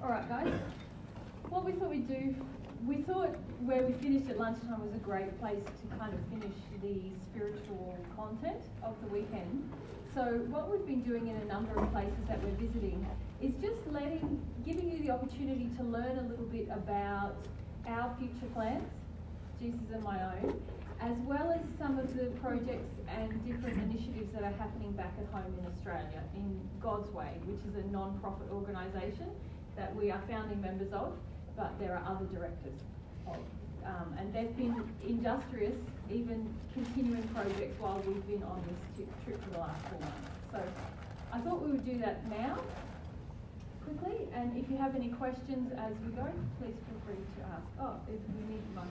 Alright guys, what we thought we'd do, we thought where we finished at lunchtime was a great place to kind of finish the spiritual content of the weekend. So what we've been doing in a number of places that we're visiting is just giving you the opportunity to learn a little bit about our future plans, Jesus and my own, as well as some of the projects and different initiatives that are happening back at home in Australia in God's Way, which is a non-profit organisation that we are founding members of, but there are other directors of. And they've been industrious, even continuing projects while we've been on this trip for the last 4 months. So I thought we would do that now, quickly, and if you have any questions as we go, please feel free to ask. Oh, if we need the mic.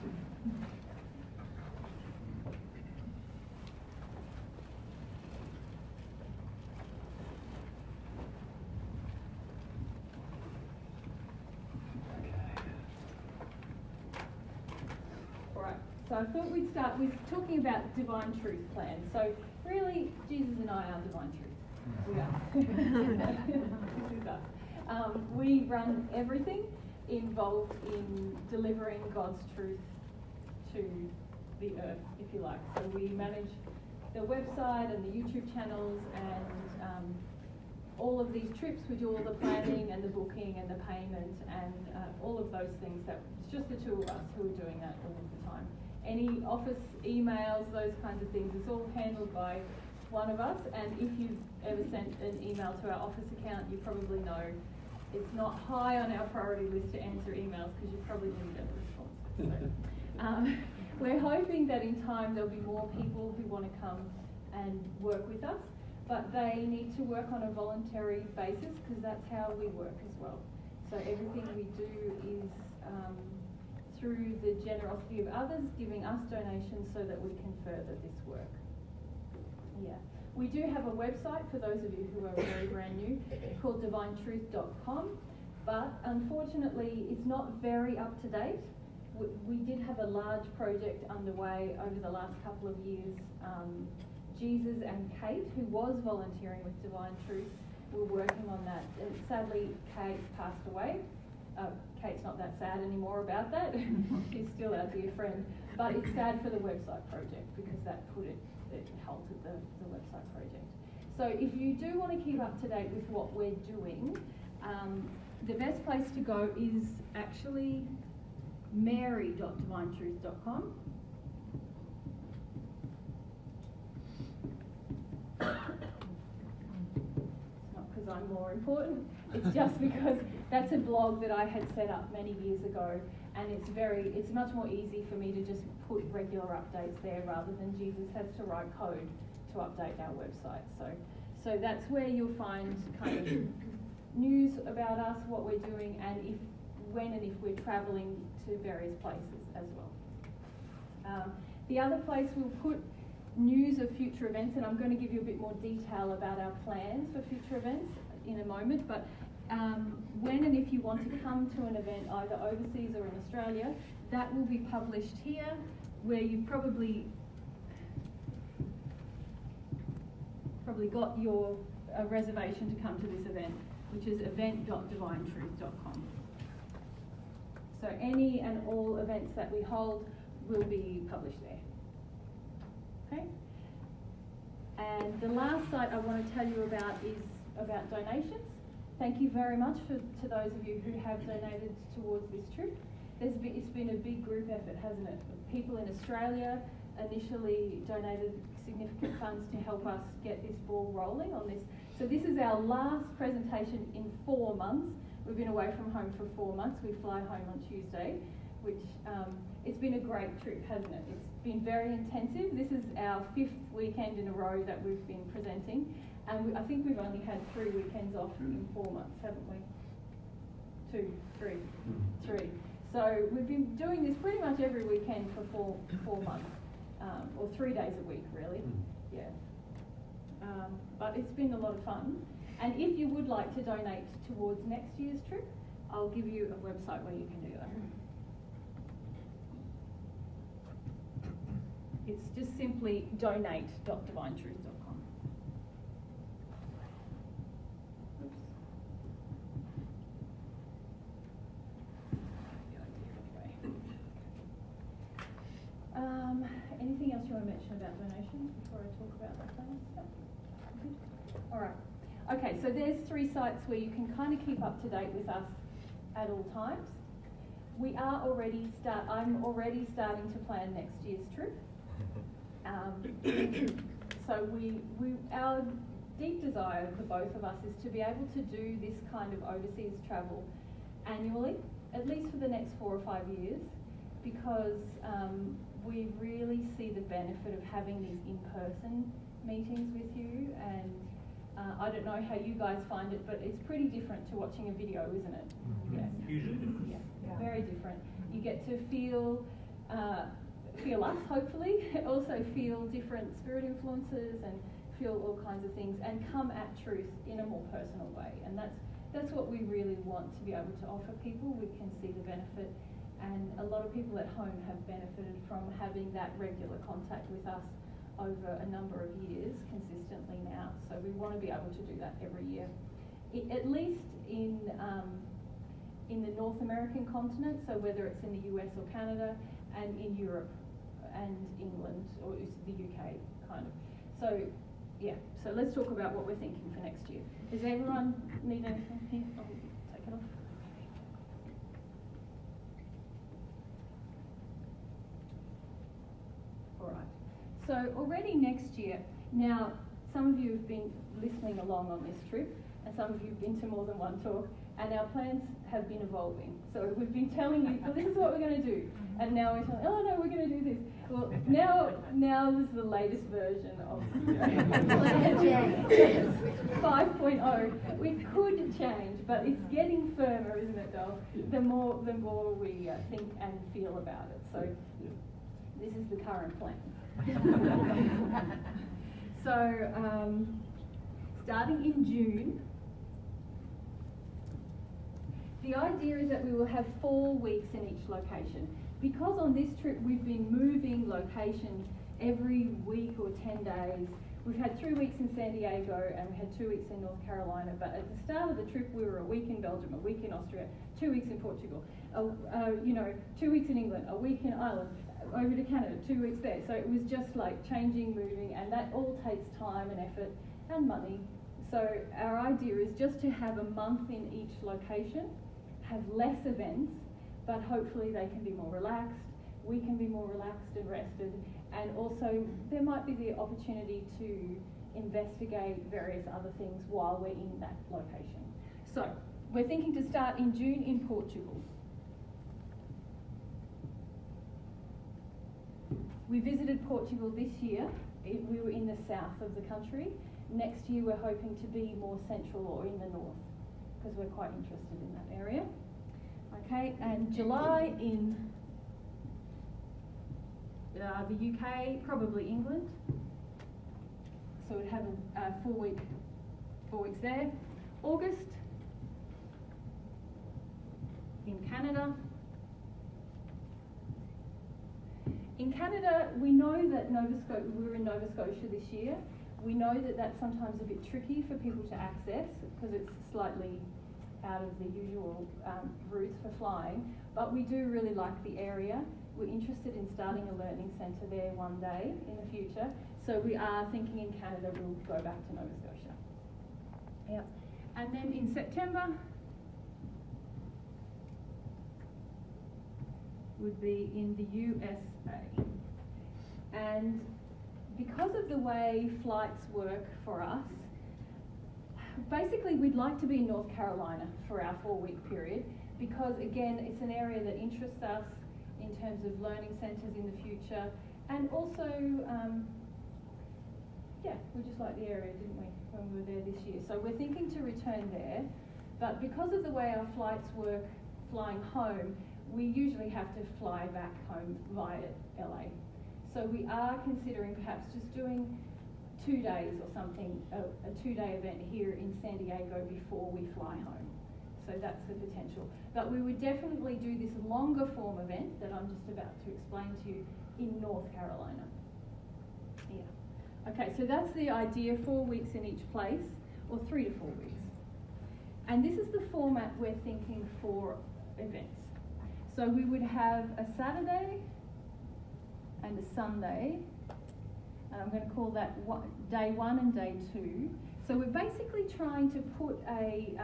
So I thought we'd start with talking about divine truth plans. So really, Jesus and I are divine truth. We are. This is us. We run everything involved in delivering God's truth to the earth, if you like. So we manage the website and the YouTube channels and all of these trips. We do all the planning and the booking and the payment and all of those things. It's just the two of us who are doing that all of the time. Any office emails, those kinds of things, it's all handled by one of us. And if you've ever sent an email to our office account, you probably know it's not high on our priority list to answer emails because you probably didn't get a response. So, we're hoping that in time there'll be more people who want to come and work with us, but they need to work on a voluntary basis because that's how we work as well. So everything we do is through the generosity of others, giving us donations so that we can further this work. Yeah. We do have a website for those of you who are very brand new called divinetruth.com, but unfortunately it's not very up to date. We did have a large project underway over the last couple of years. Jesus and Kate, who was volunteering with Divine Truth, were working on that. And sadly, Kate passed away. Kate's not that sad anymore about that. She's still our dear friend. But it's sad for the website project because that it halted the website project. So if you do want to keep up to date with what we're doing, the best place to go is actually mary.divinetruth.com. It's not because I'm more important, it's just because that's a blog that I had set up many years ago, and it's much more easy for me to just put regular updates there rather than Jesus has to write code to update our website. So that's where you'll find kind of news about us, what we're doing, and when and if we're travelling to various places as well. The other place we'll put news of future events, and I'm going to give you a bit more detail about our plans for future events in a moment, but when and if you want to come to an event either overseas or in Australia, that will be published here, where you've probably got your reservation to come to this event, which is event.divinetruth.com. So any and all events that we hold will be published there. Okay? And the last site I want to tell you about is about donations. Thank you very much to those of you who have donated towards this trip. It's been a big group effort, hasn't it? People in Australia initially donated significant funds to help us get this ball rolling on this. So this is our last presentation in 4 months. We've been away from home for 4 months. We fly home on Tuesday, which it's been a great trip, hasn't it? It's been very intensive. This is our 5th weekend in a row that we've been presenting. And I think we've only had 3 weekends off in 4 months, haven't we? 2, 3. So we've been doing this pretty much every weekend for 4 months, or 3 days a week, really. Yeah. But it's been a lot of fun. And if you would like to donate towards next year's trip, I'll give you a website where you can do that. It's just simply donate.divinetruth.com. anything else you want to mention about donations before I talk about that plan? No? Good. All right. Okay, so there's 3 sites where you can kind of keep up to date with us at all times. We are I'm already starting to plan next year's trip. So our deep desire for both of us is to be able to do this kind of overseas travel annually, at least for the next 4 or 5 years, because we really see the benefit of having these in-person meetings with you. And I don't know how you guys find it, but it's pretty different to watching a video, isn't it? Mm-hmm. Yes. Hugely. Yeah, very different. You get to feel us, hopefully, also feel different spirit influences and feel all kinds of things, and come at truth in a more personal way. And that's what we really want to be able to offer people. We can see the benefit, and a lot of people at home have benefited from having that regular contact with us over a number of years consistently now. So we want to be able to do that every year, at least in the North American continent, so whether it's in the US or Canada, and in Europe and England, or the UK, kind of. So, yeah, so let's talk about what we're thinking for next year. Does everyone need anything here? I'll take it off. All right. So already next year, now some of you have been listening along on this trip, and some of you have been to more than one talk, and our plans have been evolving. So we've been telling you, well, this is what we're going to do, and now we're telling, oh no, we're going to do this. Well, now this is the latest version of plan 5.0. We could change, but it's getting firmer, isn't it, Dol? The more we think and feel about it. So this is the current plan. So starting in June, the idea is that we will have 4 weeks in each location. Because on this trip we've been moving locations every week or 10 days. We've had 3 weeks in San Diego and we had 2 weeks in North Carolina, but at the start of the trip we were a week in Belgium, a week in Austria, 2 weeks in Portugal, 2 weeks in England, a week in Ireland, over to Canada, 2 weeks there. So it was just like changing, moving, and that all takes time and effort and money. So our idea is just to have a month in each location, have less events, but hopefully they can be more relaxed, we can be more relaxed and rested, and also there might be the opportunity to investigate various other things while we're in that location. So we're thinking to start in June in Portugal. We visited Portugal this year. We were in the south of the country. Next year we're hoping to be more central or in the north, because we're quite interested in that area. Okay, and July in the UK, probably England. So we'd have a 4 weeks there. August in Canada. In Canada, we know that we were in Nova Scotia this year. We know that that's sometimes a bit tricky for people to access because it's slightly out of the usual routes for flying, but we do really like the area. We're interested in starting a learning centre there one day in the future, so we are thinking in Canada we'll go back to Nova Scotia. Yeah. And then in September would be in the USA. And because of the way flights work for us, basically we'd like to be in North Carolina for our 4-week period, because again it's an area that interests us in terms of learning centres in the future, and also we just liked the area, didn't we, when we were there this year. So we're thinking to return there, but because of the way our flights work flying home, we usually have to fly back home via LA. So we are considering perhaps just doing 2 days or something, a 2-day event here in San Diego before we fly home. So that's the potential. But we would definitely do this longer form event that I'm just about to explain to you in North Carolina. Yeah. Okay, so that's the idea, 4 weeks in each place, or 3 to 4 weeks. And this is the format we're thinking for events. So we would have a Saturday and a Sunday. And I'm going to call that day 1 and day 2. So we're basically trying to put a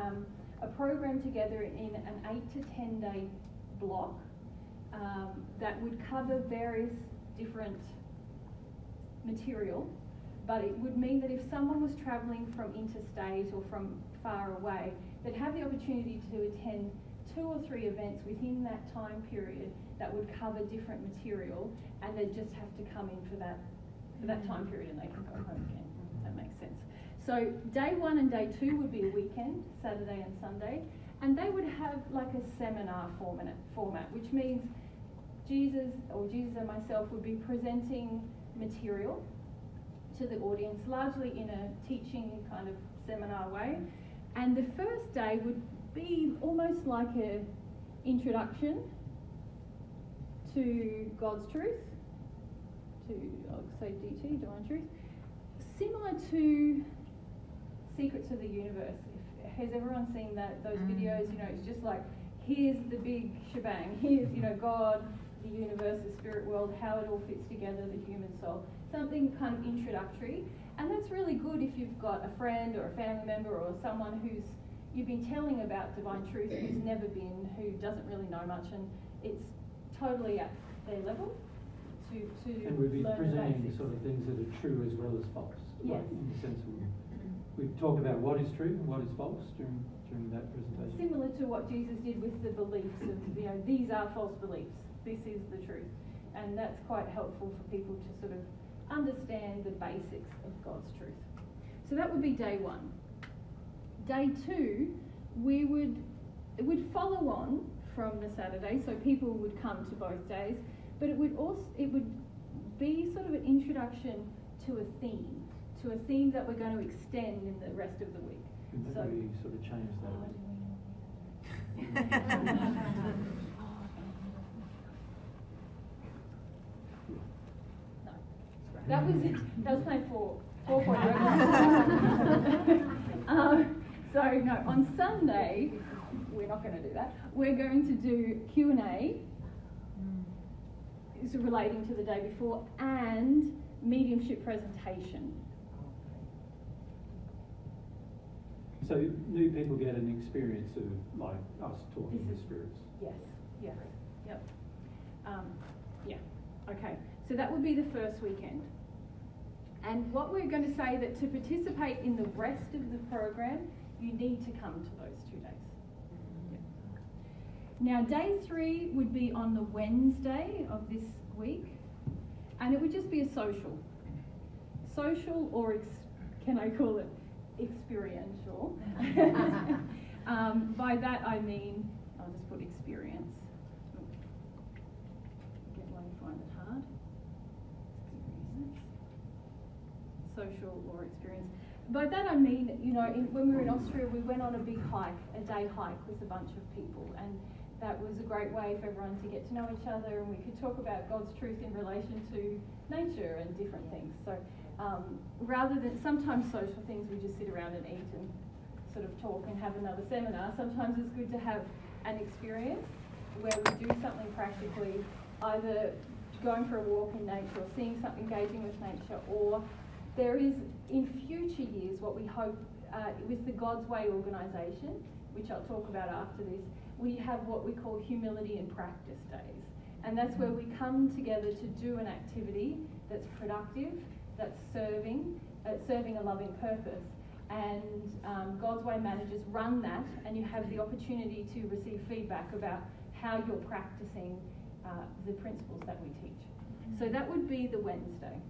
program together in an 8 to 10 day block that would cover various different material, but it would mean that if someone was travelling from interstate or from far away, they'd have the opportunity to attend 2 or 3 events within that time period that would cover different material, and they'd just have to come in for that time period and they can go home again. If that makes sense. So day 1 and day 2 would be a weekend, Saturday and Sunday, and they would have like a seminar format, which means Jesus and myself would be presenting material to the audience, largely in a teaching kind of seminar way. And the first day would be almost like an introduction to God's truth, I'll say DT, Divine Truth, similar to Secrets of the Universe. Has everyone seen those videos? You know, it's just like, here's the big shebang, here's, you know, God, the universe, the spirit world, how it all fits together, the human soul. Something kind of introductory. And that's really good if you've got a friend or a family member or someone you've been telling about divine truth who's never been, who doesn't really know much, and it's totally at their level to and we'll be learn presenting the sort of things that are true as well as false. Yes. Like, in the sense of we talk about what is true and what is false during that presentation. Similar to what Jesus did with the beliefs of, you know, these are false beliefs, this is the truth. And that's quite helpful for people to sort of understand the basics of God's truth. So that would be day 1. Day 2, it would follow on from the Saturday, so people would come to both days, but it would be sort of an introduction to a theme that we're going to extend in the rest of the week. And so we sort of change that. That was planned for 4.0. So no, on Sunday, we're not going to do that. We're going to do Q&A, is relating to the day before, and mediumship presentation. So new people get an experience of like us talking to spirits. Yes. Yep. Yeah. Okay. So that would be the first weekend. And what we're going to say that to participate in the rest of the program, you need to come to those 2 days. Yep. Now, day 3 would be on the Wednesday of this week, and it would just be a social or can I call it experiential? By that I mean, I'll just put experience. Get one, find it hard. Experience. Social or experience. By that I mean, you know, when we were in Austria, we went on a big hike, a day hike with a bunch of people, and that was a great way for everyone to get to know each other, and we could talk about God's truth in relation to nature and different things. So rather than sometimes social things, we just sit around and eat and sort of talk and have another seminar. Sometimes it's good to have an experience where we do something practically, either going for a walk in nature or seeing something, engaging with nature, or there is in future years what we hope with the God's Way organisation, which I'll talk about after this, we have what we call humility and practice days. And that's where we come together to do an activity that's productive, that's serving a loving purpose. And God's Way managers run that, and you have the opportunity to receive feedback about how you're practicing the principles that we teach. So that would be the Wednesday.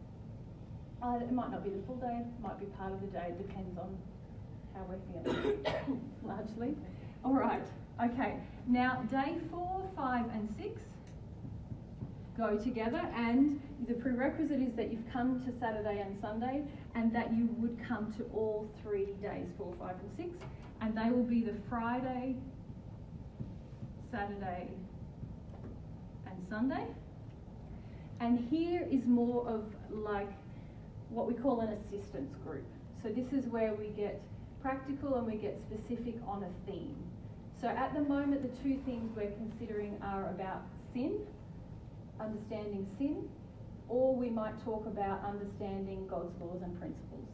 It might not be the full day, it might be part of the day, it depends on how we're feeling, largely. All right, okay. Now, day 4, 5, and 6 go together, and the prerequisite is that you've come to Saturday and Sunday, and that you would come to all 3 days, 4, 5, and 6, and they will be the Friday, Saturday, and Sunday. And here is more of like what we call an assistance group. So this is where we get practical and we get specific on a theme. So at the moment, the 2 things we're considering are about sin, understanding sin, or we might talk about understanding God's laws and principles.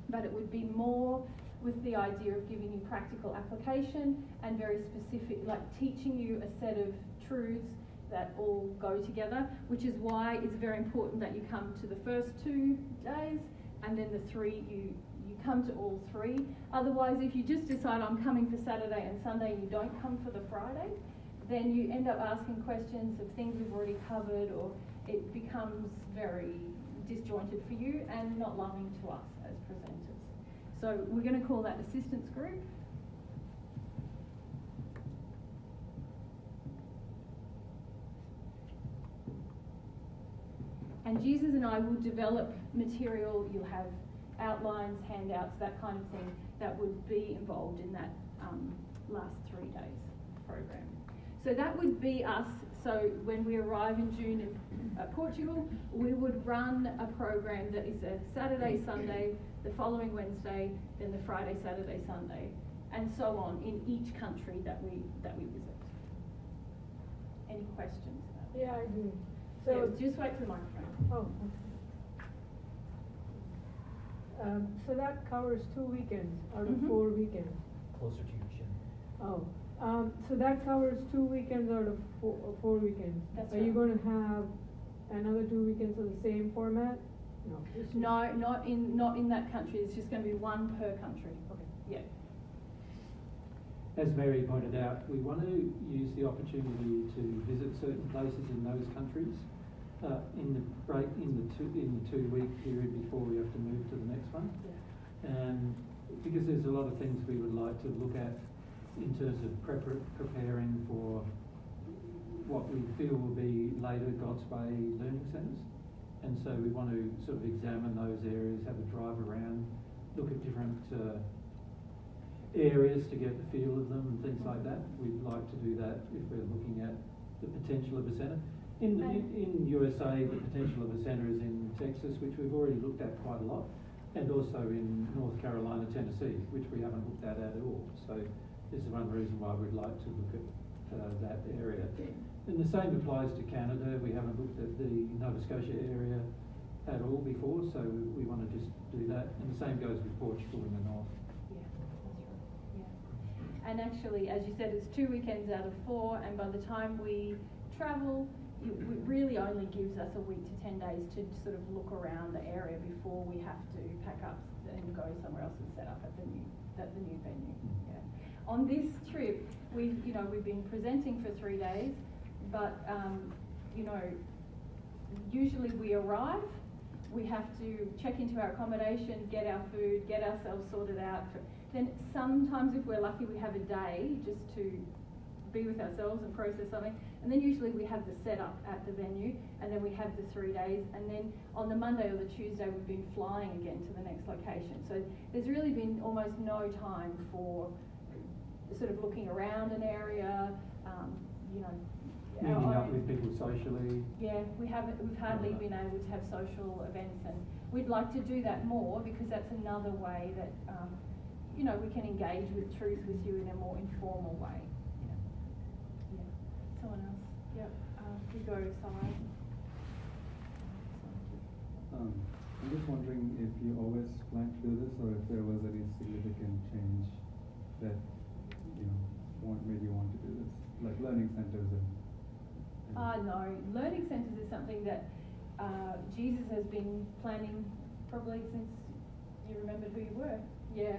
But it would be more with the idea of giving you practical application and very specific, like teaching you a set of truths that all go together, which is why it's very important that you come to the first 2 days, and then the 3 you come to all 3. Otherwise, if you just decide I'm coming for Saturday and Sunday and you don't come for the Friday, then you end up asking questions of things we've already covered, or it becomes very disjointed for you and not loving to us as presenters. So we're going to call that assistance group. And Jesus and I will develop material. You'll have outlines, handouts, that kind of thing that would be involved in that last 3 days program. So that would be us. So when we arrive in June in Portugal, we would run a program that is a Saturday, Sunday, the following Wednesday, then the Friday, Saturday, Sunday, and so on in each country that we visit. Any questions about that? Yeah, I do. So yeah, just wait for the microphone. Oh. So that covers 2 weekends out of 4 weekends. Closer to your chin. Oh. So that covers 2 weekends out of 4 weekends. That's Are right. you going to have another 2 weekends of the same format? No. No, not in that country. It's just going to be one per country. Okay. Yeah. As Mary pointed out, we want to use the opportunity to visit certain places in those countries in the break in the 2-week period before we have to move to the next one. Yeah. And because there's a lot of things we would like to look at in terms of preparing for what we feel will be later God's Way learning centres. And so we want to sort of examine those areas, have a drive around, look at different areas to get the feel of them and things like that. We'd like to do that if we're looking at the potential of a centre. In USA, the potential of a centre is in Texas, which we've already looked at quite a lot, and also in North Carolina, Tennessee, which we haven't looked at all. So this is one reason why we'd like to look at that area. And the same applies to Canada. We haven't looked at the Nova Scotia area at all before, so we want to just do that. And the same goes with Portugal in the north. Yeah, that's right. Yeah. And actually, as you said, it's 2 weekends out of 4, and by the time we travel, it really only gives us a week to 10 days to sort of look around the area before we have to pack up and go somewhere else and set up at the new venue. Yeah. On this trip, we've been presenting for 3 days, but usually we arrive, we have to check into our accommodation, get our food, get ourselves sorted out. Then sometimes, if we're lucky, we have a day just to be with ourselves and process something, and then usually we have the setup at the venue, and then we have the 3 days, and then on the Monday or the Tuesday we've been flying again to the next location. So there's really been almost no time for sort of looking around an area, Meeting up with people socially. Yeah, we've hardly been able to have social events, and we'd like to do that more, because that's another way that we can engage with truth with you in a more informal way. Yeah. Someone else? Yep. You go, Simon. I'm just wondering if you always plan to do this, or if there was any significant change that made you want to do this, like learning centers and. No, learning centres is something that Jesus has been planning probably since you remembered who you were. Yeah.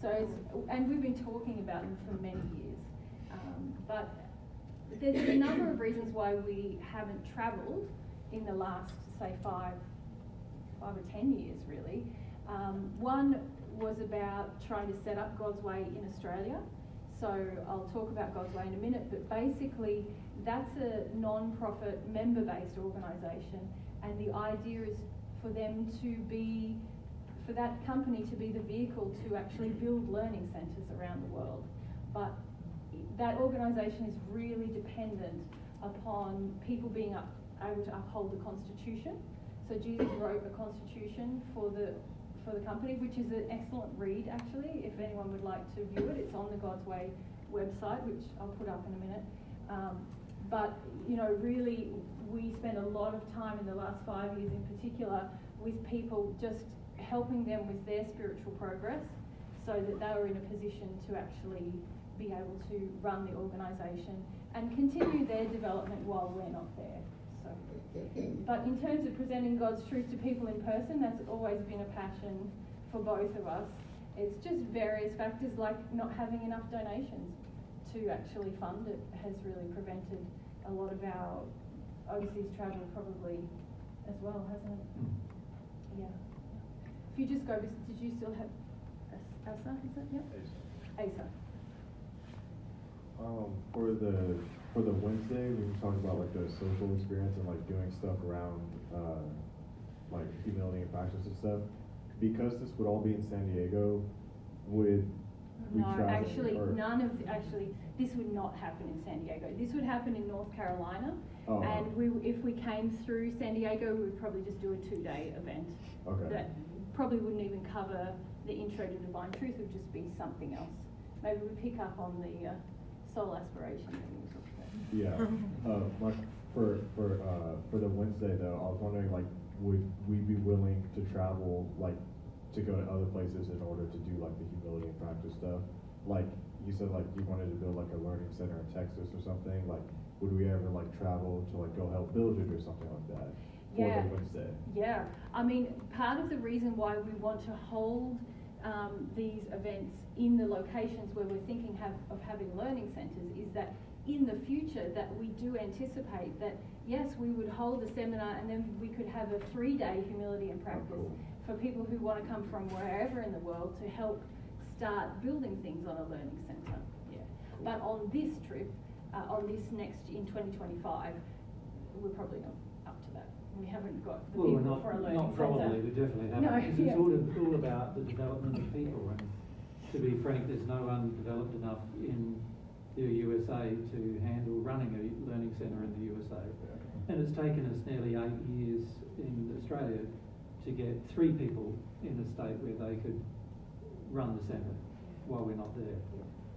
So and we've been talking about them for many years, but there's a number of reasons why we haven't travelled in the last, say, 5 or 10 years, really. One was about trying to set up God's Way in Australia. So I'll talk about God's Way in a minute, but basically that's a non-profit member-based organisation, and the idea is for them to be, for that company to be the vehicle to actually build learning centres around the world. But that organisation is really dependent upon people being able to uphold the Constitution. So Jesus wrote a Constitution for the company, which is an excellent read, actually. If anyone would like to view it, it's on the God's Way website, which I'll put up in a minute. But, you know, really, we spend a lot of time in the last 5 years in particular with people just helping them with their spiritual progress so that they were in a position to actually be able to run the organisation and continue their development while we're not there. So, but in terms of presenting God's truth to people in person, that's always been a passion for both of us. It's just various factors like not having enough donations to actually fund it has really prevented a lot of our overseas travel probably as well, hasn't it? Yeah. If you just go, did you still have ASA, is it? Yep. ASA. For the Wednesday, we were talking about like the social experience and like doing stuff around like humility and practice and stuff. Because this would all be in San Diego, would we travel? Actually, this would not happen in San Diego. This would happen in North Carolina. Oh. And if we came through San Diego, we would probably just do a 2-day event. Okay. That probably wouldn't even cover the intro to Divine Truth. It would just be something else. Maybe we pick up on the soul aspiration that we talked about. Yeah. For the Wednesday though, I was wondering like, would we be willing to travel like to go to other places in order to do like the humility and practice stuff? Like you said, like you wanted to build like a learning center in Texas or something. Like, would we ever like travel to like go help build it or something like that for the Wednesday? Yeah. I mean, part of the reason why we want to hold these events in the locations where we're thinking of having learning centres is that in the future that we do anticipate that yes, we would hold a seminar and then we could have a 3-day humility and practice for people who want to come from wherever in the world to help start building things on a learning centre. Yeah. But on this trip, on this next in 2025, we're probably not up to that. We haven't got the people for a learning centre. Not probably, we definitely haven't. No, because it's all about the development of people, and to be frank, there's no one developed enough in the USA to handle running a learning centre in the USA. And it's taken us nearly 8 years in Australia to get 3 people in a state where they could run the centre while we're not there.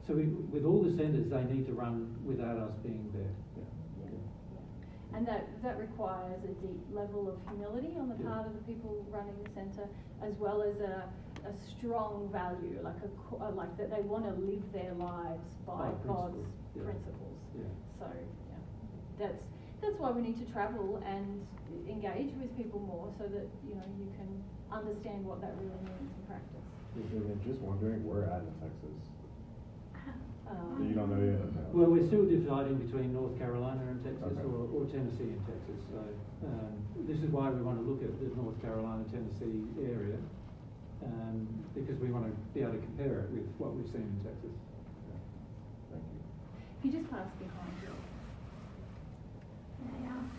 So with all the centres, they need to run without us being there. And that requires a deep level of humility on the part of the people running the centre, as well as a strong value, like that they want to live their lives by God's principles. So that's why we need to travel and engage with people more, so that you can understand what that really means in practice. And just wondering where at in Texas. You don't know yet? No. Well, we're still deciding between North Carolina and Texas or Tennessee and Texas. So this is why we want to look at the North Carolina, Tennessee area, because we want to be able to compare it with what we've seen in Texas. Thank you. If you just pass behind you. May I ask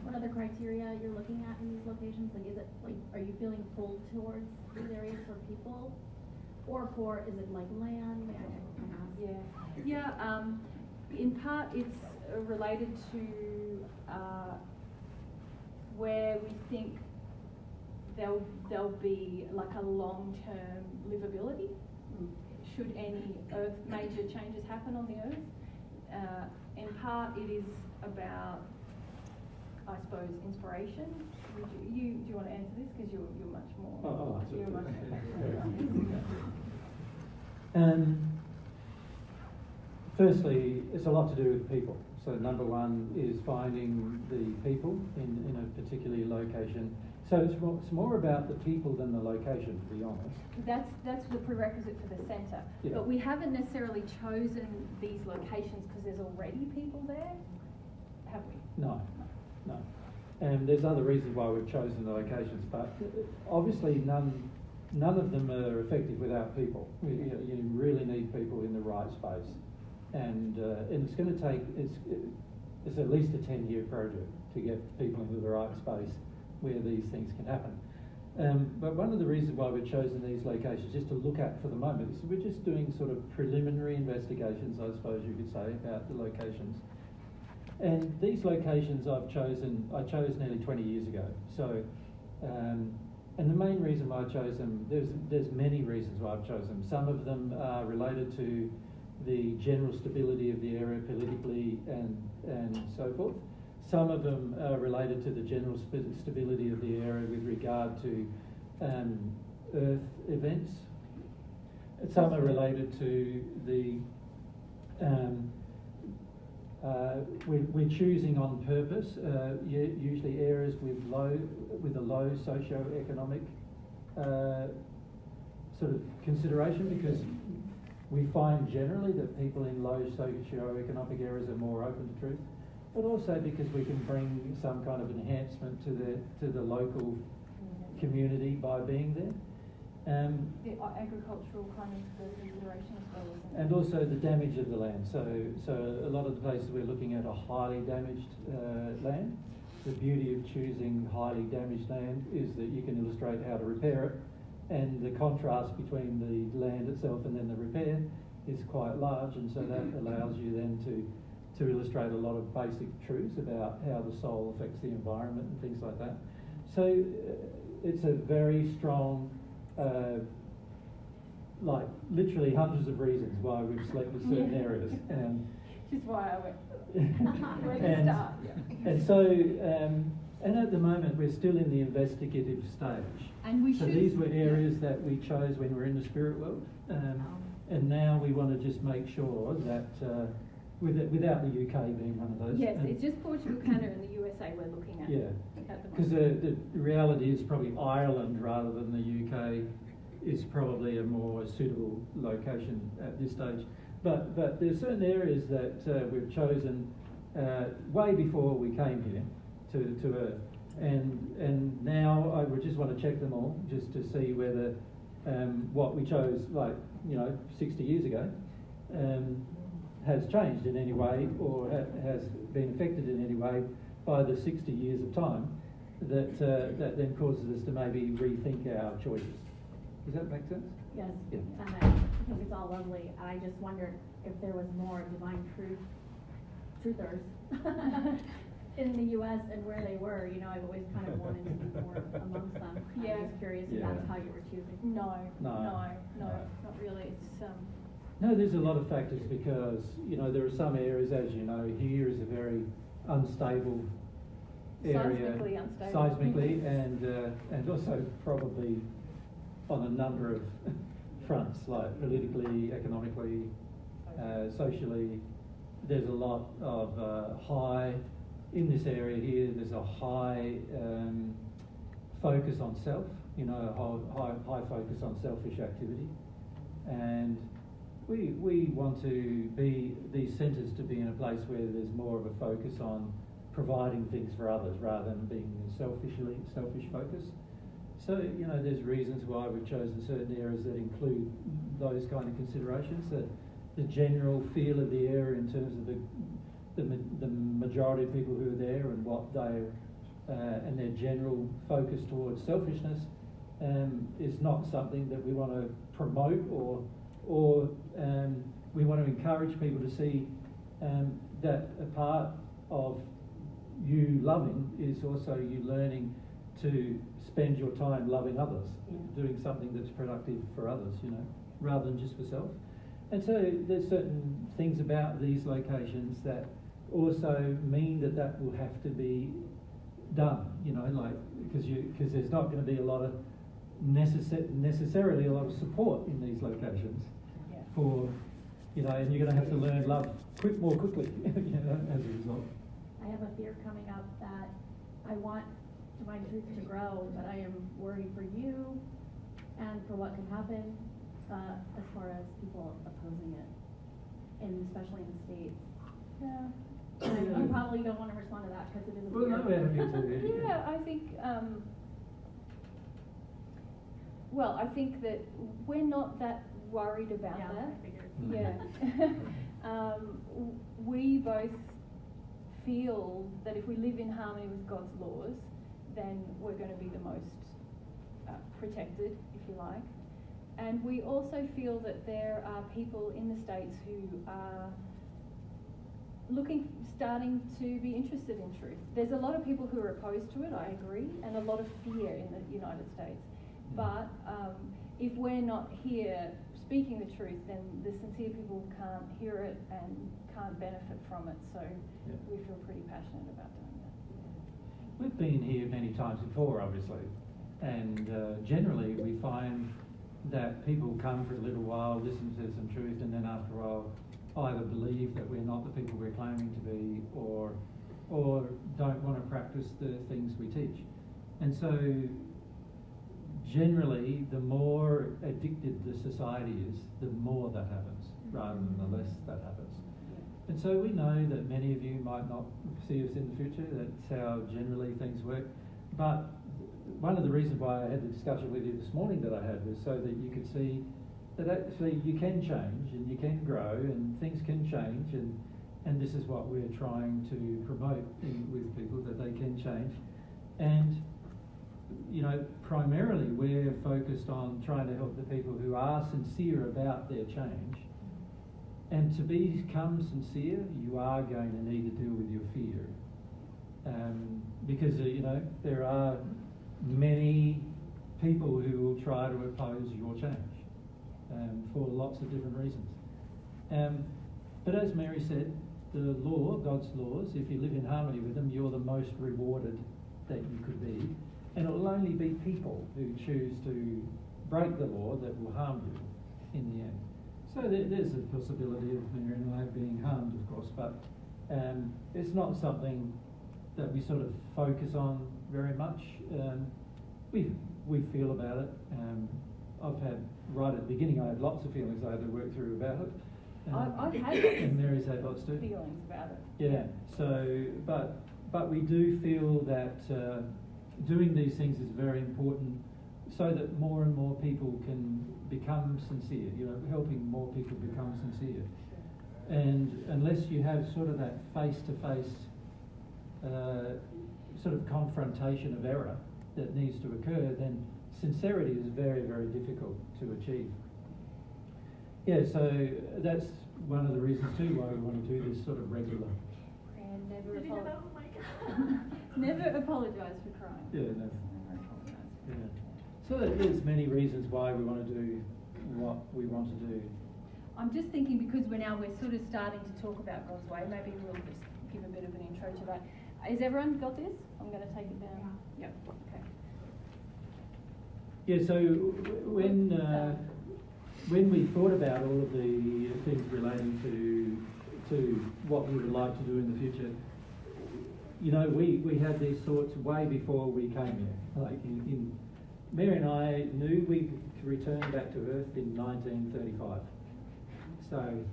what other criteria you're looking at in these locations? Like, is it like, are you feeling pulled towards these areas for people, or is it like land? May I ask? Yeah. In part, it's related to where we think there'll be like a long-term livability should any major changes happen on the earth. In part, it is about, I suppose, inspiration. Do you want to answer this, because you're much more? You're much more. Firstly, it's a lot to do with people. So number one is finding the people in a particular location. So it's more about the people than the location, to be honest. That's the prerequisite for the centre. Yeah. But we haven't necessarily chosen these locations because there's already people there, have we? No. And there's other reasons why we've chosen the locations, but obviously none of them are effective without people. You really need people in the right space, and it's going to take it's at least a 10-year project to get people into the right space where these things can happen. But one of the reasons why we've chosen these locations just to look at for the moment is we're just doing sort of preliminary investigations, I suppose you could say, about the locations. And these locations I chose nearly 20 years ago. So, and the main reason why I chose them, there's many reasons why I've chosen them. Some of them are related to the general stability of the area politically, and so forth. Some of them are related to the general stability of the area with regard to earth events. Some are related to the we're choosing on purpose usually areas with a low socio-economic sort of consideration, because we find generally that people in low socio-economic areas are more open to truth, but also because we can bring some kind of enhancement to the local community by being there. The agricultural kind of consideration as well, isn't it? And also the damage of the land. So a lot of the places we're looking at are highly damaged land. The beauty of choosing highly damaged land is that you can illustrate how to repair it, and the contrast between the land itself and then the repair is quite large, and so that allows you then to illustrate a lot of basic truths about how the soul affects the environment and things like that. So it's a very strong, like literally hundreds of reasons why we've selected certain areas. Which is why I went where to start. And so, and at the moment we're still in the investigative stage. And we so should, these were areas that we chose when we were in the spirit world, and now we want to just make sure that without the UK being one of those. Yes, it's just Portugal, Canada, and the USA we're looking at. Yeah, because the reality is probably Ireland rather than the UK is probably a more suitable location at this stage. But there's certain areas that we've chosen way before we came here to Earth, and now I would just want to check them all just to see whether what we chose, like 60 years ago, has changed in any way or has been affected in any way by the 60 years of time that then causes us to maybe rethink our choices. Does that make sense? Yes, Yeah. and I think it's all lovely. I just wondered if there was more divine truthers in the U.S. and where they were. I've always kind of wanted to be more amongst them. Yeah. I'm just curious if that's how you were choosing. No, No. not really. It's No, there's a lot of factors because, there are some areas, as you know, here is a very unstable area. Seismically unstable. Seismically, and also probably on a number of fronts, like politically, economically, socially. There's a lot of high, in this area here, there's a high focus on self, high focus on selfish activity. And we want to be these centres to be in a place where there's more of a focus on providing things for others rather than being selfish focus. So there's reasons why we've chosen certain areas that include those kind of considerations. The general feel of the area in terms of the majority of people who are there and what they and their general focus towards selfishness is not something that we want to promote or we want to encourage people to see that a part of you loving is also you learning to spend your time loving others, doing something that's productive for others, rather than just for self. And so there's certain things about these locations that also mean that will have to be done, because there's not going to be a lot of necessarily a lot of support in these locations for, and you're going to have to learn love more quickly, as a result. I have a fear coming up that I want divine truth to grow, but I am worried for you and for what could happen as far as people opposing it, and especially in the States. yeah. And you probably don't want to respond to that because it is a Well, no, we haven't been to Yeah, I think. Well, I think that we're not that worried about that. I figured. Yeah. We both feel that if we live in harmony with God's laws, then we're going to be the most protected, if you like. And we also feel that there are people in the States who are starting to be interested in truth. There's a lot of people who are opposed to it, I agree, and a lot of fear in the United States. But if we're not here speaking the truth, then the sincere people can't hear it and can't benefit from it. So we feel pretty passionate about doing that. We've been here many times before, obviously, and generally we find that people come for a little while, listen to some truth, and then after a while either believe that we're not the people we're claiming to be, or don't want to practice the things we teach. And so generally, the more addicted the society is, the more that happens, rather than the less that happens. And so we know that many of you might not see us in the future. That's how generally things work. But one of the reasons why I had the discussion with you this morning that I had was so that you could see that actually you can change and you can grow and things can change, and this is what we're trying to promote with people, that they can change. And you know, primarily we're focused on trying to help the people who are sincere about their change. And to become sincere, you are going to need to deal with your fear. Because, you know, there are many people who will try to oppose your change for lots of different reasons. But as Mary said, the law, God's laws, if you live in harmony with them, you're the most rewarded that you could be. And it will only be people who choose to break the law that will harm you in the end. So there's a possibility of Mary and I being harmed, of course, but it's not something that we sort of focus on very much. We feel about it. I've had, right at the beginning, I had lots of feelings I had to work through about it. I've had and Mary's had lots too. feelings about it. Yeah. So, but we do feel that doing these things is very important, so that more and more people can become sincere. You know, helping more people become sincere. And unless you have sort of that face-to-face sort of confrontation of error that needs to occur, then sincerity is very, very difficult to achieve. Yeah, so that's one of the reasons too why we want to do this sort of regular. And never apologise for crying. Yeah, no. Never apologise. Yeah. So there's many reasons why we want to do what we want to do. I'm just thinking, because we're sort of starting to talk about God's way, maybe we'll just give a bit of an intro to that. Has everyone got this? I'm going to take it down. Yep. Okay. Yeah, so when we thought about all of the things relating to what we would like to do in the future, you know, we had these thoughts way before we came here. Like Mary and I knew we could return back to Earth in 1935. So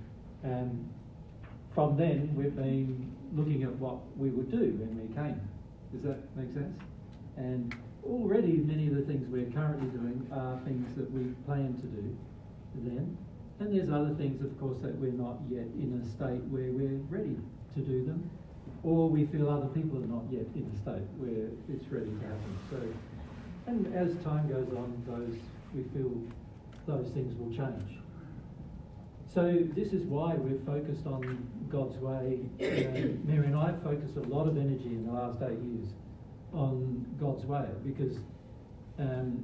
from then we've been looking at what we would do when we came. Does that make sense? And already many of the things we're currently doing are things that we plan to do then. And there's other things, of course, that we're not yet in a state where we're ready to do them, or we feel other people are not yet in a state where it's ready to happen. So, and as time goes on, we feel those things will change. So this is why we're focused on God's way. Mary and I have focused a lot of energy in the last 8 years on God's way, because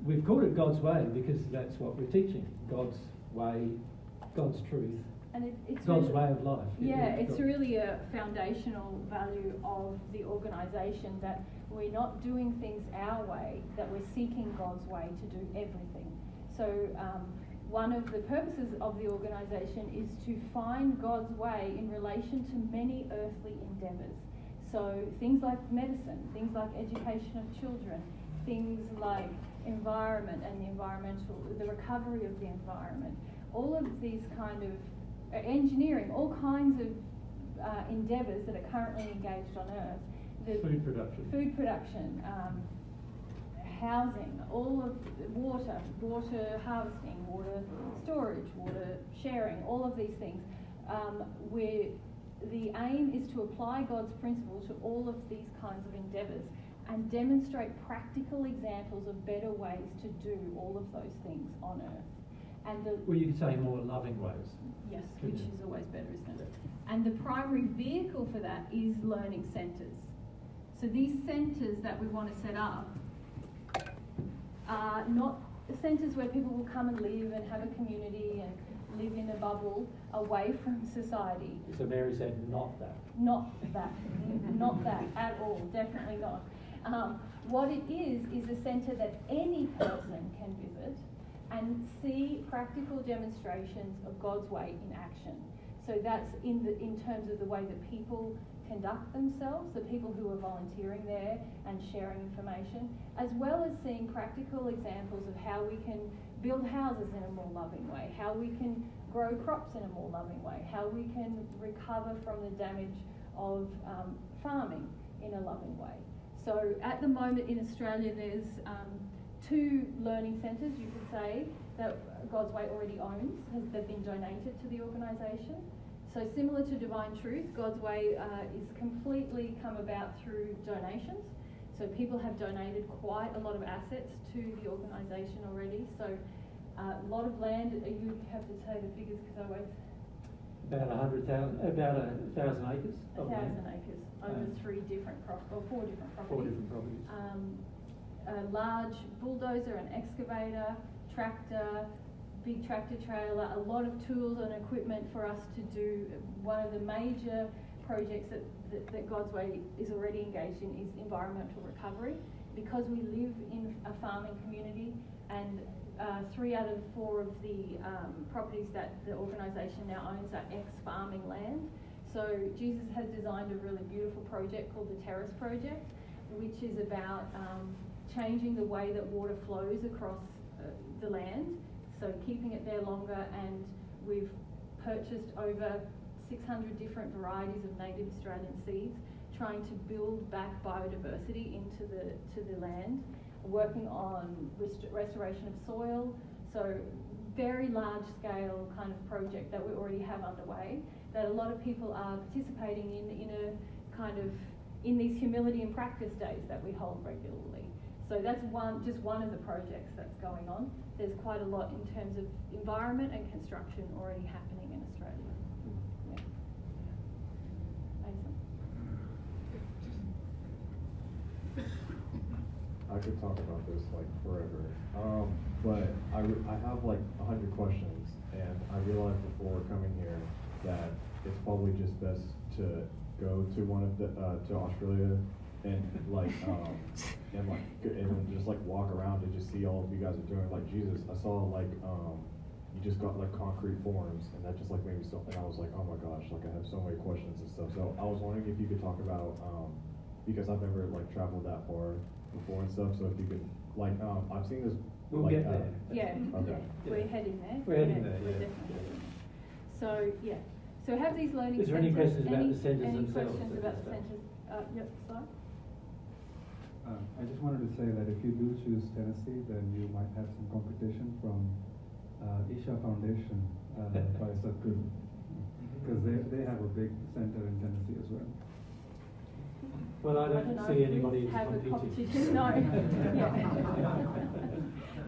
we've called it God's way because that's what we're teaching. God's way, God's truth, and it's God's really, way of life. Yeah, it's really a foundational value of the organisation, that we're not doing things our way, that we're seeking God's way to do everything. So one of the purposes of the organisation is to find God's way in relation to many earthly endeavours. So things like medicine, things like education of children, things like environment and the recovery of the environment, all of these kind of engineering, all kinds of endeavours that are currently engaged on Earth. Food production, housing, all of water harvesting, water storage, water sharing, all of these things, where the aim is to apply God's principle to all of these kinds of endeavours and demonstrate practical examples of better ways to do all of those things on Earth. And well, you could say more loving ways. Yes, which is always better, isn't it? And the primary vehicle for that is learning centres. So these centres that we want to set up are not centres where people will come and live and have a community and live in a bubble away from society. So Mary said, not that. Not that. Not that at all. Definitely not. What it is a centre that any person can visit and see practical demonstrations of God's way in action. So that's in terms of the way that people conduct themselves, the people who are volunteering there and sharing information, as well as seeing practical examples of how we can build houses in a more loving way, how we can grow crops in a more loving way, how we can recover from the damage of farming in a loving way. So at the moment in Australia there's 2 learning centres, you could say, that God's Way already owns. They've been donated to the organisation. So similar to Divine Truth, God's Way is completely come about through donations. So people have donated quite a lot of assets to the organisation already. So a lot of land, you have to say the figures because I always... About 1,000 acres of land. 1,000 acres over 4 different properties. 4 different properties. A large bulldozer, an excavator, tractor, big tractor trailer, a lot of tools and equipment for us to do. One of the major projects that God's Way is already engaged in is environmental recovery. Because we live in a farming community and 3 out of 4 of the properties that the organisation now owns are ex-farming land. So Jesus has designed a really beautiful project called the Terrace Project, which is about changing the way that water flows across the land, so keeping it there longer, and we've purchased over 600 different varieties of native Australian seeds, trying to build back biodiversity into the land, working on restoration of soil, so very large scale kind of project that we already have underway that a lot of people are participating in a kind of in these humility and practice days that we hold regularly. So that's just one of the projects that's going on. There's quite a lot in terms of environment and construction already happening in Australia. Yeah. Mason? I could talk about this like forever, but I have like 100 questions, and I realized before coming here that it's probably just best to go to one of the to Australia and like and then just like walk around and just see all of you guys are doing. Like Jesus, I saw like you just got like concrete forms, and that just like made me so. And I was like, oh my gosh, like I have so many questions and stuff. So I was wondering if you could talk about because I've never like traveled that far before and stuff. So if you could like I've seen this. We'll like, get there. Yeah. Okay. Yeah. We're heading there. We're heading there, We're yeah. definitely heading there. So yeah. So have these learning Is there any centres. questions about the centres Any themselves questions at about this the stage? centres? Yep, sorry. I just wanted to say that if you do choose Tennessee, then you might have some competition from Isha Foundation by Sadhguru, because they have a big center in Tennessee as well. Well, I don't know see if we anybody as have a competing. competition. No.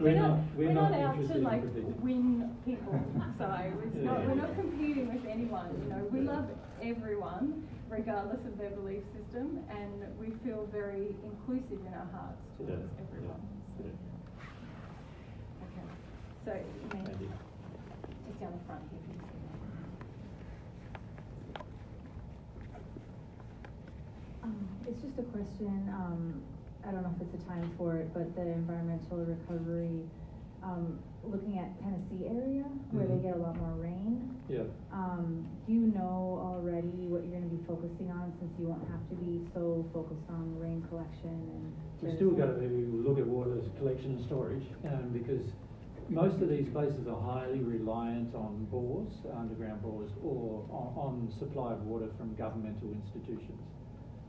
Yeah. We're not out to interested in like competing. win people. So we're not competing with anyone. You know, we love everyone regardless of their belief system, and we feel very inclusive in our hearts towards everyone. So. Okay. So Thank you. just down the front here. It's just a question, I don't know if it's a time for it, but the environmental recovery, looking at Tennessee area where they get a lot more rain. Yeah. Do you know already what you're going to be focusing on, since you won't have to be so focused on rain collection and... We've still got to look at water collection and storage, because most of these places are highly reliant on bores, underground bores, or on supply of water from governmental institutions.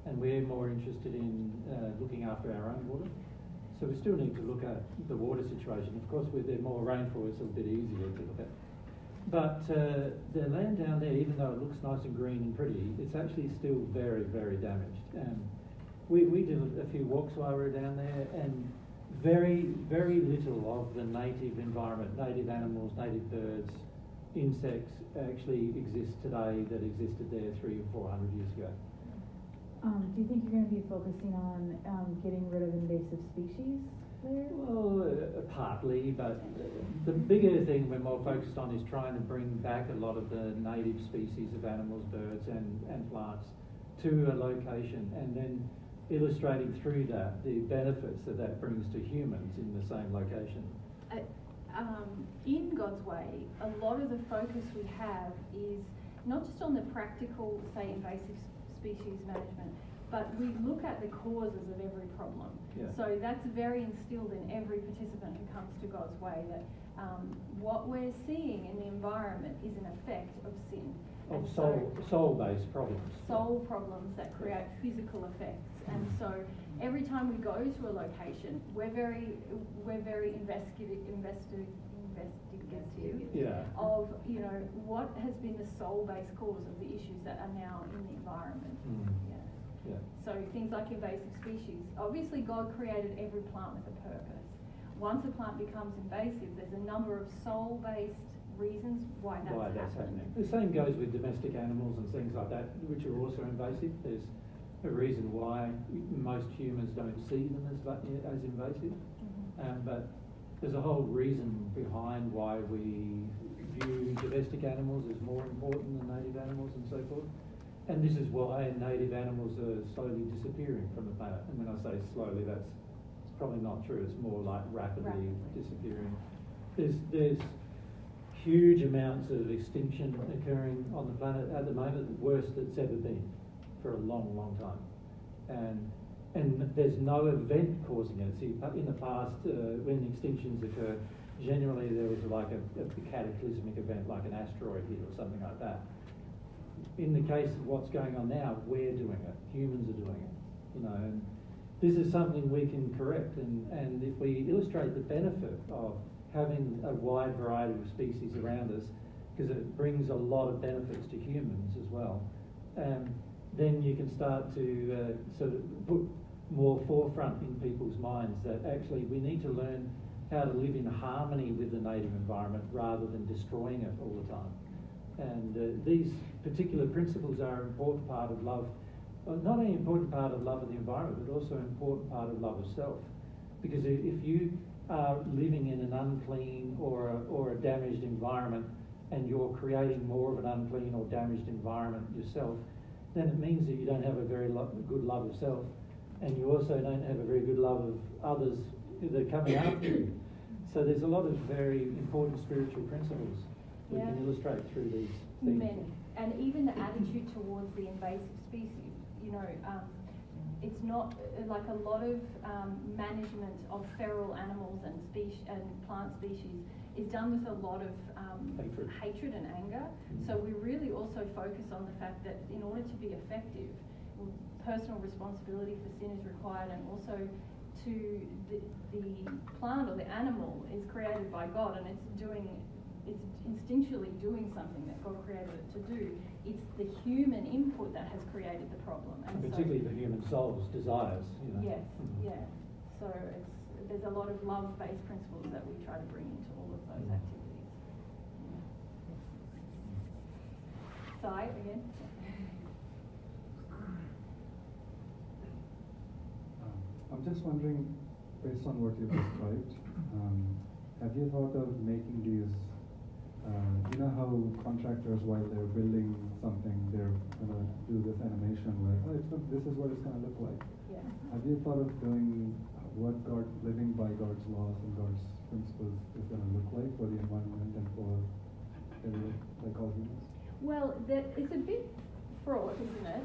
And we're more interested in looking after our own water. So we still need to look at the water situation. Of course, with the more rainfall, it's a bit easier to look at. But the land down there, even though it looks nice and green and pretty, it's actually still very, very damaged. We did a few walks while we were down there, and very, very little of the native environment, native animals, native birds, insects actually exist today that existed there 300 or 400 years ago. do you think you're going to be focusing on getting rid of invasive species? there? Well, partly, but the bigger thing we're more focused on is trying to bring back a lot of the native species of animals, birds and plants to a location, and then illustrating through that the benefits that that brings to humans in the same location. In God's Way, a lot of the focus we have is not just on the practical, say, invasive species management, but we look at the causes of every problem. Yeah. So that's very instilled in every participant who comes to God's Way, that what we're seeing in the environment is an effect of sin. Of And soul-based problems. soul problems that create physical effects. And so every time we go to a location, we're very investigative Yeah. of, you know, what has been the soul-based cause of the issues that are now in the environment. Yeah. So things like invasive species. Obviously God created every plant with a purpose. Once a plant becomes invasive, there's a number of soul-based reasons why that's happening. The same goes with domestic animals and things like that, which are also invasive. There's a reason why most humans don't see them as invasive, but there's a whole reason behind why we view domestic animals as more important than native animals and so forth. And this is why native animals are slowly disappearing from the planet. And when I say slowly, it's probably not true. It's more like rapidly disappearing. There's huge amounts of extinction occurring on the planet at the moment, the worst it's ever been for a long, long time. And there's no event causing it. See, in the past, when extinctions occur, generally there was like a cataclysmic event, like an asteroid hit or something like that. In the case of what's going on now, we're doing it. Humans are doing it, you know. And this is something we can correct. And if we illustrate the benefit of having a wide variety of species around us, because it brings a lot of benefits to humans as well, then you can start to sort of put more forefront in people's minds that actually we need to learn how to live in harmony with the native environment rather than destroying it all the time. And these particular principles are an important part of love, not only an important part of love of the environment, but also an important part of love of self. Because if you are living in an unclean or a damaged environment, and you're creating more of an unclean or damaged environment yourself, then it means that you don't have a very good love of self, and you also don't have a very good love of others that are coming after you. So there's a lot of very important spiritual principles we can illustrate through these things. Many. And even the attitude towards the invasive species, you know, it's not like a lot of management of feral animals and plant species is done with a lot of hatred and anger. So we really also focus on the fact that in order to be effective, personal responsibility for sin is required, and also to the plant or the animal is created by God, and it's instinctually doing something that God created it to do. It's the human input that has created the problem, and particularly the human soul's desires. You know? Yes, yeah. So there's a lot of love-based principles that we try to bring into all of those activities. Sai, again. I'm just wondering, based on what you described, have you thought of making these, you know how contractors, while they're building something, they're going to do this animation where, this is what it's going to look like. Yeah. Have you thought of doing what living by God's laws and God's principles is going to look like for the environment and for like all humans? Well, it's a bit fraught, isn't it?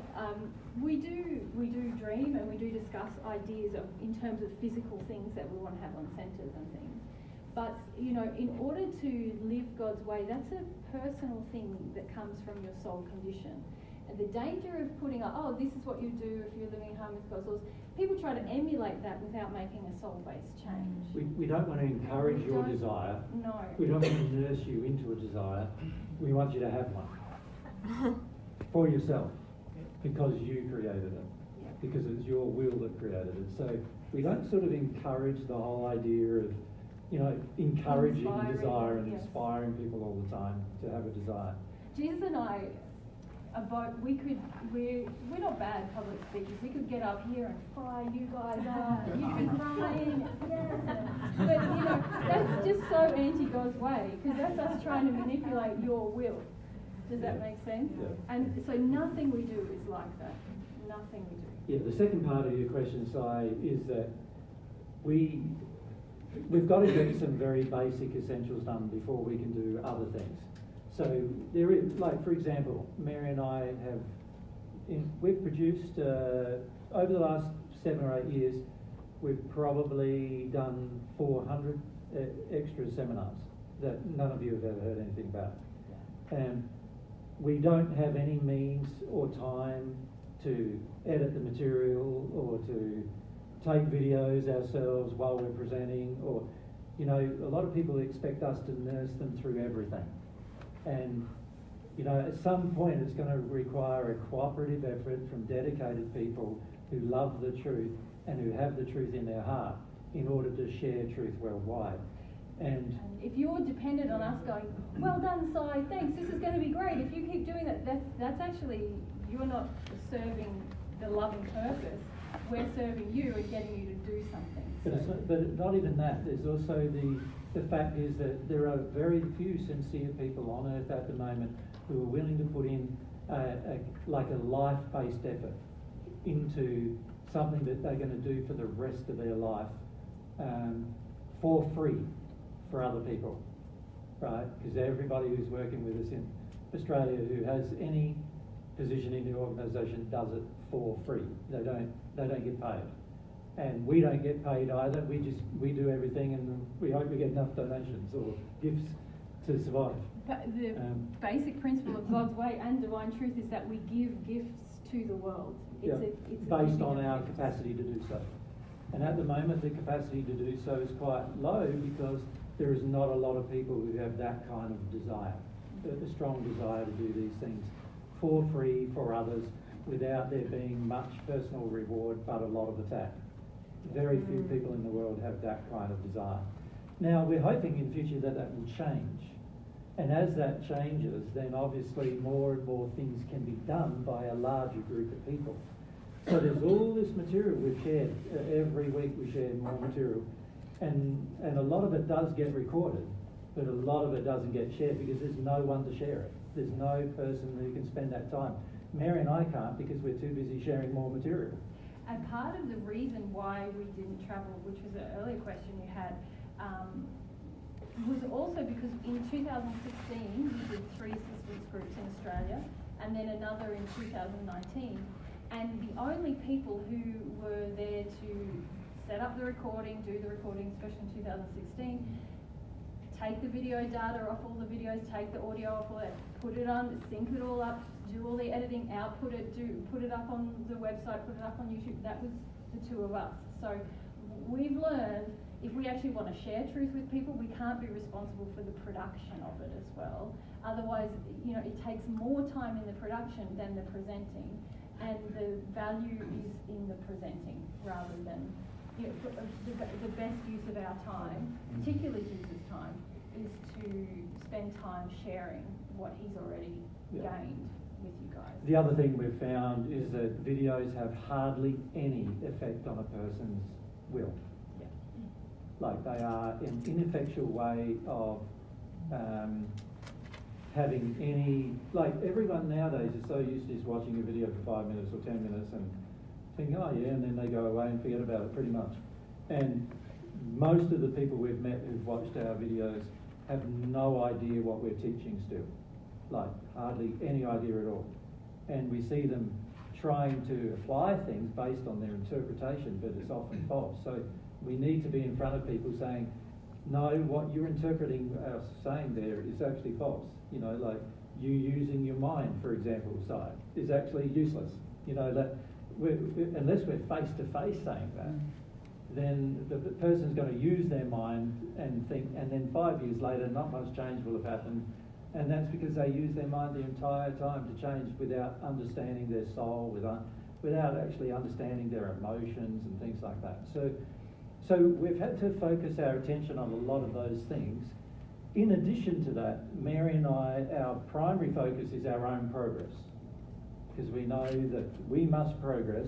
We do dream and we do discuss ideas in terms of physical things that we want to have on centres and things. But, you know, in order to live God's way, that's a personal thing that comes from your soul condition. And the danger of putting up, this is what you do if you're living in harmony with God's laws, people try to emulate that without making a soul-based change. We don't want to encourage your desire. No. We don't want to nurse you into a desire. We want you to have one. For yourself, because you created it, because it's your will that created it. So we don't sort of encourage the whole idea of, you know, encouraging desire and inspiring people all the time to have a desire. Jesus and I we're not bad public speakers. We could get up here and fire you guys up. You can run, yes. But you know, that's just so anti-God's way, because that's us trying to manipulate your will. Does that make sense? Yeah. And so nothing we do is like that. Nothing we do. Yeah, the second part of your question, Si, is that we've got to get some very basic essentials done before we can do other things. So there is, like for example, Mary and I we've produced, over the last 7 or 8 years, we've probably done 400 extra seminars that none of you have ever heard anything about. And we don't have any means or time to edit the material or to take videos ourselves while we're presenting, or, you know, a lot of people expect us to nurse them through everything. And, you know, at some point it's going to require a cooperative effort from dedicated people who love the truth and who have the truth in their heart in order to share truth worldwide. And if you're dependent on us going, well done, Si, thanks, this is going to be great, if you keep doing that, that's actually, you're not serving the loving purpose. We're serving you and getting you to do something. But not even that. There's also the fact is that there are very few sincere people on earth at the moment who are willing to put in like a life-based effort into something that they're going to do for the rest of their life for free for other people, right? Because everybody who's working with us in Australia who has any position in the organisation does it for free. They don't get paid, and we don't get paid either. We do everything, and we hope we get enough donations or gifts to survive. But the basic principle of God's way and divine truth is that we give gifts to the world. It's based on our capacity to do so. And at the moment, the capacity to do so is quite low because there is not a lot of people who have that kind of desire, the strong desire to do these things for free for others without there being much personal reward but a lot of attack. Very few people in the world have that kind of desire. Now, we're hoping in future that will change. And as that changes, then obviously more and more things can be done by a larger group of people. So there's all this material we've shared. Every week we share more material. And a lot of it does get recorded, but a lot of it doesn't get shared because there's no one to share it. There's no person who can spend that time. Mary and I can't because we're too busy sharing more material. And part of the reason why we didn't travel, which was an earlier question you had, was also because in 2016 we did 3 assistance groups in Australia and then another in 2019. And the only people who were there to set up the recording, do the recording, especially in 2016, take the video data off all the videos, take the audio off all that, put it on, sync it all up, do all the editing, output it, put it up on the website, put it up on YouTube. That was the 2 of us. So we've learned if we actually want to share truth with people, we can't be responsible for the production of it as well. Otherwise, you know, it takes more time in the production than the presenting, and the value is in the presenting rather than, you know, the best use of our time, particularly Jesus' time, is to spend time sharing what he's already gained with you guys. The other thing we've found is that videos have hardly any effect on a person's will. Like they are an ineffectual way of having any, like everyone nowadays is so used to just watching a video for 5 minutes or 10 minutes and thinking, oh yeah, and then they go away and forget about it pretty much. And most of the people we've met who've watched our videos have no idea what we're teaching still. Like hardly any idea at all. And we see them trying to apply things based on their interpretation, but it's often false. So we need to be in front of people saying, no, what you're interpreting us saying there is actually false. You know, like you using your mind, for example, side is actually useless. You know, that unless we're face to face saying that, then the person's going to use their mind and think, and then 5 years later, not much change will have happened. And that's because they use their mind the entire time to change without understanding their soul, without actually understanding their emotions and things like that. So we've had to focus our attention on a lot of those things. In addition to that, Mary and I, our primary focus is our own progress. because we know that we must progress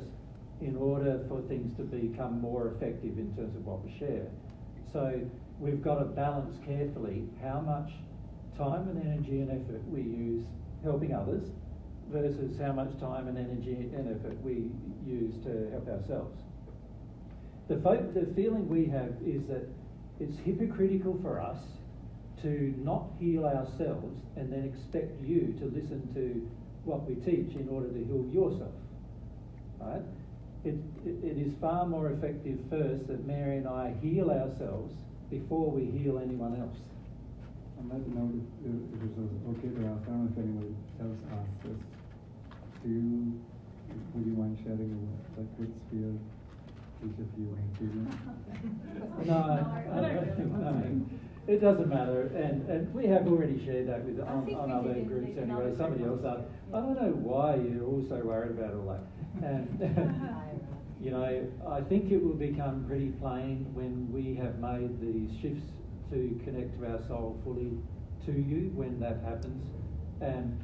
in order for things to become more effective in terms of what we share. So we've got to balance carefully how much time and energy and effort we use helping others versus how much time and energy and effort we use to help ourselves. The feeling we have is that it's hypocritical for us to not heal ourselves and then expect you to listen to what we teach in order to heal yourself, right? It is far more effective first that Mary and I heal ourselves before we heal anyone else. On that note, if it was okay to ask, I don't know if anybody else asked this, would you mind sharing a quick sphere each of you experience? No. It doesn't matter, and we have already shared that with on other groups anyway. Somebody else asked. I don't know why you're all so worried about all that. And you know, I think it will become pretty plain when we have made these shifts to connect to our soul fully to you when that happens. And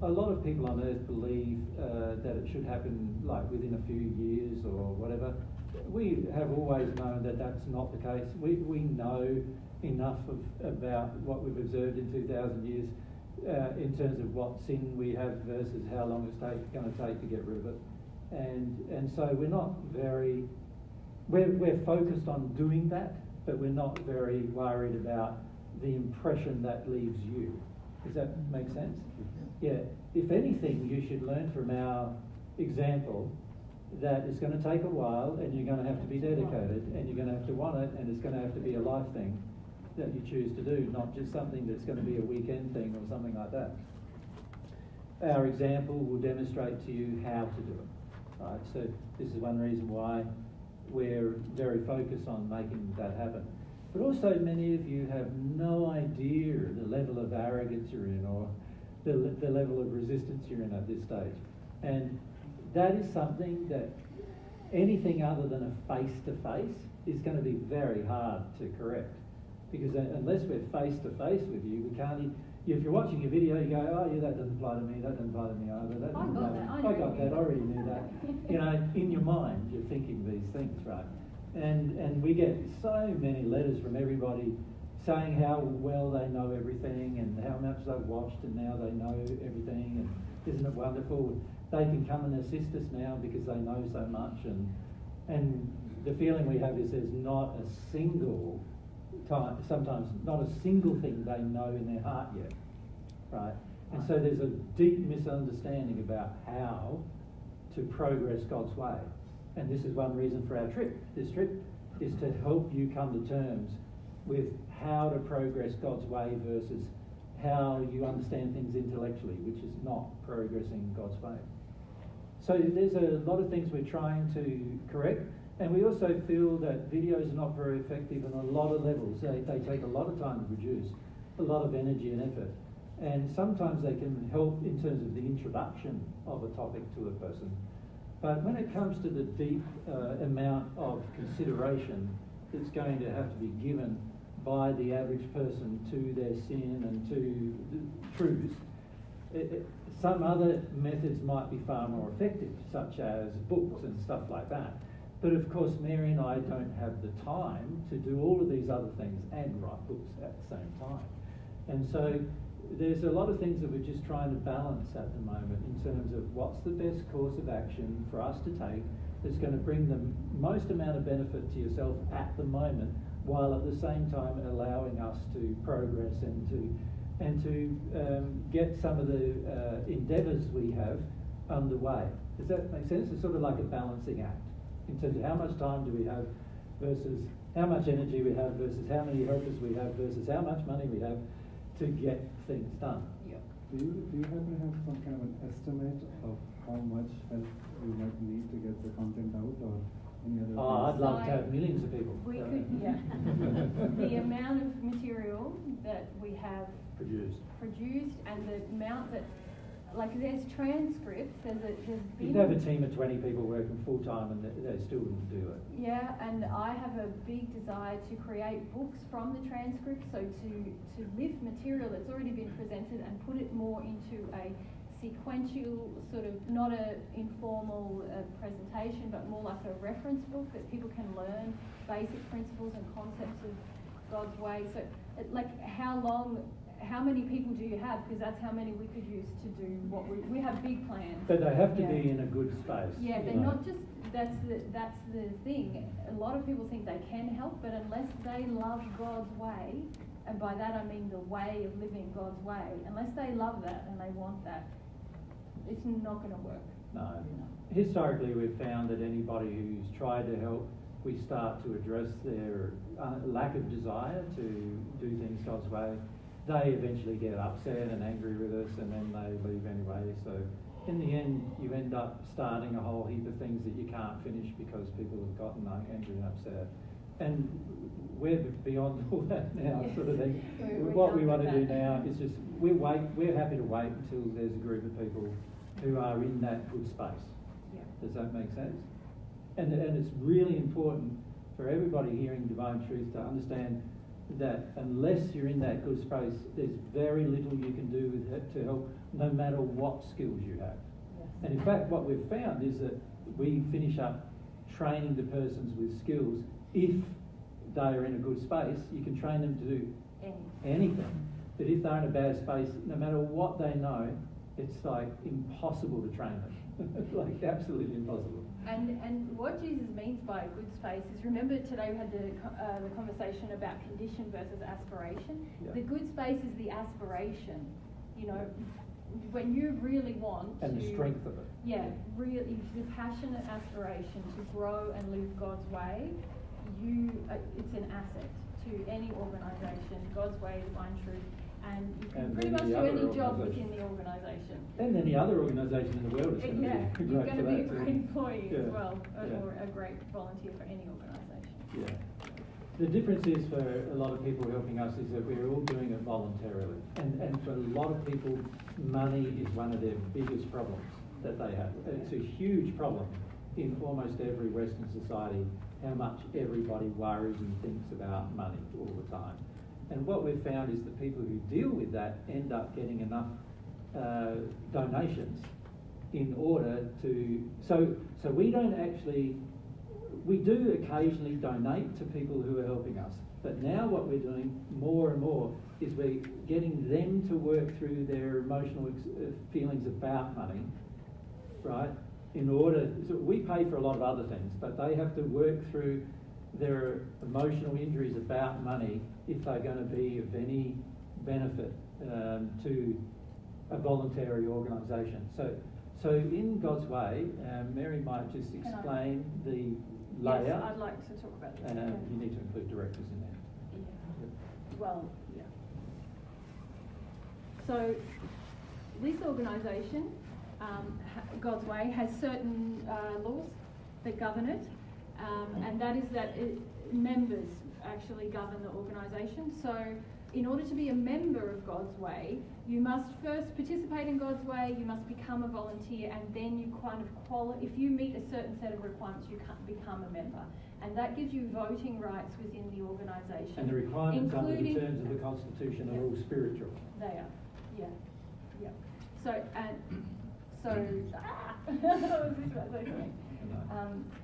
a lot of people on earth believe that it should happen like within a few years or whatever. We have always known that that's not the case. We know enough about what we've observed in 2,000 years in terms of what sin we have versus how long it's going to take to get rid of it. And so we're not very, we're focused on doing that, but we're not very worried about the impression that leaves you. Does that make sense? Yeah. If anything, you should learn from our example that it's going to take a while and you're going to have to be dedicated and you're going to have to want it and it's going to have to be a life thing that you choose to do, not just something that's going to be a weekend thing or something like that. Our example will demonstrate to you how to do it. Right? So this is one reason why we're very focused on making that happen. But also many of you have no idea the level of arrogance you're in or the level of resistance you're in at this stage. And that is something that anything other than a face-to-face is going to be very hard to correct. Because unless we're face-to-face with you, we can't... If you're watching a video, you go, oh yeah, that doesn't apply to me, that doesn't apply to me either. That I got that, I got that, I already knew that. You know, in your mind, you're thinking these things, right? And we get so many letters from everybody saying how well they know everything and how much they've watched and now they know everything and isn't it wonderful? They can come and assist us now because they know so much, and the feeling we have is there's not a single time, sometimes not a single thing they know in their heart yet, right? And so there's a deep misunderstanding about how to progress God's way. And this is one reason for our trip. This trip is to help you come to terms with how to progress God's way versus how you understand things intellectually, which is not progressing God's way. So there's a lot of things we're trying to correct, and we also feel that videos are not very effective on a lot of levels. They take a lot of time to produce, a lot of energy and effort, and sometimes they can help in terms of the introduction of a topic to a person. But when it comes to the deep amount of consideration that's going to have to be given by the average person to their sin and to the truths, some other methods might be far more effective, such as books and stuff like that. But of course, Mary and I don't have the time to do all of these other things and write books at the same time. And so there's a lot of things that we're just trying to balance at the moment in terms of what's the best course of action for us to take that's going to bring the most amount of benefit to yourself at the moment, while at the same time allowing us to progress and to get some of the endeavours we have underway. Does that make sense? It's sort of like a balancing act in terms of how much time do we have versus how much energy we have versus how many helpers we have versus how much money we have to get things done. Yep. Do you happen to have some kind of an estimate of how much help you might need to get the content out, or any other? Oh, I'd love to have millions of people. We could, yeah. The amount of material that we have produced and the amount that, like, there's transcripts, there's been... You'd have a team of 20 people working full-time and they still wouldn't do it. Yeah, and I have a big desire to create books from the transcripts, so to lift material that's already been presented and put it more into a sequential sort of, not a informal presentation, but more like a reference book that people can learn basic principles and concepts of God's way. So, how many people do you have? Because that's how many we could use to do what we have big plans. But they have to be in a good space. Yeah, they're not just, that's the thing. A lot of people think they can help, but unless they love God's way, and by that I mean the way of living God's way, unless they love that and they want that, it's not going to work. No. Historically, we've found that anybody who's tried to help, we start to address their lack of desire to do things God's way. They eventually get upset and angry with us, and then they leave anyway. So in the end, you end up starting a whole heap of things that you can't finish because people have gotten angry and upset. And we're beyond all that now, sort of thing. What we want to do now is just, we're happy to wait until there's a group of people who are in that good space. Yeah. Does that make sense? And it's really important for everybody hearing Divine Truth to understand that unless you're in that good space, there's very little you can do to help, no matter what skills you have. Yes. And in fact, what we've found is that we finish up training the persons with skills. If they are in a good space, you can train them to do anything. But if they're in a bad space, no matter what they know, it's like impossible to train them. Like absolutely impossible. And what Jesus means by a good space is, remember today we had the conversation about condition versus aspiration. Yeah. The good space is the aspiration, you know, when you really want and to, the strength of it. Yeah, really, the passionate aspiration to grow and live God's way. It's an asset to any organisation. God's way, divine truth. And you can pretty much do any job within the organisation. And any other organisation in the world is going to be you're great going to for be a that great employee as well, Yeah. or a great volunteer for any organisation. Yeah. The difference is for a lot of people helping us is that we're all doing it voluntarily. And for a lot of people, money is one of their biggest problems that they have. It's a huge problem in almost every Western society, how much everybody worries and thinks about money all the time. And what we've found is that people who deal with that end up getting enough donations in order to... So we don't actually... We do occasionally donate to people who are helping us. But now what we're doing more and more is we're getting them to work through their emotional feelings about money, right? In order... So we pay for a lot of other things, but they have to work through their emotional injuries about money if they're going to be of any benefit to a voluntary organisation. So in God's way, Mary might just explain the layout. Yes, I'd like to talk about this. You need to include directors in there. Yeah. Well, yeah. So this organisation, God's Way, has certain laws that govern it. And that is that members actually govern the organisation. So in order to be a member of God's Way, you must first participate in God's Way, you must become a volunteer, and then you kind of if you meet a certain set of requirements, you can become a member. And that gives you voting rights within the organisation. And the requirements under the terms of the Constitution are all spiritual. They are, yeah. So, I was just about to say something.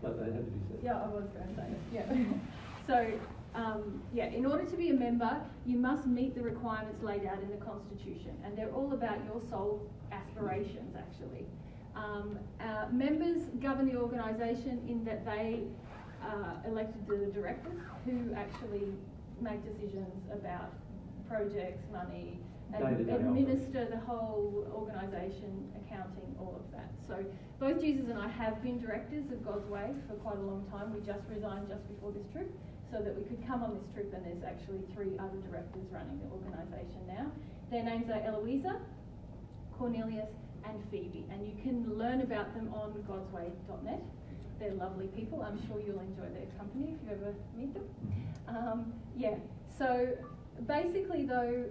But they had to be said. Yeah, I was going to say it. Yeah. So, in order to be a member, you must meet the requirements laid out in the Constitution, and they're all about your soul aspirations, actually. Members govern the organisation in that they elected the directors who actually make decisions about projects, money, and administer the whole organisation, accounting, all of that. So both Jesus and I have been directors of God's Way for quite a long time. We just resigned just before this trip so that we could come on this trip, and there's actually 3 other directors running the organisation now. Their names are Eloisa, Cornelius and Phoebe, and you can learn about them on godsway.net. They're lovely people. I'm sure you'll enjoy their company if you ever meet them. So basically though,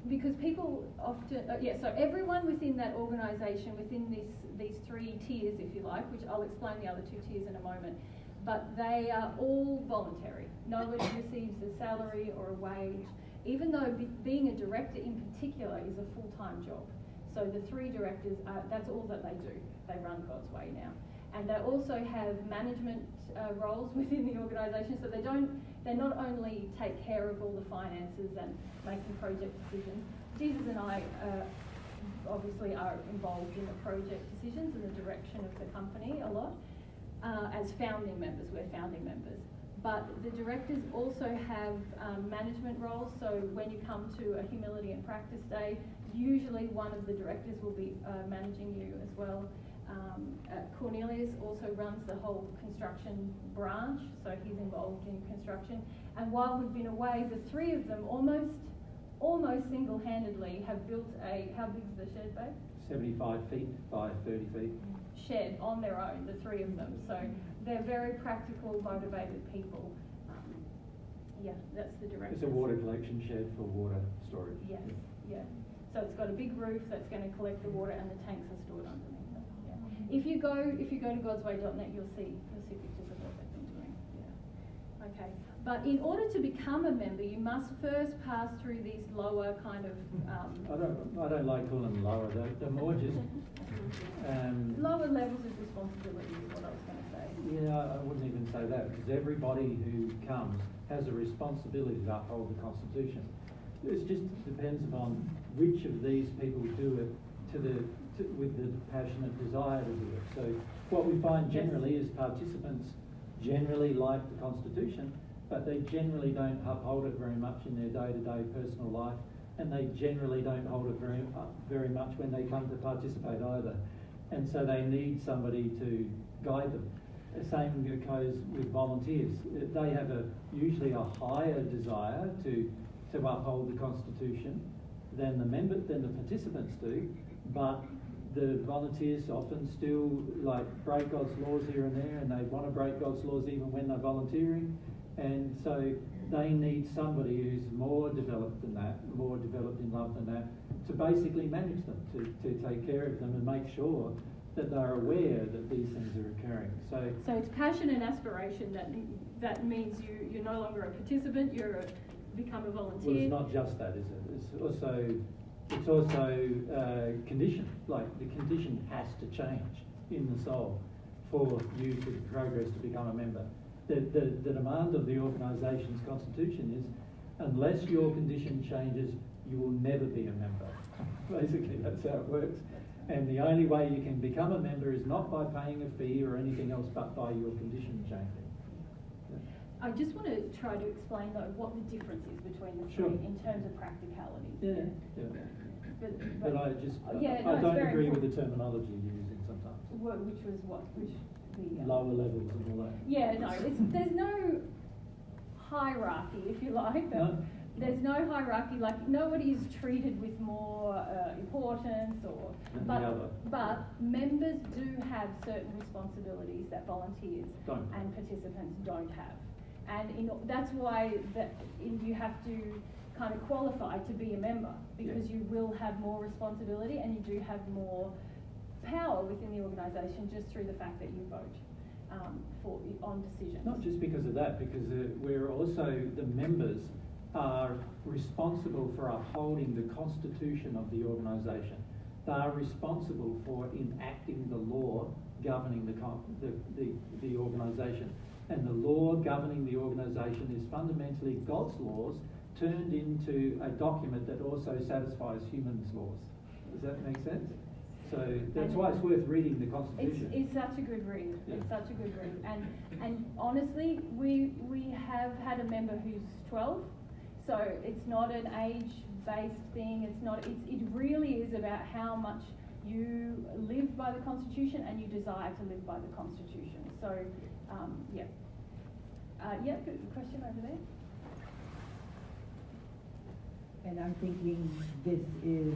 because people often, so everyone within that organisation, within these 3 tiers, if you like, which I'll explain the other 2 tiers in a moment, but they are all voluntary. Nobody receives a salary or a wage. even though being a director in particular is a full-time job. So the 3 directors, that's all that they do. They run God's Way now. And they also have management roles within the organisation, so they not only take care of all the finances and making project decisions. Jesus and I obviously are involved in the project decisions and the direction of the company a lot. As founding members, we're founding members. But the directors also have management roles, so when you come to a humility and practice day, usually one of the directors will be managing you as well. Cornelius also runs the whole construction branch, so he's involved in construction. And while we've been away, the 3 of them almost single-handedly have built how big is the shed, babe? 75 feet by 30 feet. Shed on their own, the 3 of them. So they're very practical, motivated people. Yeah, that's the direction. It's a water collection shed for water storage. Yes, yeah. So it's got a big roof that's going to collect the water, and the tanks are stored underneath it. Yeah. If you go to godsway.net, you'll see pictures of what they've been doing. Yeah. Okay. But in order to become a member, you must first pass through these lower kind of. I don't like calling them lower. They're more just. Lower levels of responsibility is what I was going to say. Yeah, I wouldn't even say that, because everybody who comes has a responsibility to uphold the Constitution. It just depends upon which of these people do it with the passionate desire to do it. So what we find generally is participants generally like the Constitution, but they generally don't uphold it very much in their day-to-day personal life, and they generally don't hold it very much when they come to participate either. And so they need somebody to guide them. The same goes with volunteers. They have usually a higher desire to uphold the Constitution than the participants do, but the volunteers often still break God's laws here and there, and they want to break God's laws even when they're volunteering, and so they need somebody who's more developed than that, more developed in love than that, to basically manage them, to take care of them and make sure that they're aware that these things are occurring. So it's passion and aspiration that means you're no longer a participant, become a volunteer. Well, it's not just that, is it? It's also condition. Like, the condition has to change in the soul for you to progress to become a member. The demand of the organisation's constitution is, unless your condition changes, you will never be a member. Basically, that's how it works. And the only way you can become a member is not by paying a fee or anything else, but by your condition changing. I just want to try to explain, though, what the difference is between the 3 in terms of practicalities. Yeah. But I don't agree with the terminology you're using sometimes. Which was what? Lower levels and all that. Yeah, no, there's no hierarchy, if you like. No. There's no hierarchy, like nobody is treated with more importance but members do have certain responsibilities that volunteers and participants don't have. And that's why you have to kind of qualify to be a member, because you will have more responsibility and you do have more power within the organisation just through the fact that you vote on decisions. Not just because of that, because we're also, the members are responsible for upholding the constitution of the organisation. They are responsible for enacting the law governing the organisation. And the law governing the organisation is fundamentally God's laws turned into a document that also satisfies humans' laws. Does that make sense? So that's why it's worth reading the Constitution. It's such a good read. Yeah. It's such a good read. And honestly, we have had a member who's 12, so it's not an age-based thing. It really is about how much you live by the Constitution and you desire to live by the Constitution. So, good question over there. And I'm thinking this is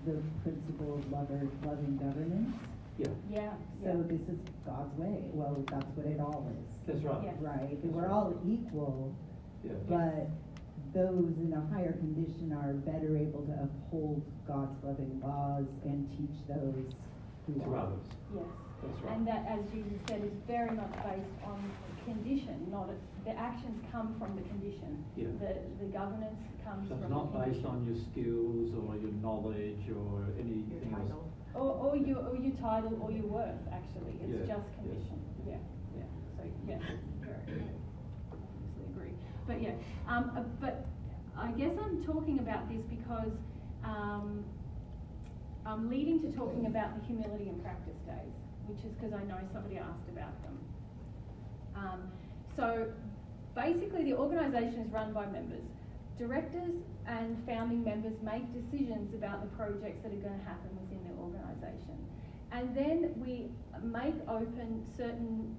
the principle of loving governance. Yeah. So this is God's way. Well, that's what it all is. That's right. Yes. Right? We're all equal, but those in a higher condition are better able to uphold God's loving laws and teach those into others. Yes. That's right. And that, as Jesus said, is very much based on condition, not the actions come from the condition. Yeah. The governance comes So from it's not the based condition. on your skills or your knowledge or anything else. Or your title or your worth, actually. It's Yeah, just condition. Yeah. So, yes, very, obviously agree. But yeah, but I guess I'm talking about this because I'm leading to talking about the humility and practice days, which is because I know somebody asked about them. So basically the organisation is run by members. Directors and founding members make decisions about the projects that are going to happen within the organisation. And then we make open certain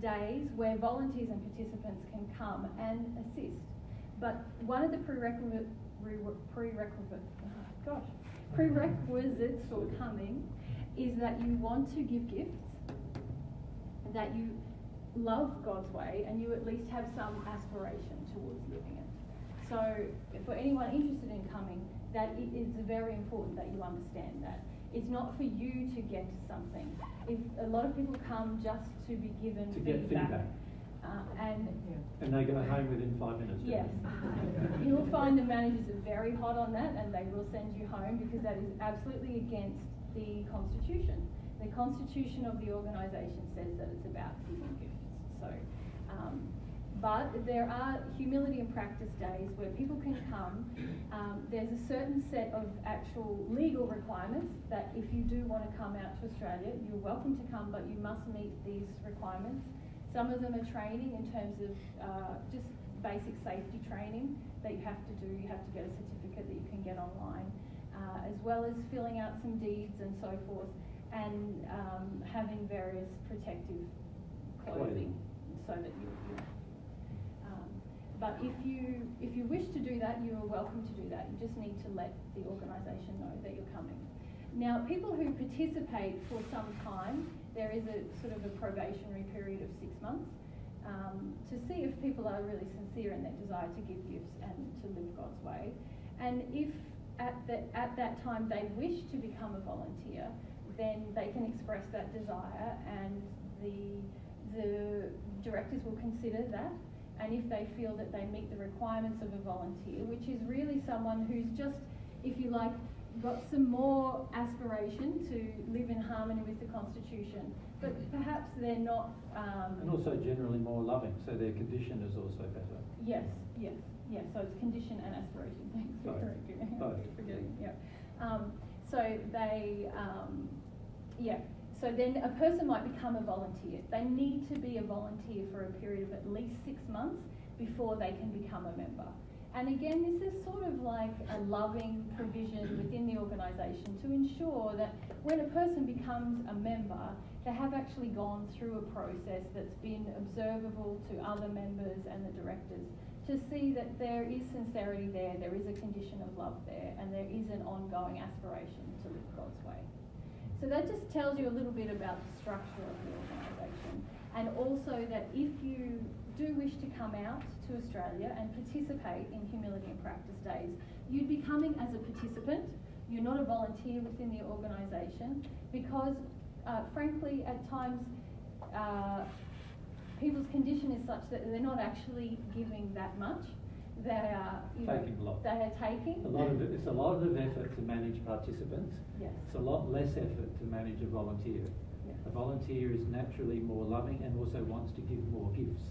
days where volunteers and participants can come and assist. But one of the prerequisites for coming is that you want to give gifts, that you love God's way, and you at least have some aspiration towards living it. So for anyone interested in coming, that it is very important that you understand that. It's not for you to get something. If a lot of people come just to be given feedback. And they go home within 5 minutes. Yes. You will find the managers are very hot on that, and they will send you home because that is absolutely against the Constitution. The Constitution of the organisation says that it's about giving gifts. So, but there are humility and practice days where people can come. There's a certain set of actual legal requirements that if you do want to come out to Australia, you're welcome to come, but you must meet these requirements. Some of them are training in terms of just basic safety training that you have to do. You have to get a certificate that you can get online, as well as filling out some deeds and so forth, and having various protective clothing so that you but if you wish to do that, you are welcome to do that. You just need to let the organisation know that you're coming. Now, people who participate for some time, there is a sort of a probationary period of 6 months to see if people are really sincere in their desire to give gifts and to live God's way. And if at that time they wish to become a volunteer, then they can express that desire, and the directors will consider that. And if they feel that they meet the requirements of a volunteer, which is really someone who's just, if you like, got some more aspiration to live in harmony with the Constitution, but perhaps they're not... and also generally more loving, so their condition is also better. Yes, so it's condition and aspiration. Thanks for correcting. Forgetting, yeah. So they, So then a person might become a volunteer. They need to be a volunteer for a period of at least 6 months before they can become a member. And again, this is sort of like a loving provision within the organisation to ensure that when a person becomes a member, they have actually gone through a process that's been observable to other members and the directors to see that there is sincerity there is a condition of love there, and there is an ongoing aspiration to live God's way. So that just tells you a little bit about the structure of the organisation, and also that if you do wish to come out to Australia and participate in Humility and Practice Days, you'd be coming as a participant. You're not a volunteer within the organisation because, frankly, at times people's condition is such that they're not actually giving that much. They are taking a lot. They are taking. It's a lot of effort to manage participants. Yes. It's a lot less effort to manage a volunteer. Yes. A volunteer is naturally more loving and also wants to give more gifts.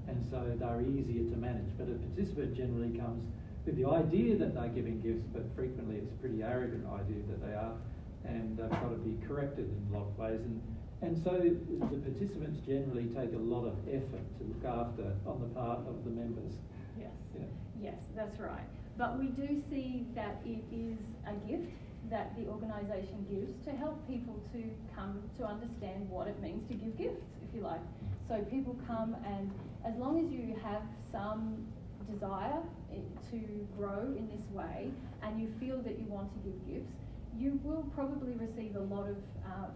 And so they're easier to manage. But a participant generally comes with the idea that they're giving gifts, but frequently it's a pretty arrogant idea that they are, and they've got to be corrected in a lot of ways. And so the participants generally take a lot of effort to look after on the part of the members. Yes. Yeah. Yes, that's right. But we do see that it is a gift that the organisation gives to help people to come to understand what it means to give gifts, if you like. So people come, and as long as you have some desire to grow in this way and you feel that you want to give gifts, you will probably receive a lot of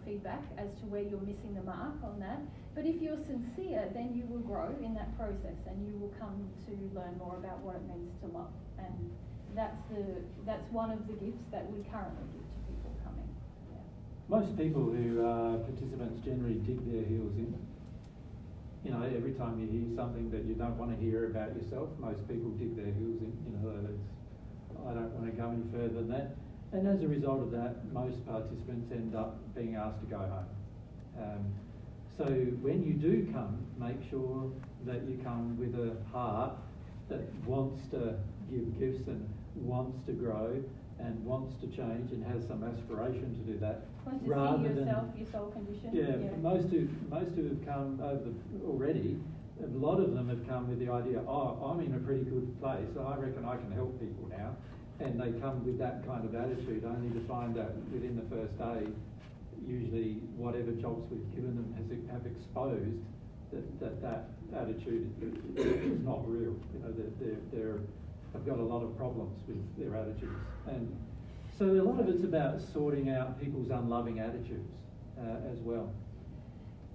feedback as to where you're missing the mark on that. But if you're sincere, then you will grow in that process and you will come to learn more about what it means to love. And that's one of the gifts that we currently give to people coming. Yeah. most people who are participants generally dig their heels in. You know, every time you hear something that you don't want to hear about yourself, most people dig their heels in. You know, I don't want to go any further than that. And as a result of that, most participants end up being asked to go home. So when you do come, make sure that you come with a heart that wants to give gifts and wants to grow and wants to change and has some aspiration to do that. Wants to see yourself, your soul condition. Yeah, most who have come over already, a lot of them have come with the idea, oh, I'm in a pretty good place, so I reckon I can help people now. And they come with that kind of attitude, only to find that within the first day, usually whatever jobs we've given them have exposed that attitude is not real. You know, they've got a lot of problems with their attitudes. And so a lot of it's about sorting out people's unloving attitudes as well.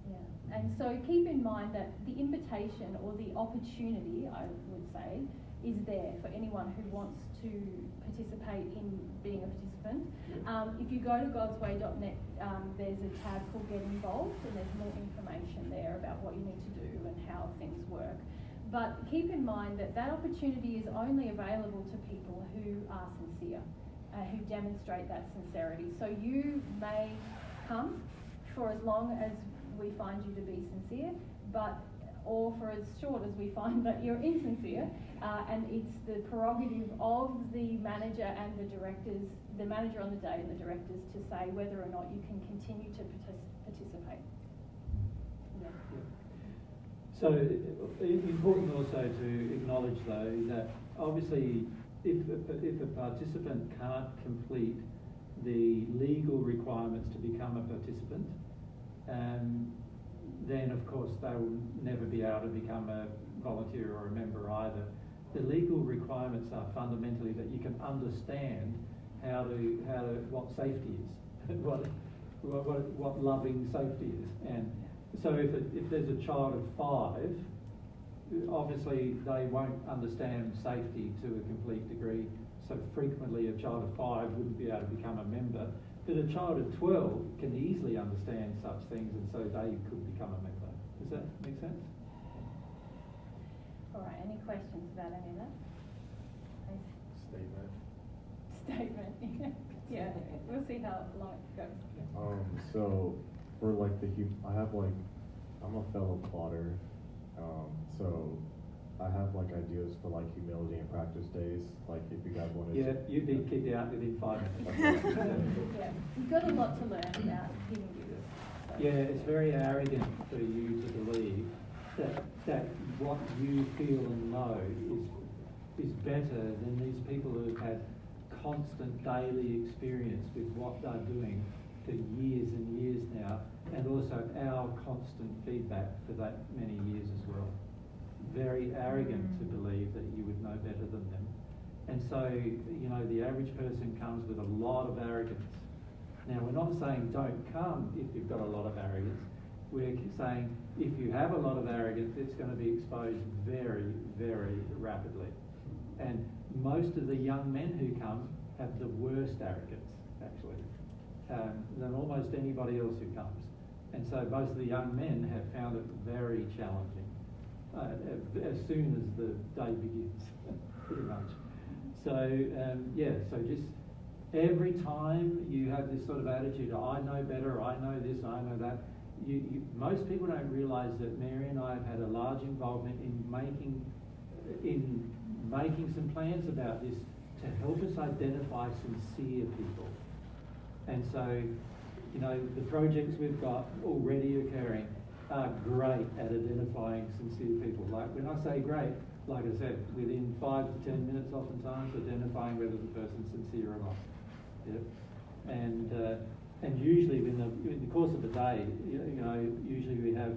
Yeah, and so keep in mind that the invitation or the opportunity, I would say, is there for anyone who wants to participate in being a participant. If you go to godsway.net, there's a tab called Get Involved, and there's more information there about what you need to do and how things work. But keep in mind that that opportunity is only available to people who are sincere, who demonstrate that sincerity. So you may come for as long as we find you to be sincere, or for as short as we find that you're insincere, and it's the prerogative of the manager and the directors, the manager on the day and the directors, to say whether or not you can continue to participate. Yeah. So it's important also to acknowledge, though, that obviously if a participant can't complete the legal requirements to become a participant, then of course they will never be able to become a volunteer or a member either. The legal requirements are fundamentally that you can understand what safety is, what loving safety is. And so if there's a child of 5, obviously they won't understand safety to a complete degree. So frequently a child of 5 wouldn't be able to become a member. But a child of 12 can easily understand such things, and so they could become a member. Does that make sense? All right, any questions about any of that? Statement. Yeah, we'll see how long it goes. So for like I'm a fellow plotter, so I have like ideas for like humility and practice days, like if you guys wanted Yeah, to. you'd be kicked out within 5 minutes. Yeah, you've got a lot to learn about giving gifts. So. Yeah, it's very arrogant for you to believe that what you feel and know is better than these people who have had constant daily experience with what they're doing for years and years now, and also our constant feedback for that many years as well. Very arrogant to believe that you would know better than them. And so, you know, the average person comes with a lot of arrogance. Now, we're not saying don't come if you've got a lot of arrogance. We're saying if you have a lot of arrogance, it's going to be exposed very, very rapidly. And most of the young men who come have the worst arrogance, actually, than almost anybody else who comes. And so most of the young men have found it very challenging as soon as the day begins, pretty much. So, so just every time you have this sort of attitude, I know better, I know this, I know that, most people don't realise that Mary and I have had a large involvement in making some plans about this to help us identify sincere people. And so, you know, the projects we've got already occurring are great at identifying sincere people. Like when I say great, like I said, within 5 to 10 minutes oftentimes identifying whether the person's sincere or not. Yep. And usually in the course of the day, you know, usually we have,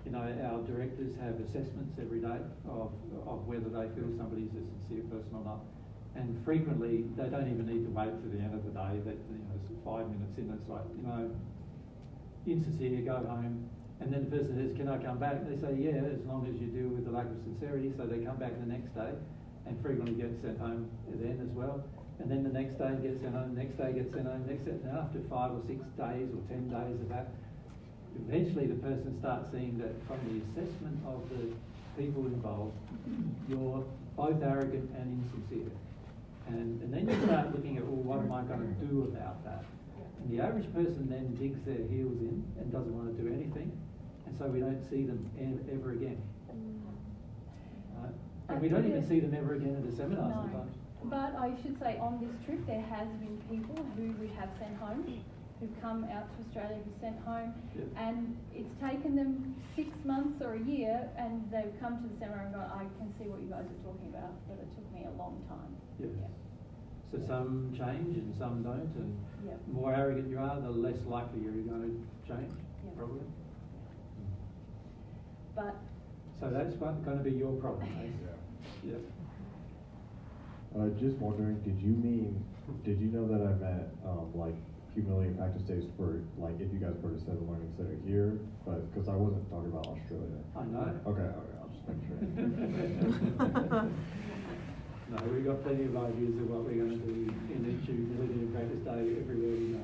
you know, our directors have assessments every day of whether they feel somebody's a sincere person or not. And frequently they don't even need to wait to the end of the day. That, you know, 5 minutes in, it's like, you know, insincere, go home. And then the person says, can I come back? They say, yeah, as long as you deal with the lack of sincerity. So they come back the next day and frequently get sent home then as well. And then the next day gets sent home, the next day gets sent home, next day, and after 5 or 6 days or 10 days of that, eventually the person starts seeing that from the assessment of the people involved, you're both arrogant and insincere. And then you start looking at, well, what am I going to do about that? And the average person then digs their heels in and doesn't want to do anything, and so we don't see them ever again. Right? And we don't even see them ever again at a seminar sometimes. But I should say on this trip there has been people who we have sent home, who've come out to Australia, who've sent home, and it's taken them 6 months or a year, and they've come to the seminar and gone, I can see what you guys are talking about, but it took me a long time. Yes. Yeah. So some change and some don't, and yep. the more arrogant you are, the less likely you're going to change, yep. probably. But so that's going to be your problem, eh? Yeah. Just wondering, did you know that I meant like humility and practice days for like if you guys were to set a learning center here, but because I wasn't talking about Australia. I know. Okay, I'll just make sure. No, we've got plenty of ideas of what we're going to do in each humility and practice day everywhere we go.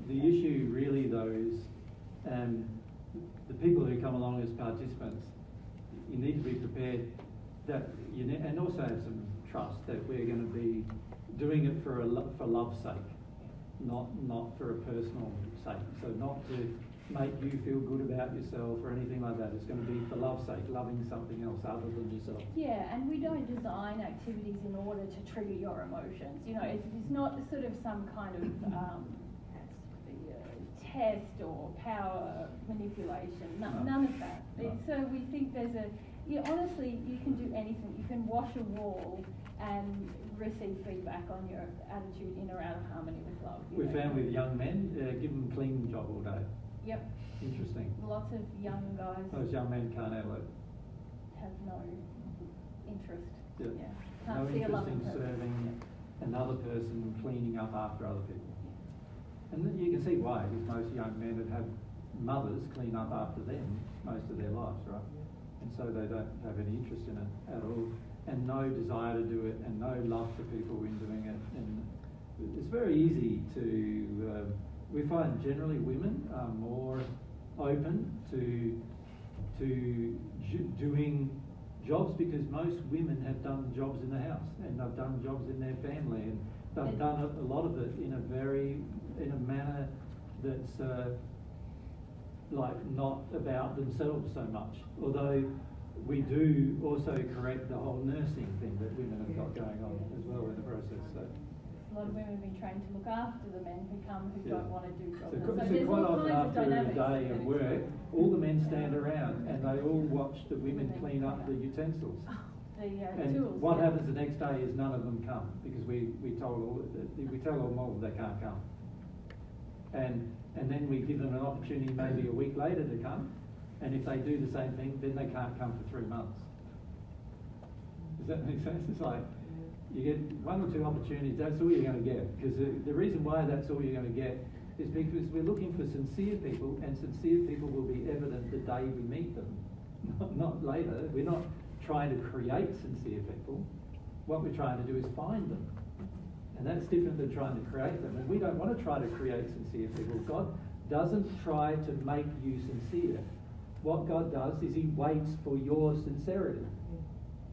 The issue really though is the people who come along as participants, you need to be prepared that and also have some trust that we're going to be doing it for love's sake, not for a personal sake. So not to make you feel good about yourself or anything like that. It's going to be for love's sake, loving something else other than yourself. Yeah, and we don't design activities in order to trigger your emotions. You know, it's not sort of some kind of test or power manipulation. None of that. So we think there's honestly, you can do anything. You can wash a wall and receive feedback on your attitude in or out of harmony with love. We found with young men, give them a cleaning job all day. Yep. Interesting. Lots of young guys. Those young men can't handle it. Have no interest. Yeah. Can't No see a interest loving in person. serving another person, cleaning up after other people. And then you can see why, because most young men have had mothers clean up after them most of their lives, right? And so they don't have any interest in it at all, and no desire to do it, and no love for people in doing it. And it's very easy to, we find generally women are more open to doing jobs because most women have done jobs in the house and they've done jobs in their family, and they've done a lot of it in a manner that's like not about themselves so much. Although we do also correct the whole nursing thing that women have got going on as well in the process. So a lot of women have been trained to look after the men who come who don't want to do jobs. So there's quite all often kinds of after a dynamics. day of work, all the men stand around and they all watch the women clean up the utensils. And tools. what happens the next day is none of them come because we tell all them all they can't come. And then we give them an opportunity maybe a week later to come, and if they do the same thing, then they can't come for 3 months. Does that make sense? It's like you get 1 or 2 opportunities, that's all you're going to get. Because the reason why that's all you're going to get is because we're looking for sincere people, and sincere people will be evident the day we meet them, not later. We're not trying to create sincere people. What we're trying to do is find them. And that's different than trying to create them. And we don't want to try to create sincere people. God doesn't try to make you sincere. What God does is He waits for your sincerity.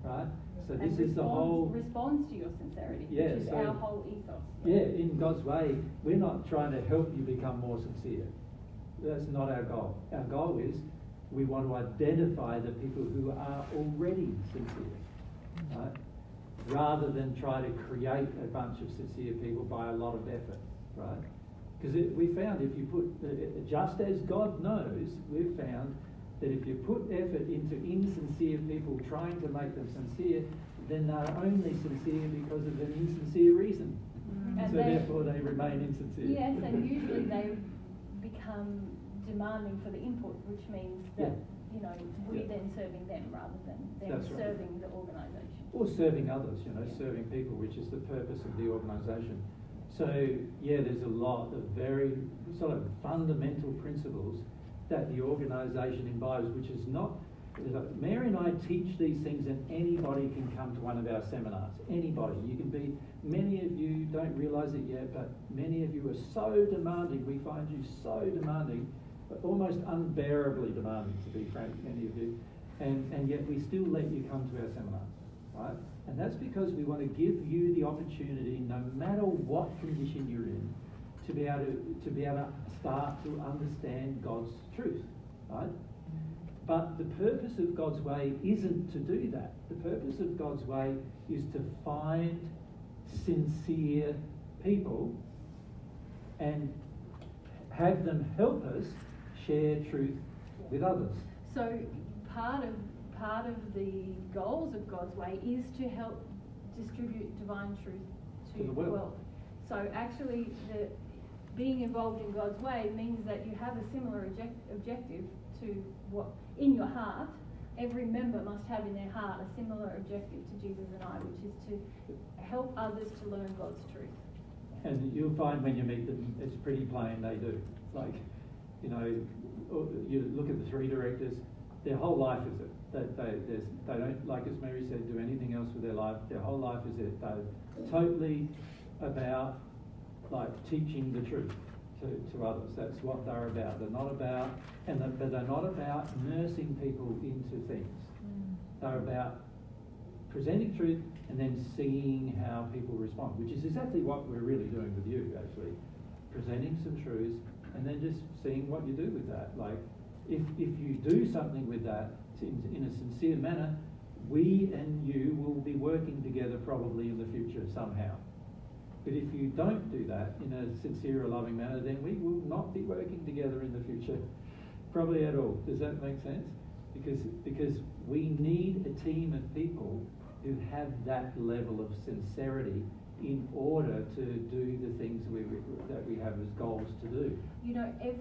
Right? So and this is the whole... responds to your sincerity, yeah, which is our whole ethos. Yeah, in God's way, we're not trying to help you become more sincere. That's not our goal. Our goal is we want to identify the people who are already sincere. Right? Rather than try to create a bunch of sincere people by a lot of effort, right? Because we found if you put, just as God knows, we've found that if you put effort into insincere people trying to make them sincere, then they're only sincere because of an insincere reason. And so therefore they remain insincere. Yes, and usually they become demanding for the input, which means that, we're then serving them rather than them serving the organisation. Or serving others, serving people, which is the purpose of the organisation. So, there's a lot of very sort of fundamental principles that the organisation imbibes, which is not Mary and I teach these things, and anybody can come to one of our seminars. Anybody. You can be, many of you don't realise it yet, but many of you are so demanding. We find you so demanding, but almost unbearably demanding, to be frank, many of you. And yet we still let you come to our seminars, right? And that's because we want to give you the opportunity, no matter what condition you're in, to be able to start to understand God's truth, right? But the purpose of God's way isn't to do that. The purpose of God's way is to find sincere people and have them help us share truth with others. So part of the goals of God's way is to help distribute divine truth to the world. So actually, being involved in God's way means that you have a similar objective to what in your heart. Every member must have in their heart a similar objective to Jesus and I, which is to help others to learn God's truth. And you'll find when you meet them, it's pretty plain they do. Like, you know, you look at the three directors, their whole life is it. They don't, like as Mary said, do anything else with their life. Their whole life is it. They're totally about, like, teaching the truth to others. That's what they're about. They're not about, but they're not about nursing people into things. They're about presenting truth and then seeing how people respond, which is exactly what we're really doing with you, actually. Presenting some truths and then just seeing what you do with that. Like, if you do something with that in a sincere manner, we and you will be working together probably in the future somehow. But if you don't do that in a sincere or loving manner, then we will not be working together in the future, probably at all. Does that make sense? Because we need a team of people who have that level of sincerity in order to do the things that we have as goals to do. You know, if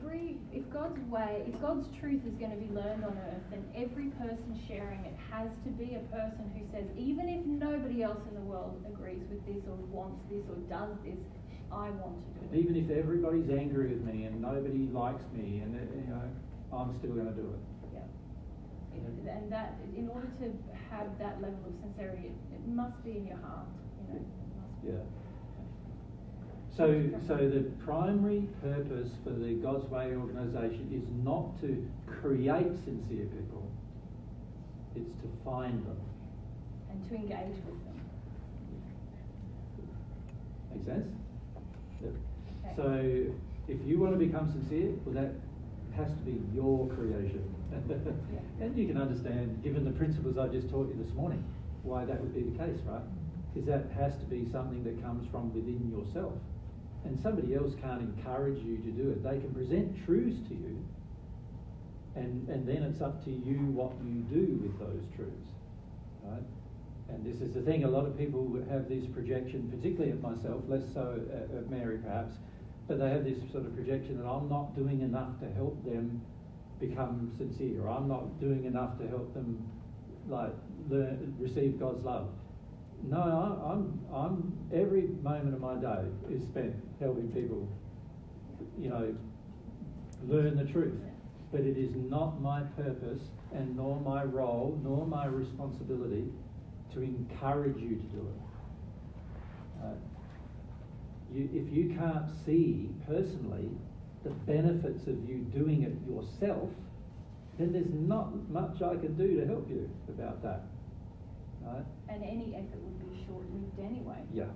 God's truth is going to be learned on earth, then every person sharing it has to be a person who says, even if nobody else in the world agrees with this or wants this or does this, I want to do it. Even if everybody's angry with me and nobody likes me, and I'm still going to do it. Yeah. And that, in order to have that level of sincerity, it must be in your heart. You know. Yeah. So the primary purpose for the God's Way organisation is not to create sincere people, it's to find them. And to engage with them. Make sense? Yep. Okay. So if you want to become sincere, well, that has to be your creation. Yeah. And you can understand, given the principles I just taught you this morning, why that would be the case, right? Is that has to be something that comes from within yourself. And somebody else can't encourage you to do it. They can present truths to you, and then it's up to you what you do with those truths, right? And this is the thing, a lot of people have this projection, particularly of myself, less so of Mary perhaps, but they have this sort of projection that I'm not doing enough to help them become sincere, or I'm not doing enough to help them receive God's love. No, I'm every moment of my day is spent helping people, learn the truth. But it is not my purpose, and nor my role, nor my responsibility to encourage you to do it. If you can't see personally the benefits of you doing it yourself, then there's not much I can do to help you about that. Right? And any effort would be short-lived anyway. Yeah.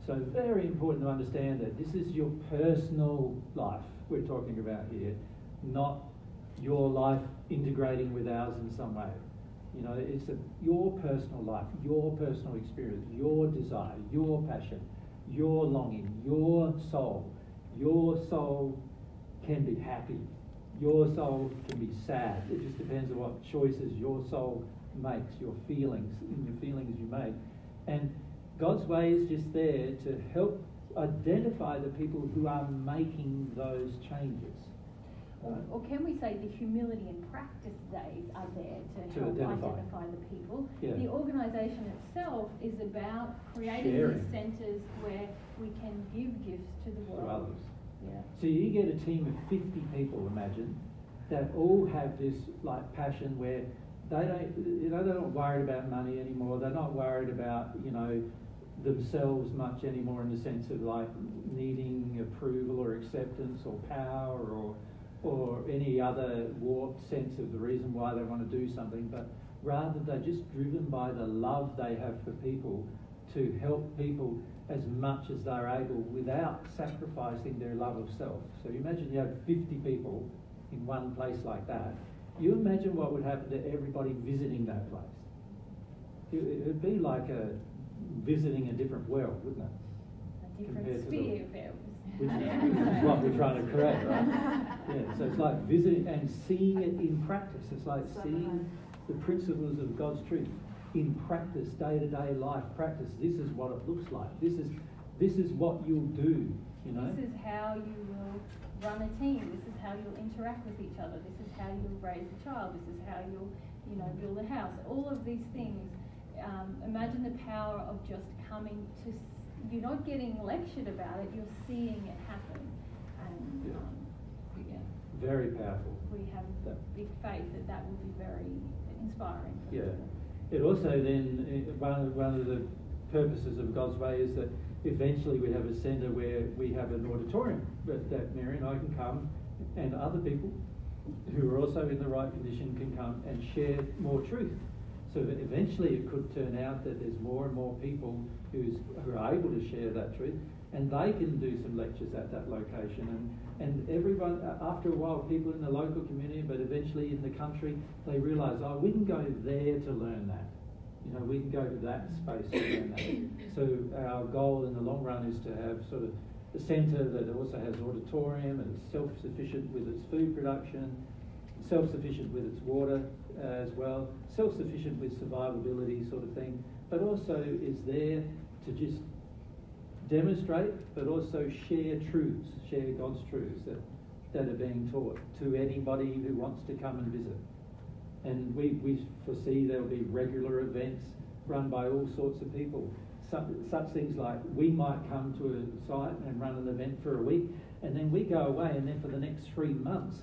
So very important to understand that this is your personal life we're talking about here, not your life integrating with ours in some way. It's your personal life, your personal experience, your desire, your passion, your longing, your soul. Your soul can be happy. Your soul can be sad. It just depends on what choices your soul makes, your feelings you make. And God's way is just there to help identify the people who are making those changes. Or can we say the humility and practice days are there to help identify the people? Yeah. The organisation itself is about creating these centres where we can give gifts to the world. To others. Yeah. So you get a team of 50 people, imagine, that all have this like passion where they don't, you know, they're not worried about money anymore. They're not worried about, you know, themselves much anymore in the sense of like needing approval or acceptance or power or any other warped sense of the reason why they want to do something, but rather they're just driven by the love they have for people to help people as much as they're able without sacrificing their love of self. So you imagine you have 50 people in one place like that. You imagine what would happen to everybody visiting that place. It would be like visiting a different world, wouldn't it? A different sphere of it. Which is what we're trying to create, right? Yeah, so it's like visiting and seeing it in practice. It's like seeing the principles of God's truth in practice, day-to-day life practice. This is what it looks like. This is what you'll do, you know? This is how you will run a team. This is how you'll interact with each other. This is how you'll raise a child. This is how you'll, you know, build a house. All of these things. Imagine the power of just coming to. You're not getting lectured about it. You're seeing it happen, and yeah. Very powerful. We have big faith that will be very inspiring. Yeah. It also then one of the purposes of God's way is that eventually we have a centre where we have an auditorium that Mary and I can come, and other people who are also in the right condition can come and share more truth. So that eventually it could turn out that there's more and more people who are able to share that truth, and they can do some lectures at that location. And everyone, after a while, people in the local community, but eventually in the country, they realise, oh, we can go there to learn that. You know, we can go to that space to learn that. So our goal in the long run is to have sort of a centre that also has auditorium and is self-sufficient with its food production, self-sufficient with its water as well, self-sufficient with survivability sort of thing, but also is there to just demonstrate, but also share truths, share God's truths that are being taught to anybody who wants to come and visit. And we foresee there will be regular events run by all sorts of people. Such things like we might come to a site and run an event for a week, and then we go away, and then for the next 3 months,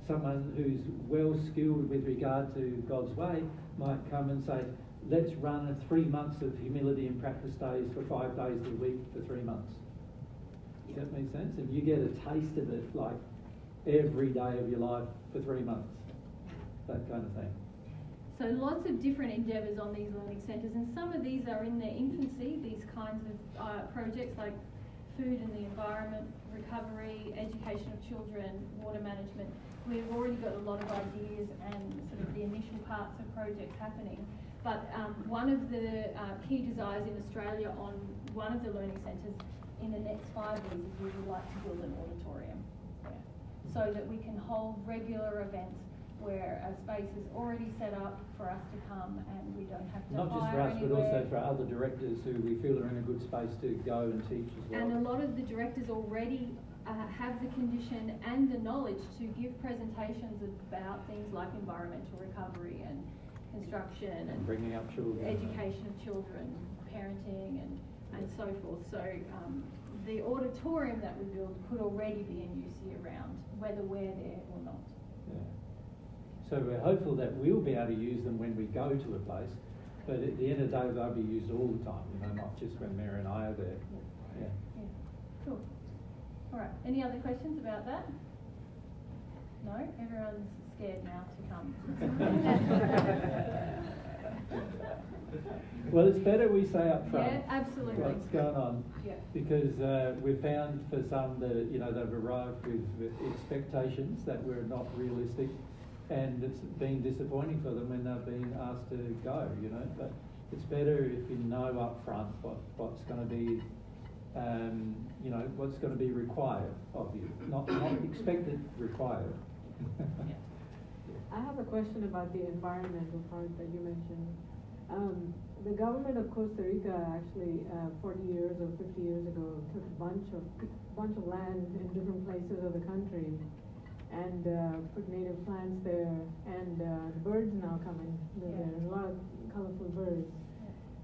someone who's well skilled with regard to God's way might come and say, let's run 3 months of humility and practice days for 5 days a week for 3 months. Does that make sense? And you get a taste of it like every day of your life for 3 months. That kind of thing. So lots of different endeavours on these learning centres, and some of these are in their infancy, these kinds of projects like food and the environment, recovery, education of children, water management. We've already got a lot of ideas and sort of the initial parts of projects happening. But one of the key desires in Australia on one of the learning centres in the next 5 years is we would like to build an auditorium there, so that we can hold regular events where a space is already set up for us to come and we don't have to not just for hire us, but anywhere. also for other directors who we feel are in a good space to go and teach as well. And a lot of the directors already have the condition and the knowledge to give presentations about things like environmental recovery and construction and bringing up children, education of children, parenting and so forth. So the auditorium that we build could already be in use year round, whether we're there or not. Yeah. So we're hopeful that we'll be able to use them when we go to a place, but at the end of the day they'll be used all the time, you know, not just when Mary and I are there. Yeah. Cool. All right. Any other questions about that? No? Everyone's scared now to come. Well, it's better we say up front. Yeah, absolutely. What's going on? Yeah. Because we found for some that, you know, they've arrived with expectations that were not realistic, and it's been disappointing for them when they've been asked to go, you know. But it's better if you know up front what's going to be, you know, what's going to be required of you, not expected, required. I have a question about the environmental part that you mentioned. The government of Costa Rica actually 40 years or 50 years ago took a bunch of land in different places of the country and put native plants there, and the birds now come and live there. There's a lot of colorful birds,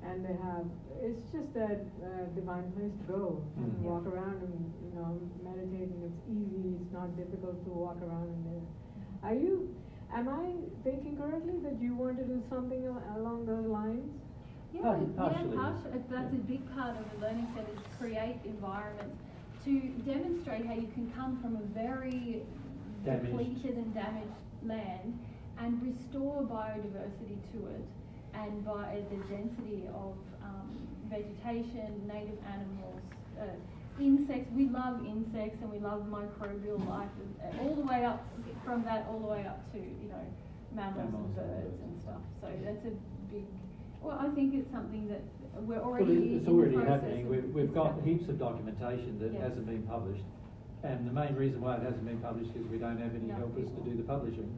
and they have. It's just a divine place to go and walk around and, you know, meditate, and it's easy. It's not difficult to walk around in there. Am I thinking correctly that you want to do something along those lines? Partially. That's a big part of the learning centre, is create environments to demonstrate how you can come from a very depleted and damaged land and restore biodiversity to it, and by the density of vegetation, native animals, insects. We love insects and we love microbial life, all the way up from that, all the way up to mammals and birds and stuff. So that's a big. Well, I think it's something that we're already. It's already happening. We've got heaps of documentation that hasn't been published, and the main reason why it hasn't been published is we don't have any helpers to do the publishing.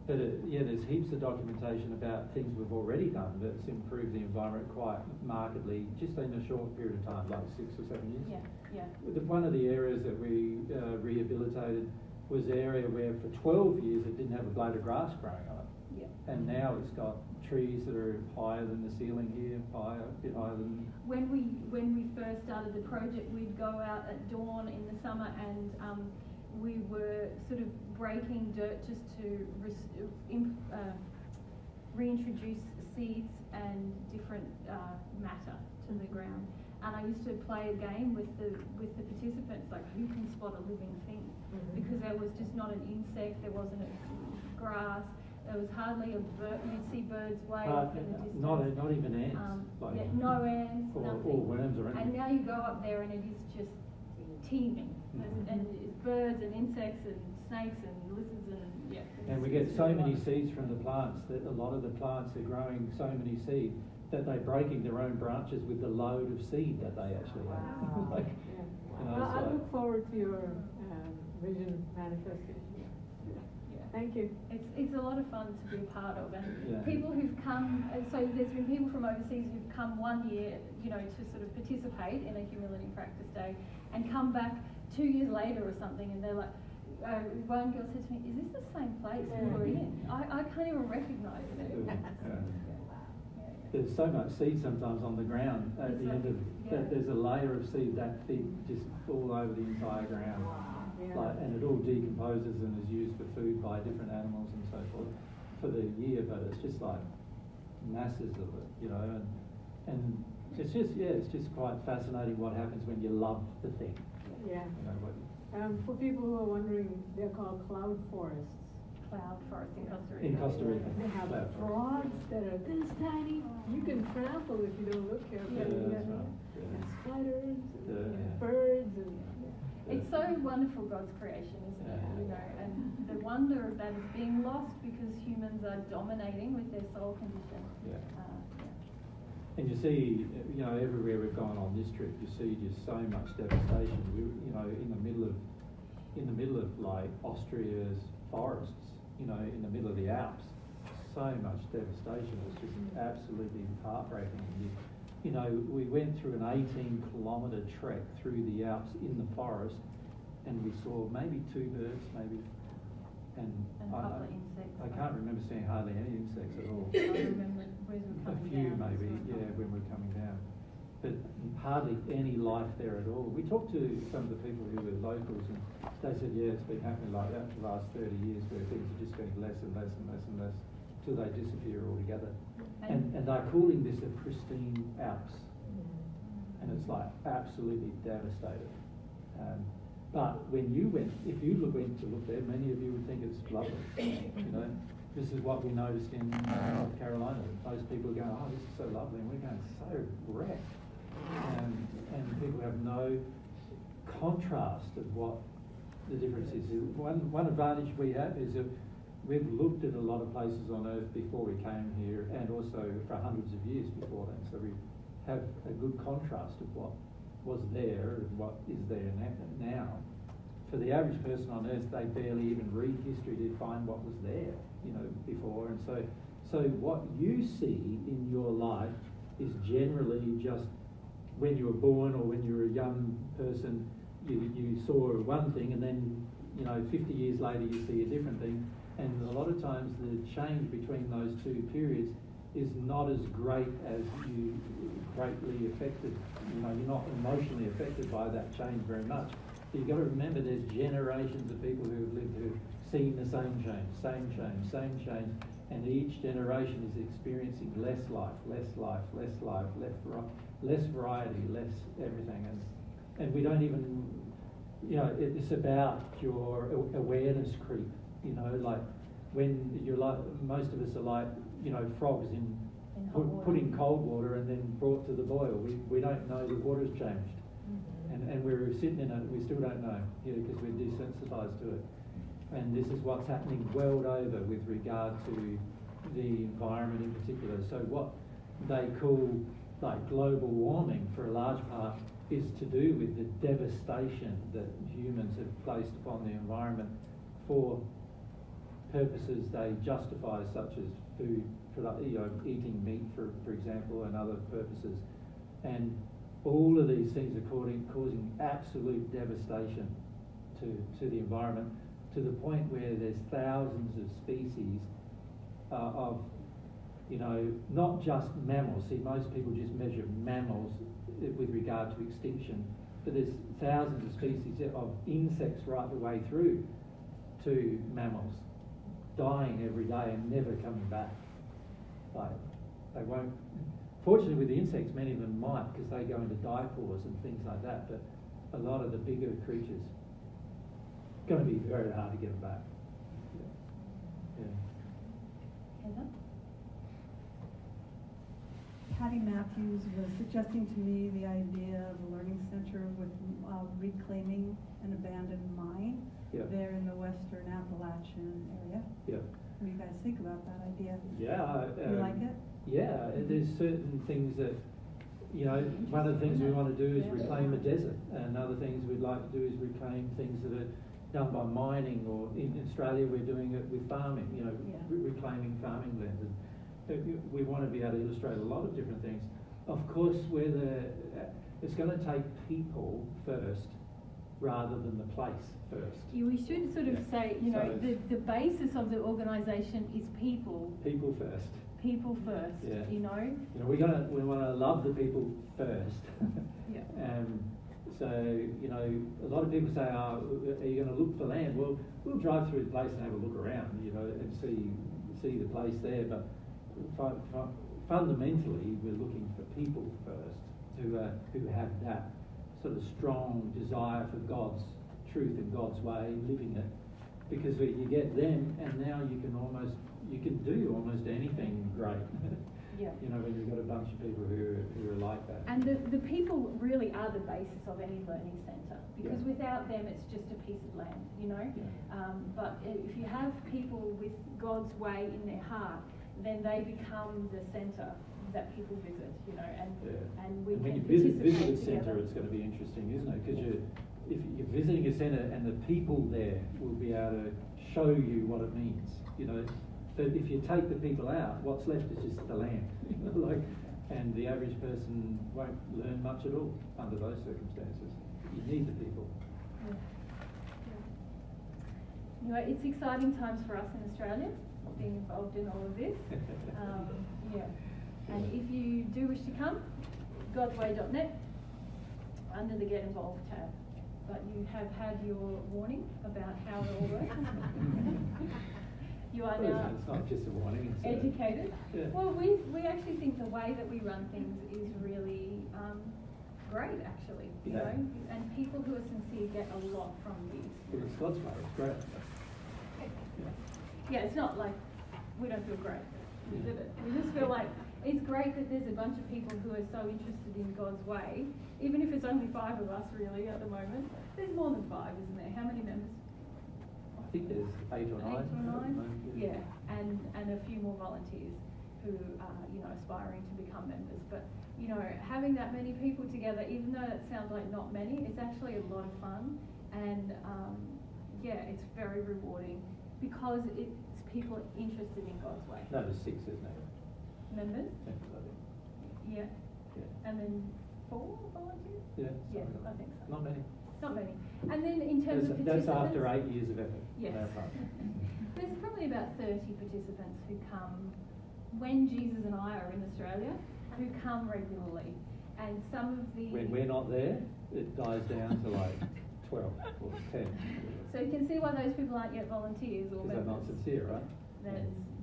But there's heaps of documentation about things we've already done that's improved the environment quite markedly, just in a short period of time, like 6 or 7 years. One of the areas that we rehabilitated was an area where for 12 years it didn't have a blade of grass growing on it. And now it's got trees that are higher than the ceiling here, a bit higher than. When we first started the project, we'd go out at dawn in the summer and we were sort of breaking dirt just to reintroduce seeds and different matter to the ground. And I used to play a game with the participants, like who can spot a living thing, because there was just not an insect, there wasn't a grass, there was hardly a bird. You'd see birds way off in the distance. Not even ants. No ants, nothing. Or worms or anything. And now you go up there and it is just teeming, and it's birds and insects and snakes and lizards and And we get so many seeds from the plants that a lot of the plants are growing so many seeds that they're breaking their own branches with the load of seed that they actually have. I look forward to your vision manifestation. Thank you. It's a lot of fun to be a part of, and people who've come. So there's been people from overseas who've come 1 year, to sort of participate in a humility practice day, and come back 2 years later or something, and they're like, one girl said to me, "Is this the same place we were in? I can't even recognise it." There's so much seed sometimes on the ground at the end of that. There's a layer of seed that thick just all over the entire ground. And it all decomposes and is used for food by different animals and so forth for the year, but it's just like masses of it, and it's just quite fascinating what happens when you love the thing. For people who are wondering, they're called cloud forests. Cloud forest in Costa Rica. In Costa Rica. They have frogs that are this tiny. You can trample if you don't look carefully. And spiders, and birds, and it's so wonderful, God's creation, isn't it? And the wonder of that is being lost because humans are dominating with their soul condition. And you see, everywhere we've gone on this trip, you see just so much devastation. We, in the middle of like Austria's forests, in the middle of the Alps, so much devastation. It's just absolutely heartbreaking. We went through an 18-kilometre trek through the Alps in the forest, and we saw maybe 2 birds, and a couple of insects. I can't remember seeing hardly any insects at all. I remember when we were coming a few down. Maybe, when we were coming down. But hardly any life there at all. We talked to some of the people who were locals, and they said, it's been happening like that for the last 30 years, where things are just getting less and less and less and less till they disappear altogether. And they're calling this a pristine Alps. And it's like absolutely devastated. But when you went, if you went to look there, many of you would think it's lovely. This is what we noticed in North Carolina. Most people are going, this is so lovely, and we're going, so wrecked. And people have no contrast of what the difference is. One advantage we have is that we've looked at a lot of places on Earth before we came here, and also for hundreds of years before then. So we have a good contrast of what was there and what is there now. For the average person on Earth, they barely even read history to find what was there, before. And so what you see in your life is generally just when you were born or when you were a young person, you saw one thing, and then 50 years later you see a different thing. And a lot of times the change between those two periods is not as great as you greatly affected. You're not emotionally affected by that change very much. But you've got to remember there's generations of people who have lived who seen the same change, and each generation is experiencing less life, less variety, less everything, and we don't even, you know, it's about your awareness creep, you know, like when you're like, most of us are like, you know, frogs put in cold water and then brought to the boil. We don't know the water's changed. And we're sitting in it, we still don't know, because we're desensitized to it. And this is what's happening world over with regard to the environment in particular. So what they call like global warming, for a large part, is to do with the devastation that humans have placed upon the environment for purposes they justify, such as food, you know, eating meat, for example, and other purposes. And all of these things are causing absolute devastation to the environment, to the point where there's thousands of species of, you know, not just mammals. See, most people just measure mammals with regard to extinction, but there's thousands of species of insects right the way through to mammals dying every day and never coming back. Like, they won't. Fortunately, with the insects, many of them might, because they go into diapause and things like that. But a lot of the bigger creatures, it's going to be very hard to get them back. Yeah. Heather? Patty Matthews was suggesting to me the idea of a learning center with reclaiming an abandoned mine there in the western Appalachian area. Yeah. What do you guys think about that idea? Yeah. You like it? Yeah, there's certain things that, you know, one of the things we want to do is reclaim a desert, and other things we'd like to do is reclaim things that are done by mining, or in Australia we're doing it with farming, you know, reclaiming farming land. And we want to be able to illustrate a lot of different things. Of course, it's going to take people first rather than the place first. Yeah, we should sort of say, you know, the basis of the organisation is people. People first. People first. Yeah. You know. You know, we want to love the people first. Yeah. So, you know, a lot of people say, "Oh, are you going to look for land?" Well, we'll drive through the place and have a look around, you know, and see the place there. But fundamentally, we're looking for people first who have that sort of strong desire for God's truth and God's way, living it. Because you get them, and now you can do almost anything great. Yeah. You know, when you've got a bunch of people who are like that. And the people really are the basis of any learning centre, because without them it's just a piece of land, you know. Yeah. But if you have people with God's way in their heart, then they become the centre that people visit, you know, and we when can you visit a together. centre, it's going to be interesting, isn't it? Because if you're visiting a centre, and the people there will be able to show you what it means, you know. So if you take the people out, what's left is just the land, you know, like, and the average person won't learn much at all under those circumstances. You need the people. Yeah. You know, it's exciting times for us in Australia, being involved in all of this. And if you do wish to come, godsway.net under the Get Involved tab. But you have had your warning about how it all works. You are now it's not just a warning, it's educated. Well, we actually think the way that we run things is really great, actually. You know, and people who are sincere get a lot from these. Well, it's God's way. It's great. Yeah, it's not like we don't feel great. We did it. We just feel like it's great that there's a bunch of people who are so interested in God's way, even if it's only 5 of us really at the moment. There's more than 5, isn't there? How many members? I think there's 8 or 9. 8 or 9? Yeah, and a few more volunteers who are, you know, aspiring to become members. But, you know, having that many people together, even though it sounds like not many, it's actually a lot of fun. And, it's very rewarding because it's people interested in God's way. No, there's 6, isn't there? Members? Members, I think. Yeah. And then 4 volunteers? Yeah, I think so. Not many. Not many. And then in terms of That's participants... after 8 years of effort. Yes. There's probably about 30 participants who come when Jesus and I are in Australia, who come regularly. And some of the... When we're not there, it dies down to like 12 or 10. So you can see why those people aren't yet volunteers or Because they're not members. sincere, right?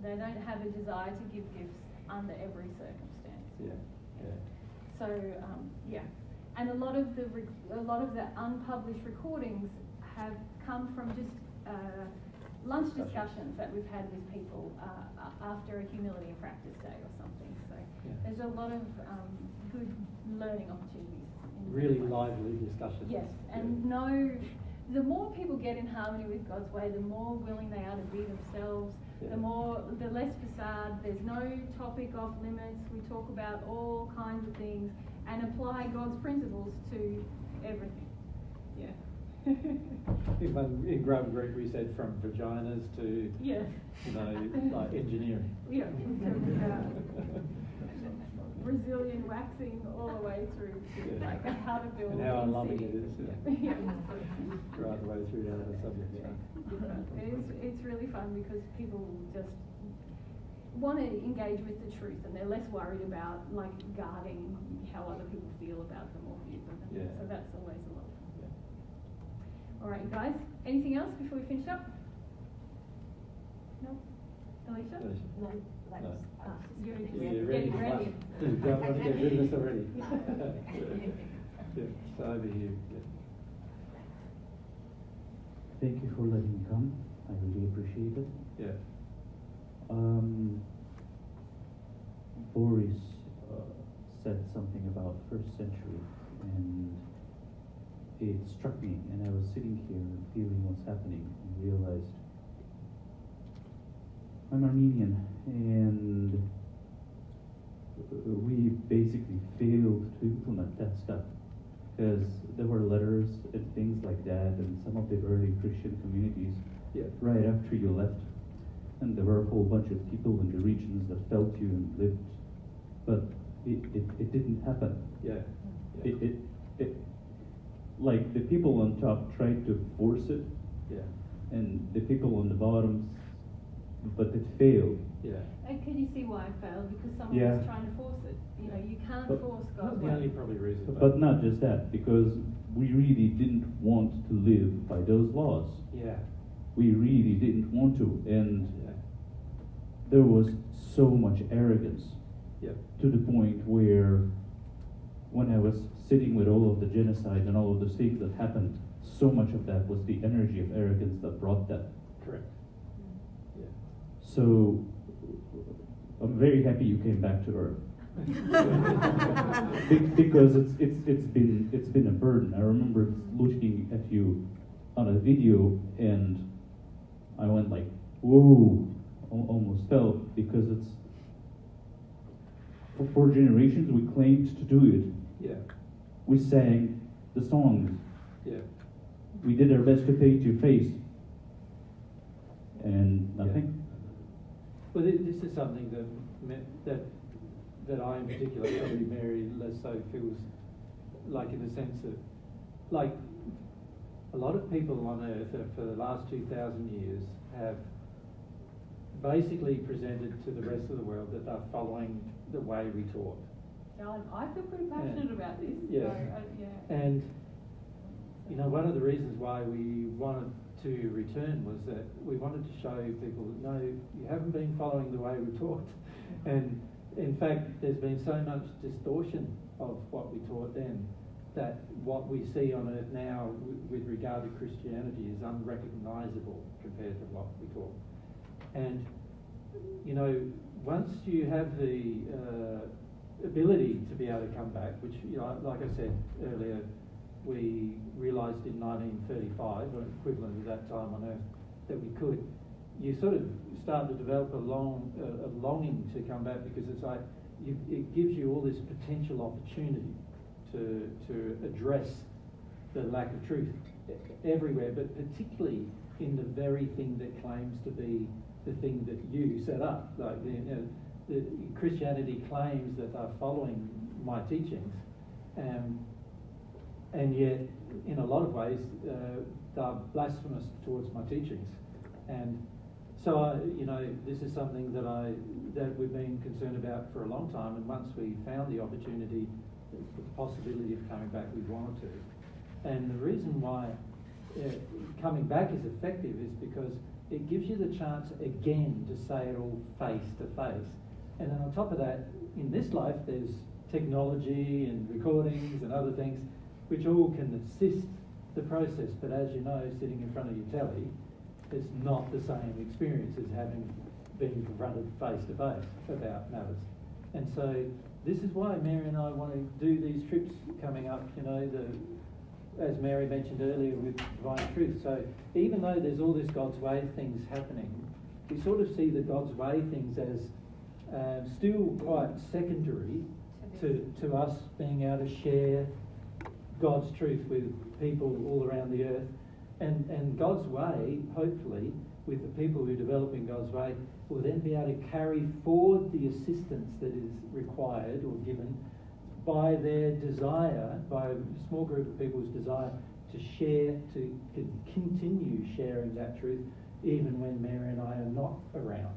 They don't have a desire to give gifts under every circumstance. Yeah, yeah. So yeah, and a lot of the unpublished recordings have come from just lunch discussions that we've had with people after a humility and practice day or something. So there's a lot of good learning opportunities. Really lively discussions. Yes, and the more people get in harmony with God's way, the more willing they are to be themselves. Yeah. The less facade. There's no topic off limits. We talk about all kinds of things and apply God's principles to everything. Yeah. In Grub Group we said from vaginas to like engineering. Yeah. Brazilian waxing all the way through to like how to build. And how unloving it is. Yeah. Right the way through to other subjects. It's really fun because people just want to engage with the truth and they're less worried about like guarding how other people feel about them or view them. Yeah. So that's always a lot of fun. Yeah. All right, guys. Anything else before we finish up? No? Alicia? No. You're just You're getting ready. Don't want to get rid of us already. Yeah. So over here. Yeah. Thank you for letting me come. I really appreciate it. Yeah. Boris said something about first century, and it struck me. And I was sitting here and feeling what's happening, and realized I'm Armenian, and we basically failed to implement that stuff. Because there were letters and things like that, and some of the early Christian communities, right after you left, and there were a whole bunch of people in the regions that felt you and lived, but it didn't happen. Yeah. It like the people on top tried to force it, and the people on the bottom, but it failed. Yeah. And can you see why it failed? Because someone was trying to force it. You know, you can't force God's way. The only probably reason. But not just that, because we really didn't want to live by those laws. Yeah. We really didn't want to, and there was so much arrogance to the point where when I was sitting with all of the genocide and all of those things that happened, so much of that was the energy of arrogance that brought that. Correct. Yeah. So I'm very happy you came back to Earth. Because it's been a burden. I remember looking at you on a video and I went like, whoa, almost fell, because it's for generations we claimed to do it. Yeah. We sang the songs. Yeah. We did our best to paint your face, and nothing. Well, this is something that I in particular, probably Mary less so, feels like, in the sense that, like, a lot of people on Earth for the last 2,000 years have basically presented to the rest of the world that they're following the way we taught. I feel pretty passionate about this. Yeah. So, And, you know, one of the reasons why we wanted to return was that we wanted to show people that, no, you haven't been following the way we taught. And in fact, there's been so much distortion of what we taught then that what we see on Earth now with regard to Christianity is unrecognisable compared to what we taught. And, you know, once you have the ability to be able to come back, which, you know, like I said earlier, we realised in 1935, or equivalent of that time on Earth, that we could. You sort of start to develop a longing to come back, because it's like it gives you all this potential opportunity to address the lack of truth everywhere, but particularly in the very thing that claims to be the thing that you set up. Like the Christianity claims that they're following my teachings, and yet in a lot of ways they're blasphemous towards my teachings. And so you know, this is something that we've been concerned about for a long time, and once we found the opportunity, the possibility of coming back, we wanted to. And the reason why coming back is effective is because it gives you the chance again to say it all face to face. And then on top of that, in this life, there's technology and recordings and other things which all can assist the process. But as you know, sitting in front of your telly, it's not the same experience as having been confronted face to face about matters. And so this is why Mary and I want to do these trips coming up, you know, as Mary mentioned earlier with Divine Truth. So even though there's all this God's way things happening, we sort of see the God's way things as still quite secondary to us being able to share God's truth with people all around the earth. And God's way, hopefully, with the people who are developing God's way, will then be able to carry forward the assistance that is required or given by their desire, by a small group of people's desire to share, to continue sharing that truth, even when Mary and I are not around.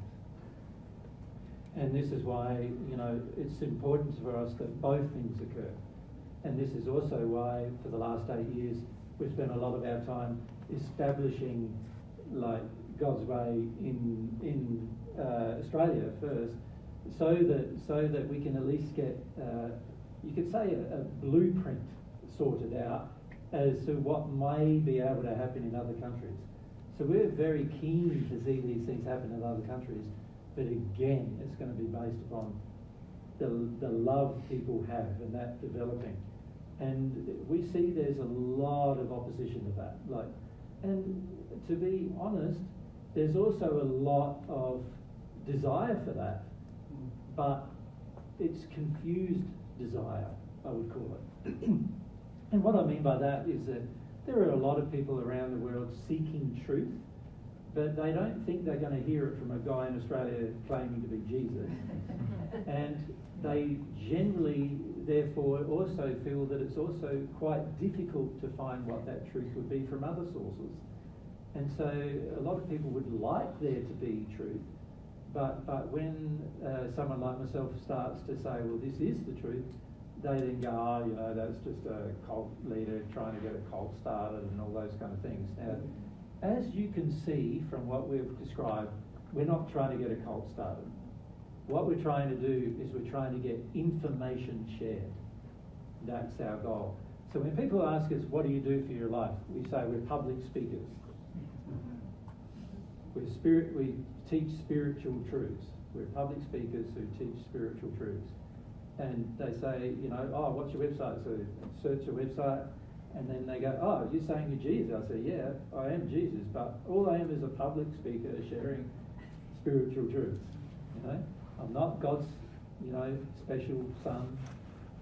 And this is why, you know, it's important for us that both things occur. And this is also why, for the last 8 years, we've spent a lot of our time establishing, like, God's way in Australia first, so that we can at least get, you could say, a blueprint sorted out as to what may be able to happen in other countries. So we're very keen to see these things happen in other countries, but again, it's going to be based upon the love people have and that developing. And we see there's a lot of opposition to that. And to be honest, there's also a lot of desire for that, but it's confused desire, I would call it. And what I mean by that is that there are a lot of people around the world seeking truth, but they don't think they're going to hear it from a guy in Australia claiming to be Jesus. And they generally, therefore, also feel that it's also quite difficult to find what that truth would be from other sources. And so a lot of people would like there to be truth, but when someone like myself starts to say, well, this is the truth, they then go, oh, you know, that's just a cult leader trying to get a cult started and all those kind of things. Now, as you can see from what we've described, we're not trying to get a cult started. What we're trying to do is we're trying to get information shared. That's our goal. So when people ask us, what do you do for your life? We say we're public speakers. We teach spiritual truths. We're public speakers who teach spiritual truths. And they say, you know, oh, what's your website? So search your website, and then they go, oh, you're saying you're Jesus. I say, yeah, I am Jesus, but all I am is a public speaker sharing spiritual truths. You know, I'm not God's, you know, special son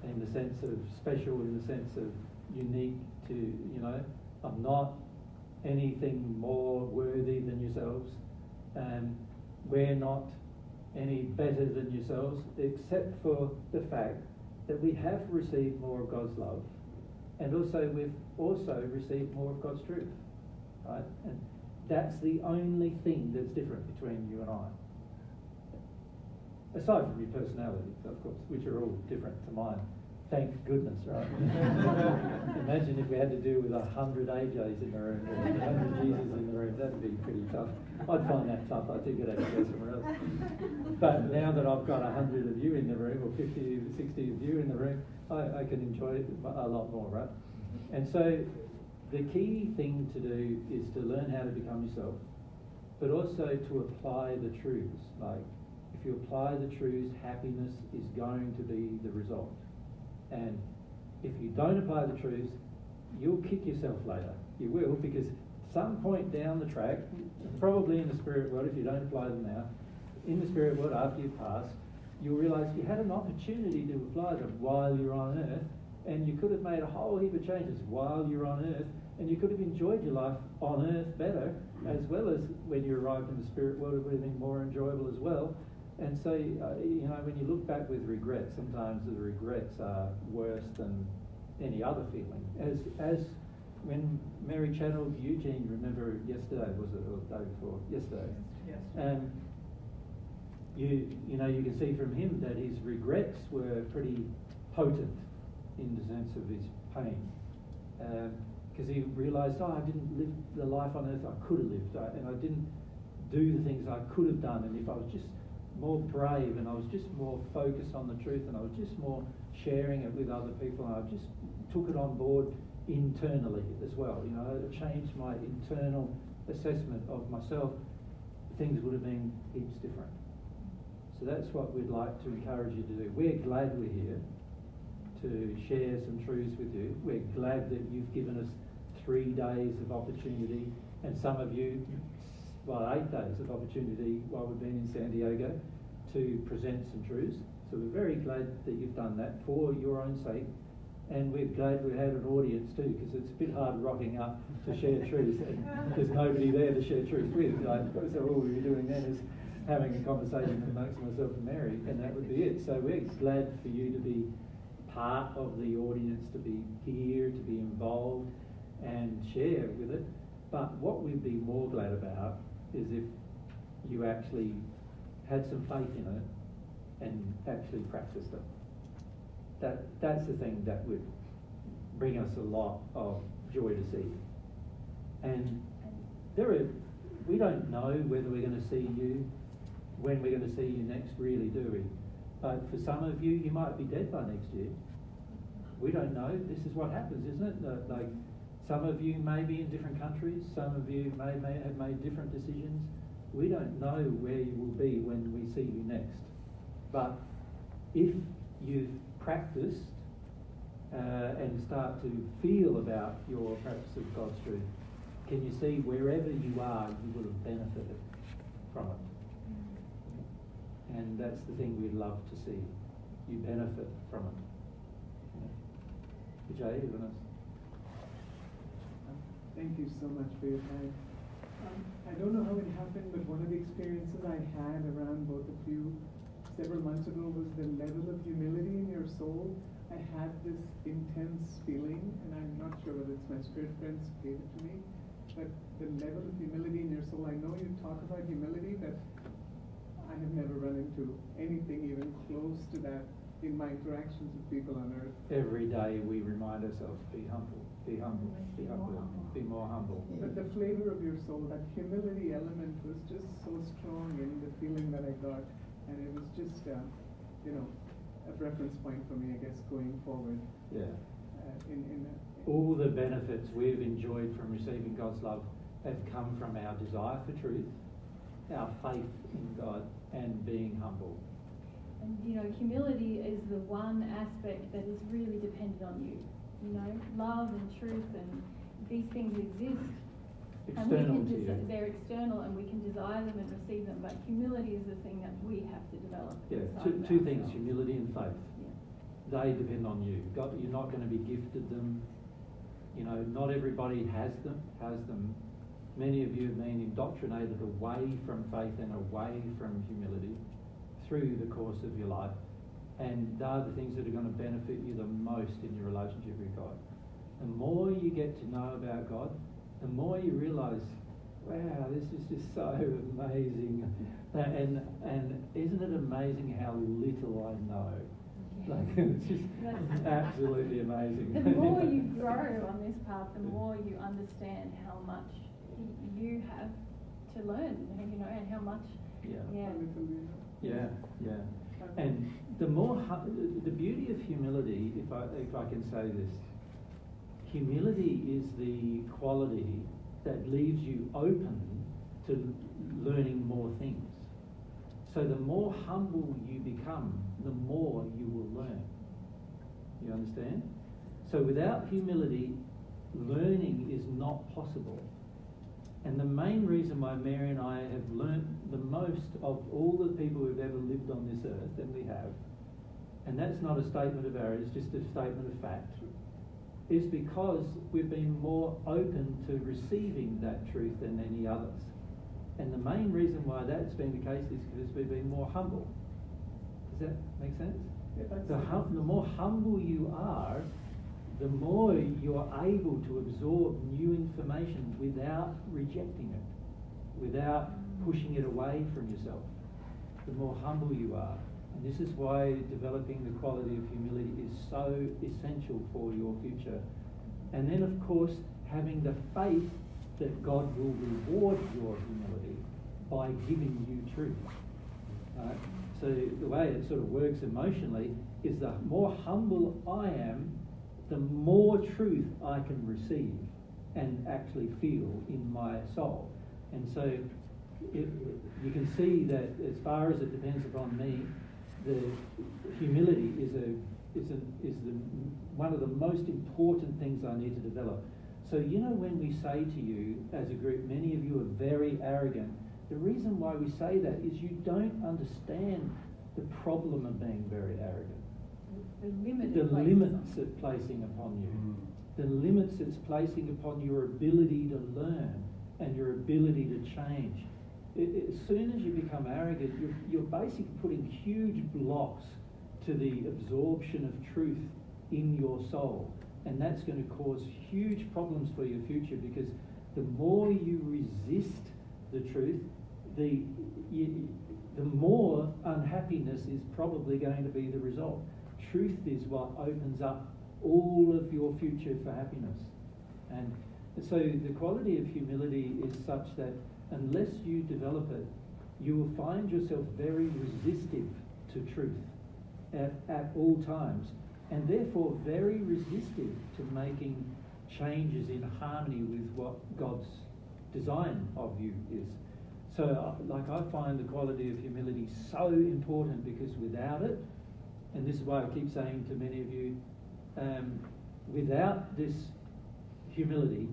in the sense of special, in the sense of unique to, you know, I'm not anything more worthy than yourselves. We're not any better than yourselves, except for the fact that we have received more of God's love, and also we've also received more of God's truth, right? And that's the only thing that's different between you and I. Aside from your personalities, of course, which are all different to mine. Thank goodness, right? Imagine if we had to deal with 100 AJs in the room, or 100 Jesus in the room. That'd be pretty tough. I'd find that tough. I think I'd have to go somewhere else. But now that I've got 100 of you in the room, or 50, 60 of you in the room, I can enjoy it a lot more, right? And so the key thing to do is to learn how to become yourself, but also to apply the truths. Like, if you apply the truths, happiness is going to be the result. And if you don't apply the truths, you'll kick yourself later. You will, because at some point down the track, probably in the spirit world, if you don't apply them now, in the spirit world after you've passed, you'll realise you had an opportunity to apply them while you're on earth, and you could have made a whole heap of changes while you're on earth, and you could have enjoyed your life on earth better, as well as when you arrived in the spirit world, it would have been more enjoyable as well. And so, you know, when you look back with regret, sometimes the regrets are worse than any other feeling. As when Mary channeled Eugene, remember yesterday, was it, or the day before? Yesterday. Yes. You know, you can see from him that his regrets were pretty potent in the sense of his pain. because he realised, oh, I didn't live the life on earth I could have lived, and I didn't do the things I could have done, and if I was just more brave and I was just more focused on the truth and I was just more sharing it with other people and I just took it on board internally as well, you know, it changed my internal assessment of myself, things would have been heaps different. So that's what we'd like to encourage you to do. We're glad we're here to share some truths with you. We're glad that you've given us 3 days of opportunity, and some of you, well, 8 days of opportunity while we've been in San Diego to present some truths. So we're very glad that you've done that for your own sake. And we're glad we had an audience too, because it's a bit hard rocking up to share truths and there's nobody there to share truths with. Like, so all we'd be doing then is having a conversation amongst myself and Mary, and that would be it. So we're glad for you to be part of the audience, to be here, to be involved and share with it. But what we'd be more glad about is if you actually had some faith in it and actually practiced it. That's the thing that would bring us a lot of joy to see. And we don't know whether we're going to see you, when we're going to see you next, really, do we? But for some of you, you might be dead by next year. We don't know. This is what happens, isn't it? Like, some of you may be in different countries. Some of you may have made different decisions. We don't know where you will be when we see you next. But if you've practiced and start to feel about your practice of God's truth, can you see wherever you are, you will have benefited from it? And that's the thing we'd love to see. You benefit from it. Vijay, you want to? Thank you so much for your time. I don't know how it happened, but one of the experiences I had around both of you several months ago was the level of humility in your soul. I had this intense feeling, and I'm not sure whether it's my spirit friends gave it to me, but the level of humility in your soul, I know you talk about humility, but I have never run into anything even close to that in my interactions with people on earth. Every day we remind ourselves, be humble, be humble, be humble, be more humble. But the flavor of your soul, that humility element was just so strong in the feeling that I got. And it was just, a reference point for me, I guess, going forward. Yeah. All the benefits we've enjoyed from receiving God's love have come from our desire for truth, our faith in God, and being humble. And, humility is the one aspect that is really dependent on you. Love and truth and these things exist. External to you. They're external and we can desire them and receive them, but humility is the thing that we have to develop. Yeah, two things, humility and faith. Yeah. They depend on you. You're not going to be gifted them. Not everybody has them. Many of you have been indoctrinated away from faith and away from humility through the course of your life. And they are the things that are going to benefit you the most in your relationship with God. The more you get to know about God, the more you realise, wow, this is just so amazing. And isn't it amazing how little I know? Like, it's just absolutely amazing. The more you grow on this path, the more you understand how much you have to learn, and how much. Yeah. And the beauty of humility, if I can say this, humility is the quality that leaves you open to learning more things. So the more humble you become, the more you will learn. You understand? So without humility, learning is not possible. And the main reason why Mary and I have learnt the most of all the people who've ever lived on this earth, and we have, and that's not a statement of error, it's just a statement of fact, is because we've been more open to receiving that truth than any others. And the main reason why that's been the case is because we've been more humble. Does that make sense? Yeah, the more humble you are, the more you're able to absorb new information without rejecting it, without pushing it away from yourself. The more humble you are. And this is why developing the quality of humility is so essential for your future. And then, of course, having the faith that God will reward your humility by giving you truth. Right? So the way it sort of works emotionally is the more humble I am, the more truth I can receive and actually feel in my soul. And so you can see that as far as it depends upon me, the humility is one of the most important things I need to develop. So when we say to you as a group, many of you are very arrogant, the reason why we say that is you don't understand the problem of being very arrogant. The limits it's placing upon you. The limits it's placing upon your ability to learn and your ability to change. As soon as you become arrogant, you're basically putting huge blocks to the absorption of truth in your soul. And that's going to cause huge problems for your future, because the more you resist the truth, the more unhappiness is probably going to be the result. Truth is what opens up all of your future for happiness. And so the quality of humility is such that unless you develop it, you will find yourself very resistive to truth at all times, and therefore very resistive to making changes in harmony with what God's design of you is. So I find the quality of humility so important, because without it, and this is why I keep saying to many of you, without this humility,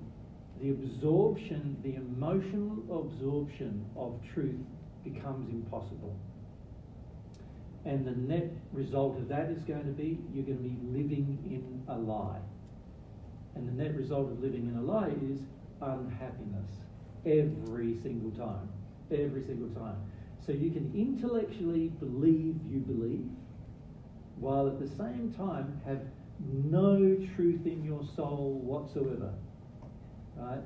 the emotional absorption of truth becomes impossible. And the net result of that is going to be you're going to be living in a lie. And the net result of living in a lie is unhappiness every single time. Every single time. So you can intellectually believe you believe, while at the same time have no truth in your soul whatsoever. Right?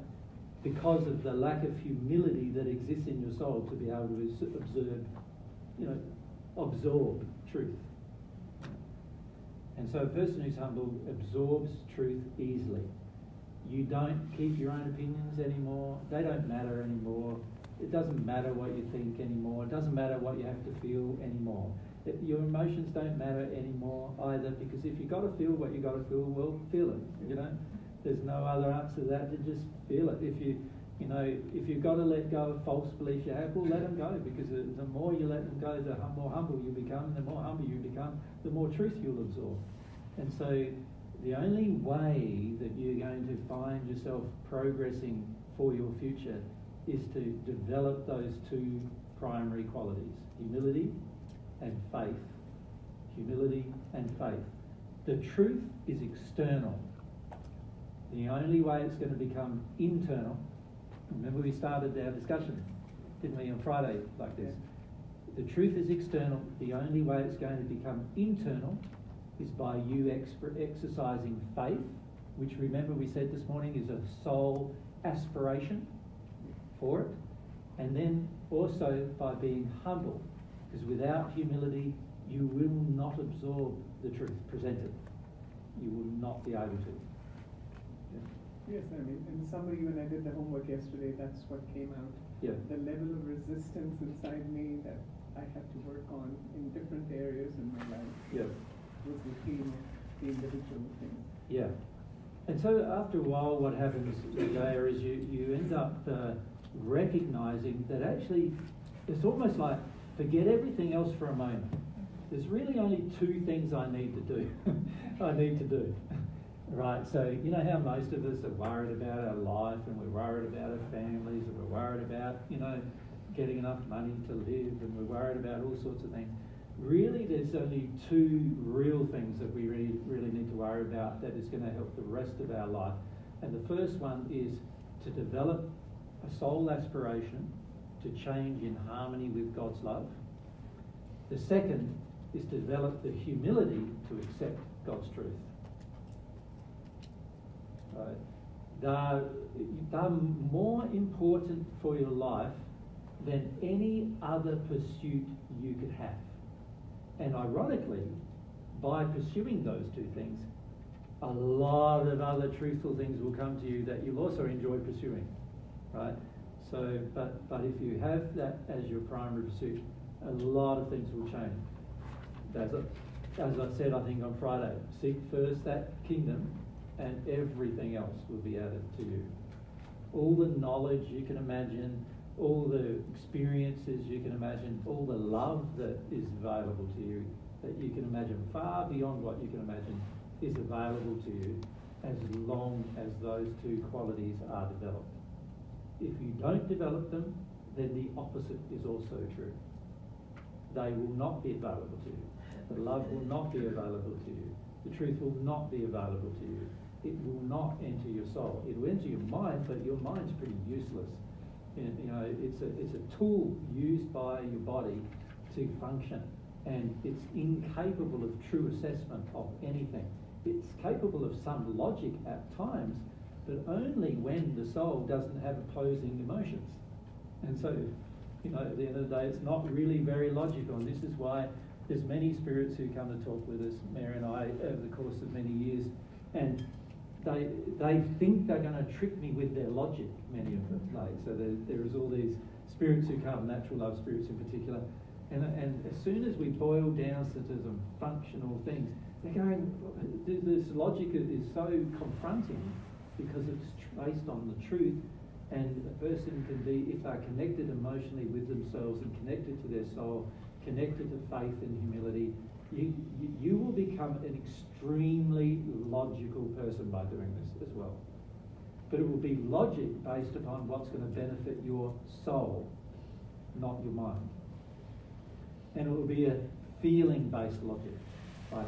Because of the lack of humility that exists in your soul to be able to absorb truth. And so a person who's humble absorbs truth easily. You don't keep your own opinions anymore. They don't matter anymore. It doesn't matter what you think anymore. It doesn't matter what you have to feel anymore. Your emotions don't matter anymore either, because if you've got to feel what you've got to feel, well, feel it, There's no other answer to that, to just feel it. If you've got to let go of false beliefs you have, well, let them go, because the more you let them go, the more humble you become. The more humble you become, the more truth you'll absorb. And so the only way that you're going to find yourself progressing for your future is to develop those two primary qualities, humility and faith. Humility and faith. The truth is external. The only way it's going to become internal, remember we started our discussion, didn't we, on Friday like this? The truth is external. The only way it's going to become internal is by you exercising faith, which, remember we said this morning, is a soul aspiration for it. And then also by being humble, because without humility you will not absorb the truth presented. You will not be able to. Yes, in summary, when I did the homework yesterday, that's what came out. Yeah. The level of resistance inside me that I had to work on in different areas in my life. Yeah. Was the theme of the individual things. Yeah. And so after a while, what happens there is you end up recognizing that actually it's almost like forget everything else for a moment. There's really only two things I need to do. Right, so you know how most of us are worried about our life, and we're worried about our families, and we're worried about, getting enough money to live, and we're worried about all sorts of things. Really, there's only two real things that we really need to worry about that is going to help the rest of our life. And the first one is to develop a soul aspiration to change in harmony with God's love. The second is to develop the humility to accept God's truth. They're more important for your life than any other pursuit you could have. And ironically, by pursuing those two things, a lot of other truthful things will come to you that you'll also enjoy pursuing, right? So, but if you have that as your primary pursuit, a lot of things will change. As I said, I think on Friday, seek first that kingdom and everything else will be added to you. All the knowledge you can imagine, all the experiences you can imagine, all the love that is available to you, that you can imagine far beyond what you can imagine, is available to you as long as those two qualities are developed. If you don't develop them, then the opposite is also true. They will not be available to you. The love will not be available to you. The truth will not be available to you. It will not enter your soul. It will enter your mind, but your mind's pretty useless. You know, it's a tool used by your body to function, and it's incapable of true assessment of anything. It's capable of some logic at times, but only when the soul doesn't have opposing emotions. And so, you know, at the end of the day, it's not really very logical, and this is why there's many spirits who come to talk with us, Mary and I, over the course of many years, and they think they're going to trick me with their logic, many of them. Like, so there is all these spirits who come, natural love spirits in particular, and as soon as we boil down to some functional things, they're going, this logic is so confronting because it's based on the truth, and a person can be, if they're connected emotionally with themselves and connected to their soul, connected to faith and humility, you will become an extremely logical person by doing this as well. But it will be logic based upon what's going to benefit your soul, not your mind. And it will be a feeling-based logic. Right?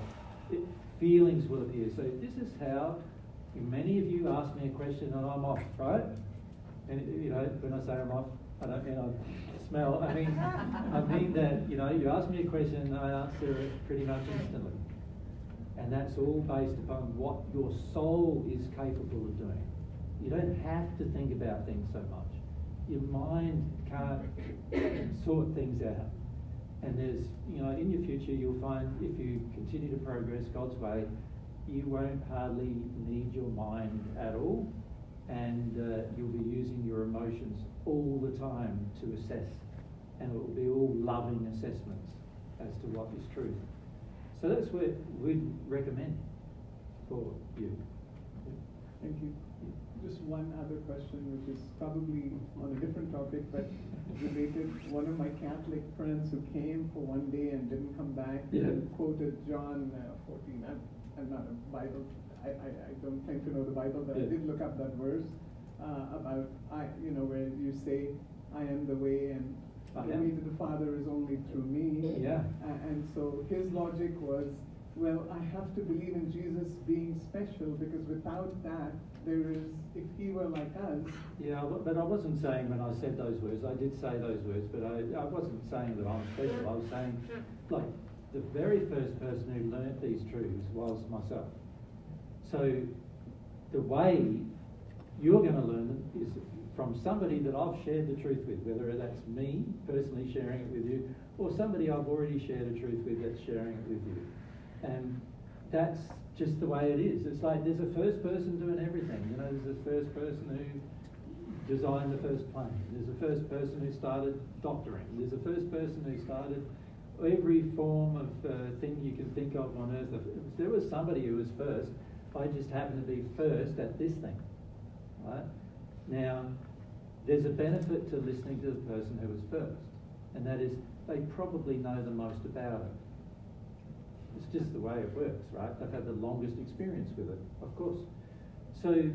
Feelings will appear. So this is how many of you ask me a question and I'm off, right? And you know, when I say I'm off, I don't mean I smell. I mean that, you know, you ask me a question and I answer it pretty much instantly. And that's all based upon what your soul is capable of doing. You don't have to think about things so much. Your mind can't sort things out. And there's, you know, in your future you'll find if you continue to progress God's way, you won't hardly need your mind at all. And you'll be using your emotions all the time to assess, and it will be all loving assessments as to what is truth. So that's what we'd recommend for you. Thank you. Just one other question, which is probably on a different topic, but related. One of my Catholic friends who came for one day and didn't come back quoted John 14. I'm not a Bible. I don't claim to know the Bible, but I did look up that verse about where you say, "I am the way, and the way to the Father is only through me." Yeah. And so his logic was, well, I have to believe in Jesus being special because without that, if he were like us. Yeah, but I wasn't saying when I said those words. I did say those words, but I wasn't saying that I'm special. I was saying, like, the very first person who learnt these truths was myself. So the way you're going to learn them is from somebody that I've shared the truth with, whether that's me personally sharing it with you, or somebody I've already shared a truth with that's sharing it with you. And that's just the way it is. It's like there's a first person doing everything. You know, there's a first person who designed the first plane. There's a first person who started doctoring. There's a first person who started every form of thing you can think of on earth. If there was somebody who was first, I just happen to be first at this thing, right? Now, there's a benefit to listening to the person who was first, and that is they probably know the most about it. It's just the way it works, right? They've had the longest experience with it, of course. So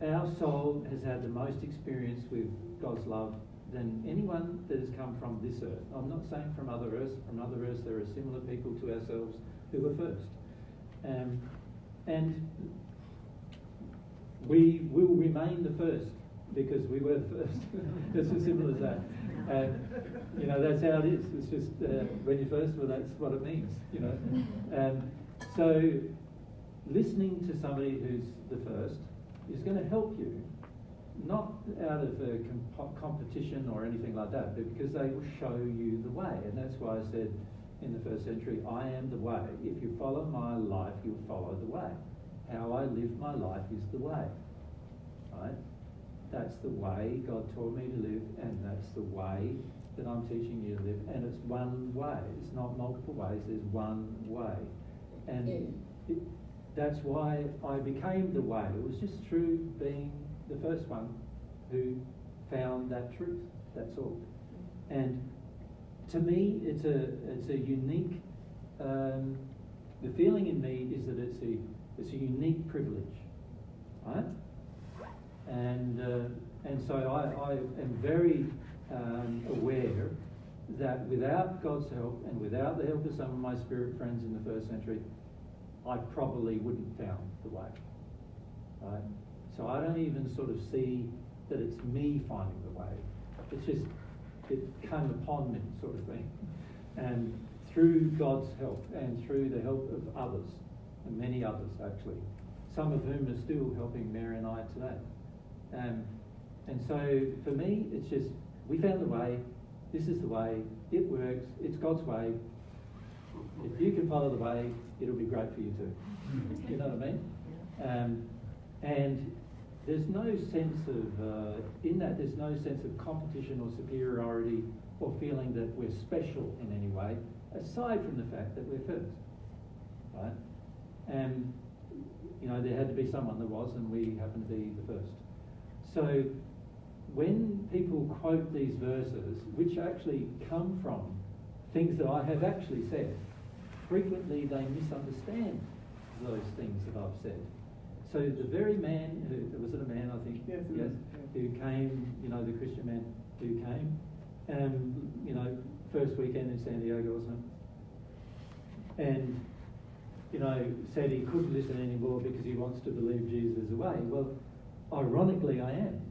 our soul has had the most experience with God's love than anyone that has come from this earth. I'm not saying from other earths. From other earths, there are similar people to ourselves who were first. And we will remain the first because we were first. It's as simple as that. And, you know, that's how it is. It's just when you're first, well, that's what it means, you know. So listening to somebody who's the first is going to help you, not out of a competition or anything like that, but because they will show you the way. And that's why I said in the first century, I am the way. If you follow my life, you'll follow the way. how I live my life is the way, right? That's the way God taught me to live, and that's the way that I'm teaching you to live, and it's one way. It's not multiple ways, there's one way. And that's why I became the way. It was just through being the first one who found that truth, that's all. And to me, it's a unique, the feeling in me is that it's a unique privilege, right? And so I am very aware that without God's help and without the help of some of my spirit friends in the first century, I probably wouldn't have found the way, right? So I don't even sort of see that it's me finding the way. It's just, it came upon me sort of thing. And through God's help and through the help of others, and many others actually, some of whom are still helping Mary and I today. And so for me, it's just, we found the way, this is the way, it works, it's God's way. If you can follow the way, it'll be great for you too. You know what I mean? And there's no sense of, in that there's no sense of competition or superiority or feeling that we're special in any way, aside from the fact that we're first, right? And, you know, there had to be someone that was, and we happen to be the first. So when people quote these verses, which actually come from things that I have actually said, frequently they misunderstand those things that I've said. So the very man, was it a man, I think? Yes, who came, you know, the Christian man who came, you know, first weekend in San Diego or something, and, you know, said he couldn't listen anymore because he wants to believe Jesus is the way. Well, ironically, I am.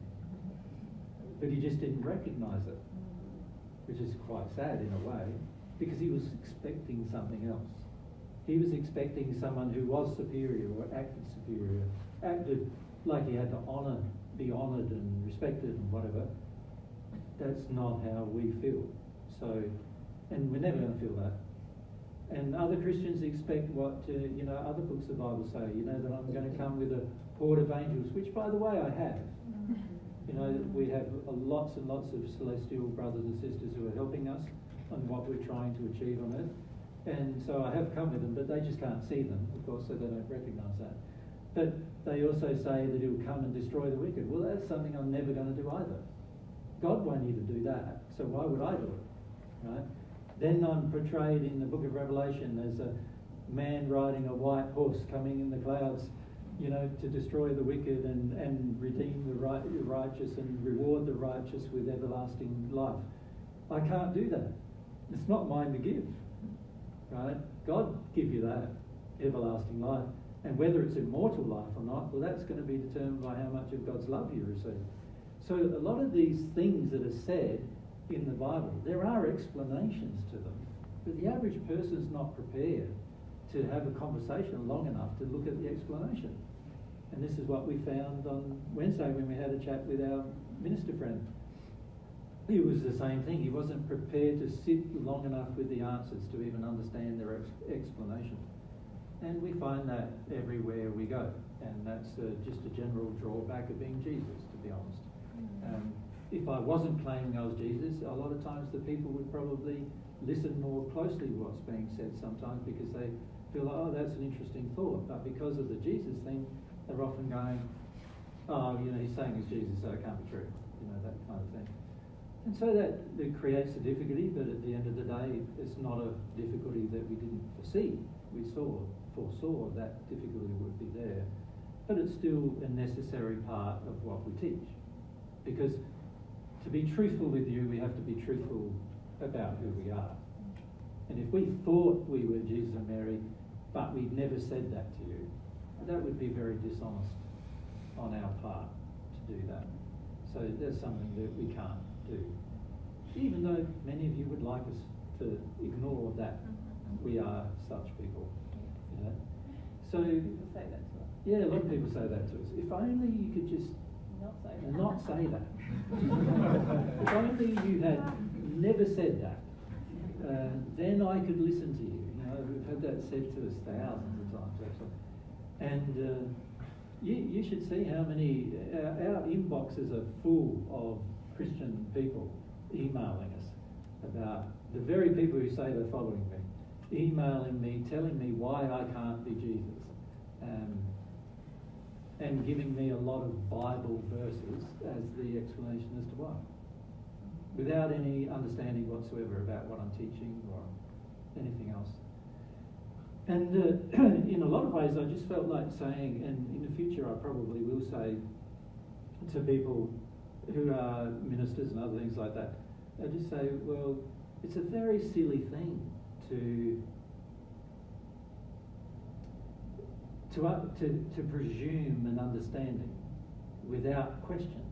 But he just didn't recognise it, which is quite sad in a way, because he was expecting something else. He was expecting someone who was superior or acted superior, acted like he had to be honoured and respected and whatever. That's not how we feel. So, and we're never going to feel that. And other Christians expect what, you know, other books of the Bible say, you know, that I'm going to come with a horde of angels, which, by the way, I have. You know, we have lots and lots of celestial brothers and sisters who are helping us on what we're trying to achieve on earth. And so I have come with them, but they just can't see them, of course, so they don't recognise that. But they also say that he'll come and destroy the wicked. Well, that's something I'm never going to do either. God won't even do that, so why would I do it, right? Then I'm portrayed in the book of Revelation as a man riding a white horse coming in the clouds, you know, to destroy the wicked and redeem the righteous and reward the righteous with everlasting life. I can't do that. It's not mine to give, right? God give you that everlasting life. And whether it's immortal life or not, well, that's going to be determined by how much of God's love you receive. So a lot of these things that are said in the Bible, there are explanations to them, but the average person's not prepared to have a conversation long enough to look at the explanation. And this is what we found on Wednesday when we had a chat with our minister friend. It was the same thing. He wasn't prepared to sit long enough with the answers to even understand their explanation. And we find that everywhere we go. And that's just a general drawback of being Jesus, to be honest. If I wasn't claiming I was Jesus, a lot of times the people would probably listen more closely to what's being said sometimes because they feel like, oh, that's an interesting thought. But because of the Jesus thing, they're often going, oh, you know, he's saying it's Jesus, so it can't be true. You know, that kind of thing. And so that it creates a difficulty, but at the end of the day, it's not a difficulty that we didn't foresee. We foresaw that difficulty would be there. But it's still a necessary part of what we teach. Because to be truthful with you, we have to be truthful about who we are. And if we thought we were Jesus and Mary, but we'd never said that to you, that would be very dishonest on our part to do that. So that's something that we can't do. Even though many of you would like us to ignore that we are such people. You know? So People say that to us. yeah, a lot of people say that to us. If only you could just not say that. If only you had never said that, then I could listen to you. You know, we've had that said to us thousands of times actually. And you should see how many, our inboxes are full of Christian people emailing us about the very people who say they're following me, emailing me, telling me why I can't be Jesus, and giving me a lot of Bible verses as the explanation as to why, without any understanding whatsoever about what I'm teaching or anything else. And in a lot of ways, I just felt like saying, and in the future I probably will say to people who are ministers and other things like that, I just say, well, it's a very silly thing to presume an understanding without question.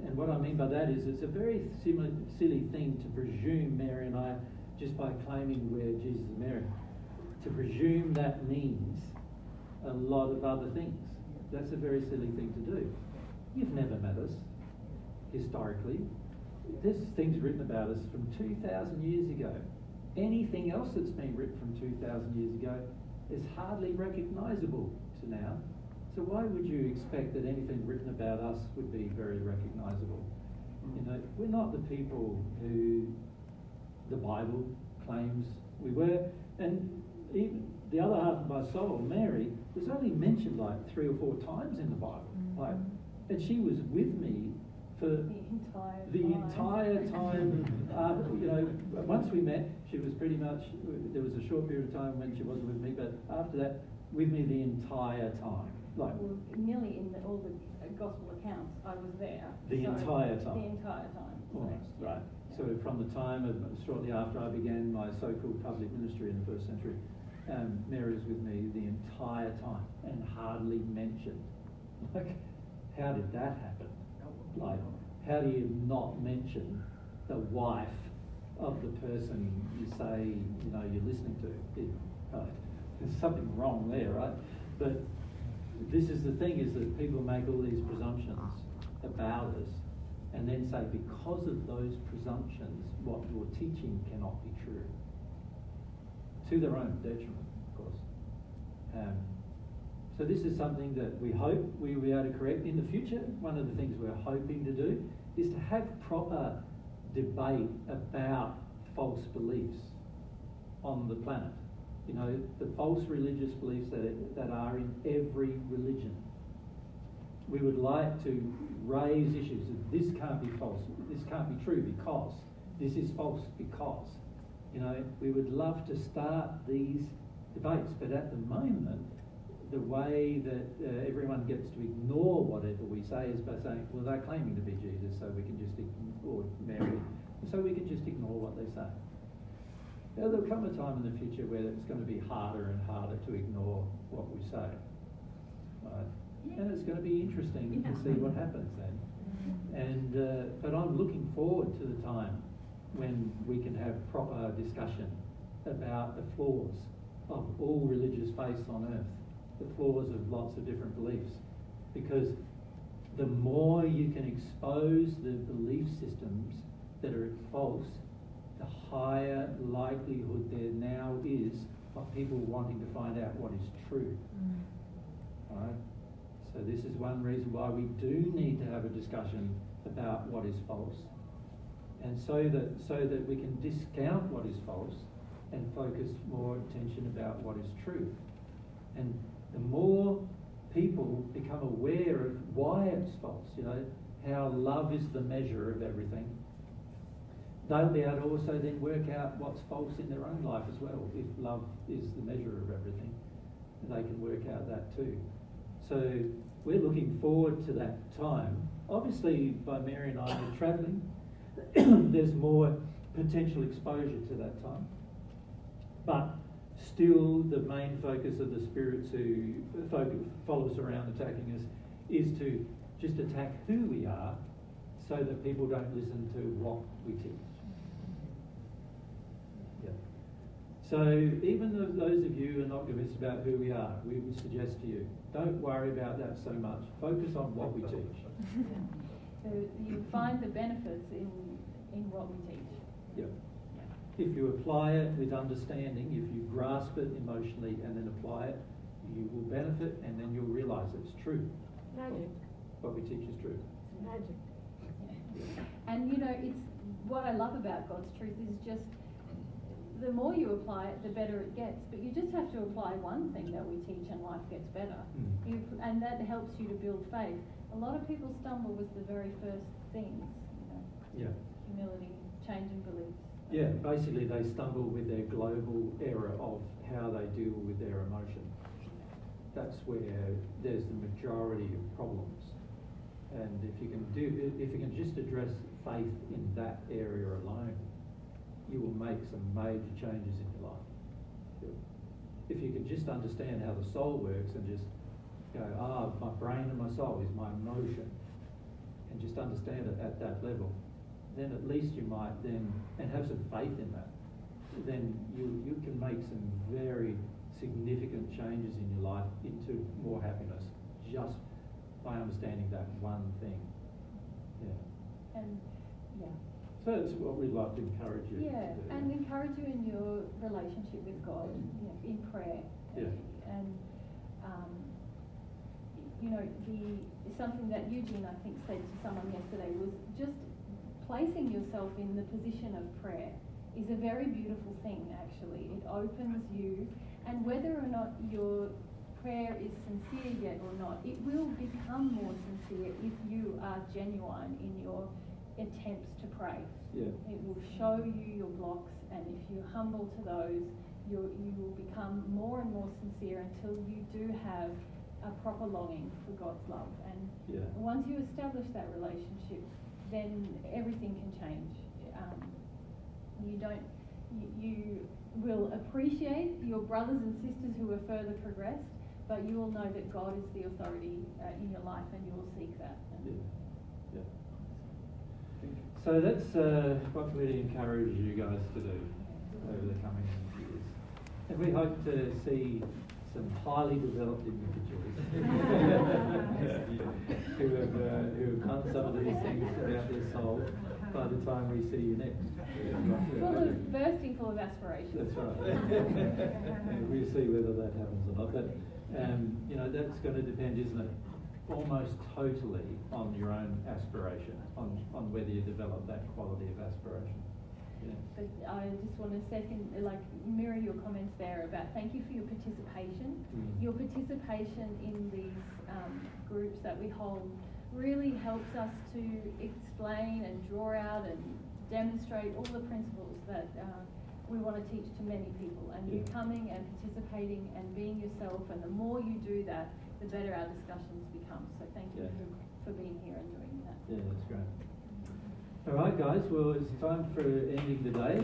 And what I mean by that is it's a very silly thing to presume Mary and I, just by claiming we're Jesus and Mary, to presume that means a lot of other things. That's a very silly thing to do. You've never met us historically. There's things written about us from 2,000 years ago. Anything else that's been written from 2,000 years ago is hardly recognisable to now. So why would you expect that anything written about us would be very recognisable? You know, we're not the people who the Bible claims we were. And even the other half of my soul, Mary, was only mentioned like 3 or 4 times in the Bible. Like, and she was with me for the entire time. You know, once we met, she was pretty much, there was a short period of time when she wasn't with me, but after that, with me the entire time. Like, well, nearly in all the gospel accounts, I was there. The entire time. The entire time. Almost, right. So from the time of, shortly after I began my so-called public ministry in the first century, Mary was with me the entire time and hardly mentioned. Like, how did that happen? Like, how do you not mention the wife of the person you say, you know, you're listening to? There's something wrong there, right? But this is the thing, is that people make all these presumptions about us and then say, because of those presumptions, what you're teaching cannot be true. To their own detriment, of course. So this is something that we hope we will be able to correct in the future. One of the things we're hoping to do is to have proper debate about false beliefs on the planet. You know, the false religious beliefs that are in every religion. We would like to raise issues of this can't be false, this can't be true because, this is false because. You know, we would love to start these debates, but at the moment, the way that everyone gets to ignore whatever we say is by saying, well, they're claiming to be Jesus, so we can just ignore Mary, so we can just ignore what they say. Now, there'll come a time in the future where it's going to be harder and harder to ignore what we say, right? Yeah. And it's going to be interesting to see what happens then. And but I'm looking forward to the time when we can have proper discussion about the flaws of all religious faiths on earth, the flaws of lots of different beliefs, because the more you can expose the belief systems that are false, the higher likelihood there now is of people wanting to find out what is true. Right? So this is one reason why we do need to have a discussion about what is false, and so that we can discount what is false and focus more attention about what is true. And the more people become aware of why it's false, you know, how love is the measure of everything, they'll be able to also then work out what's false in their own life as well. If love is the measure of everything, they can work out that too. So we're looking forward to that time. Obviously, by Mary and I travelling, there's more potential exposure to that time. But still, the main focus of the spirits who follow us around attacking us is to just attack who we are, so that people don't listen to what we teach. Yeah. So even those of you who are not convinced about who we are, we would suggest to you, don't worry about that so much. Focus on what we teach. So you find the benefits in what we teach. Yeah. If you apply it with understanding, if you grasp it emotionally and then apply it, you will benefit, and then you'll realise it's true. Magic. What we teach is true. It's magic. And you know, it's what I love about God's truth is just the more you apply it, the better it gets. But you just have to apply one thing that we teach, and life gets better. And that helps you to build faith. A lot of people stumble with the very first things, you know. Yeah. Humility, change in beliefs. Yeah, basically they stumble with their global error of how they deal with their emotion. That's where there's the majority of problems. And if you can just address faith in that area alone, you will make some major changes in your life. If you can just understand how the soul works and just go, my brain and my soul is my emotion, and just understand it at that level, then at least you might then, and have some faith in that, then you can make some very significant changes in your life into more happiness just by understanding that one thing. Yeah. And yeah. So that's what we'd like to encourage you to do. And encourage you in your relationship with God, you know, in prayer. Yeah. And you know, something that Eugene, I think, said to someone yesterday was just placing yourself in the position of prayer is a very beautiful thing, actually. It opens you, and whether or not your prayer is sincere yet or not, it will become more sincere if you are genuine in your attempts to pray. Yeah. It will show you your blocks, and if you're humble to those, you will become more and more sincere until you do have a proper longing for God's love. And once you establish that relationship, then everything can change. You will appreciate your brothers and sisters who are further progressed, but you will know that God is the authority in your life, and you will seek that. So that's what we'd encourage you guys to do over the coming years. And we hope to see some highly developed individuals who have done some of these things about their soul by the time we see you next. Bursting full of aspirations. That's right. And we'll see whether that happens or not. But you know, that's going to depend, isn't it, almost totally on your own aspiration, on whether you develop that quality of aspiration. Yeah. But I just want to mirror your comments there about thank you for your participation. Your participation in these groups that we hold really helps us to explain and draw out and demonstrate all the principles that we want to teach to many people. And you coming and participating and being yourself, and the more you do that, the better our discussions become. So thank you for being here and doing that. Yeah, that's great. All right, guys. Well, it's time for ending the day.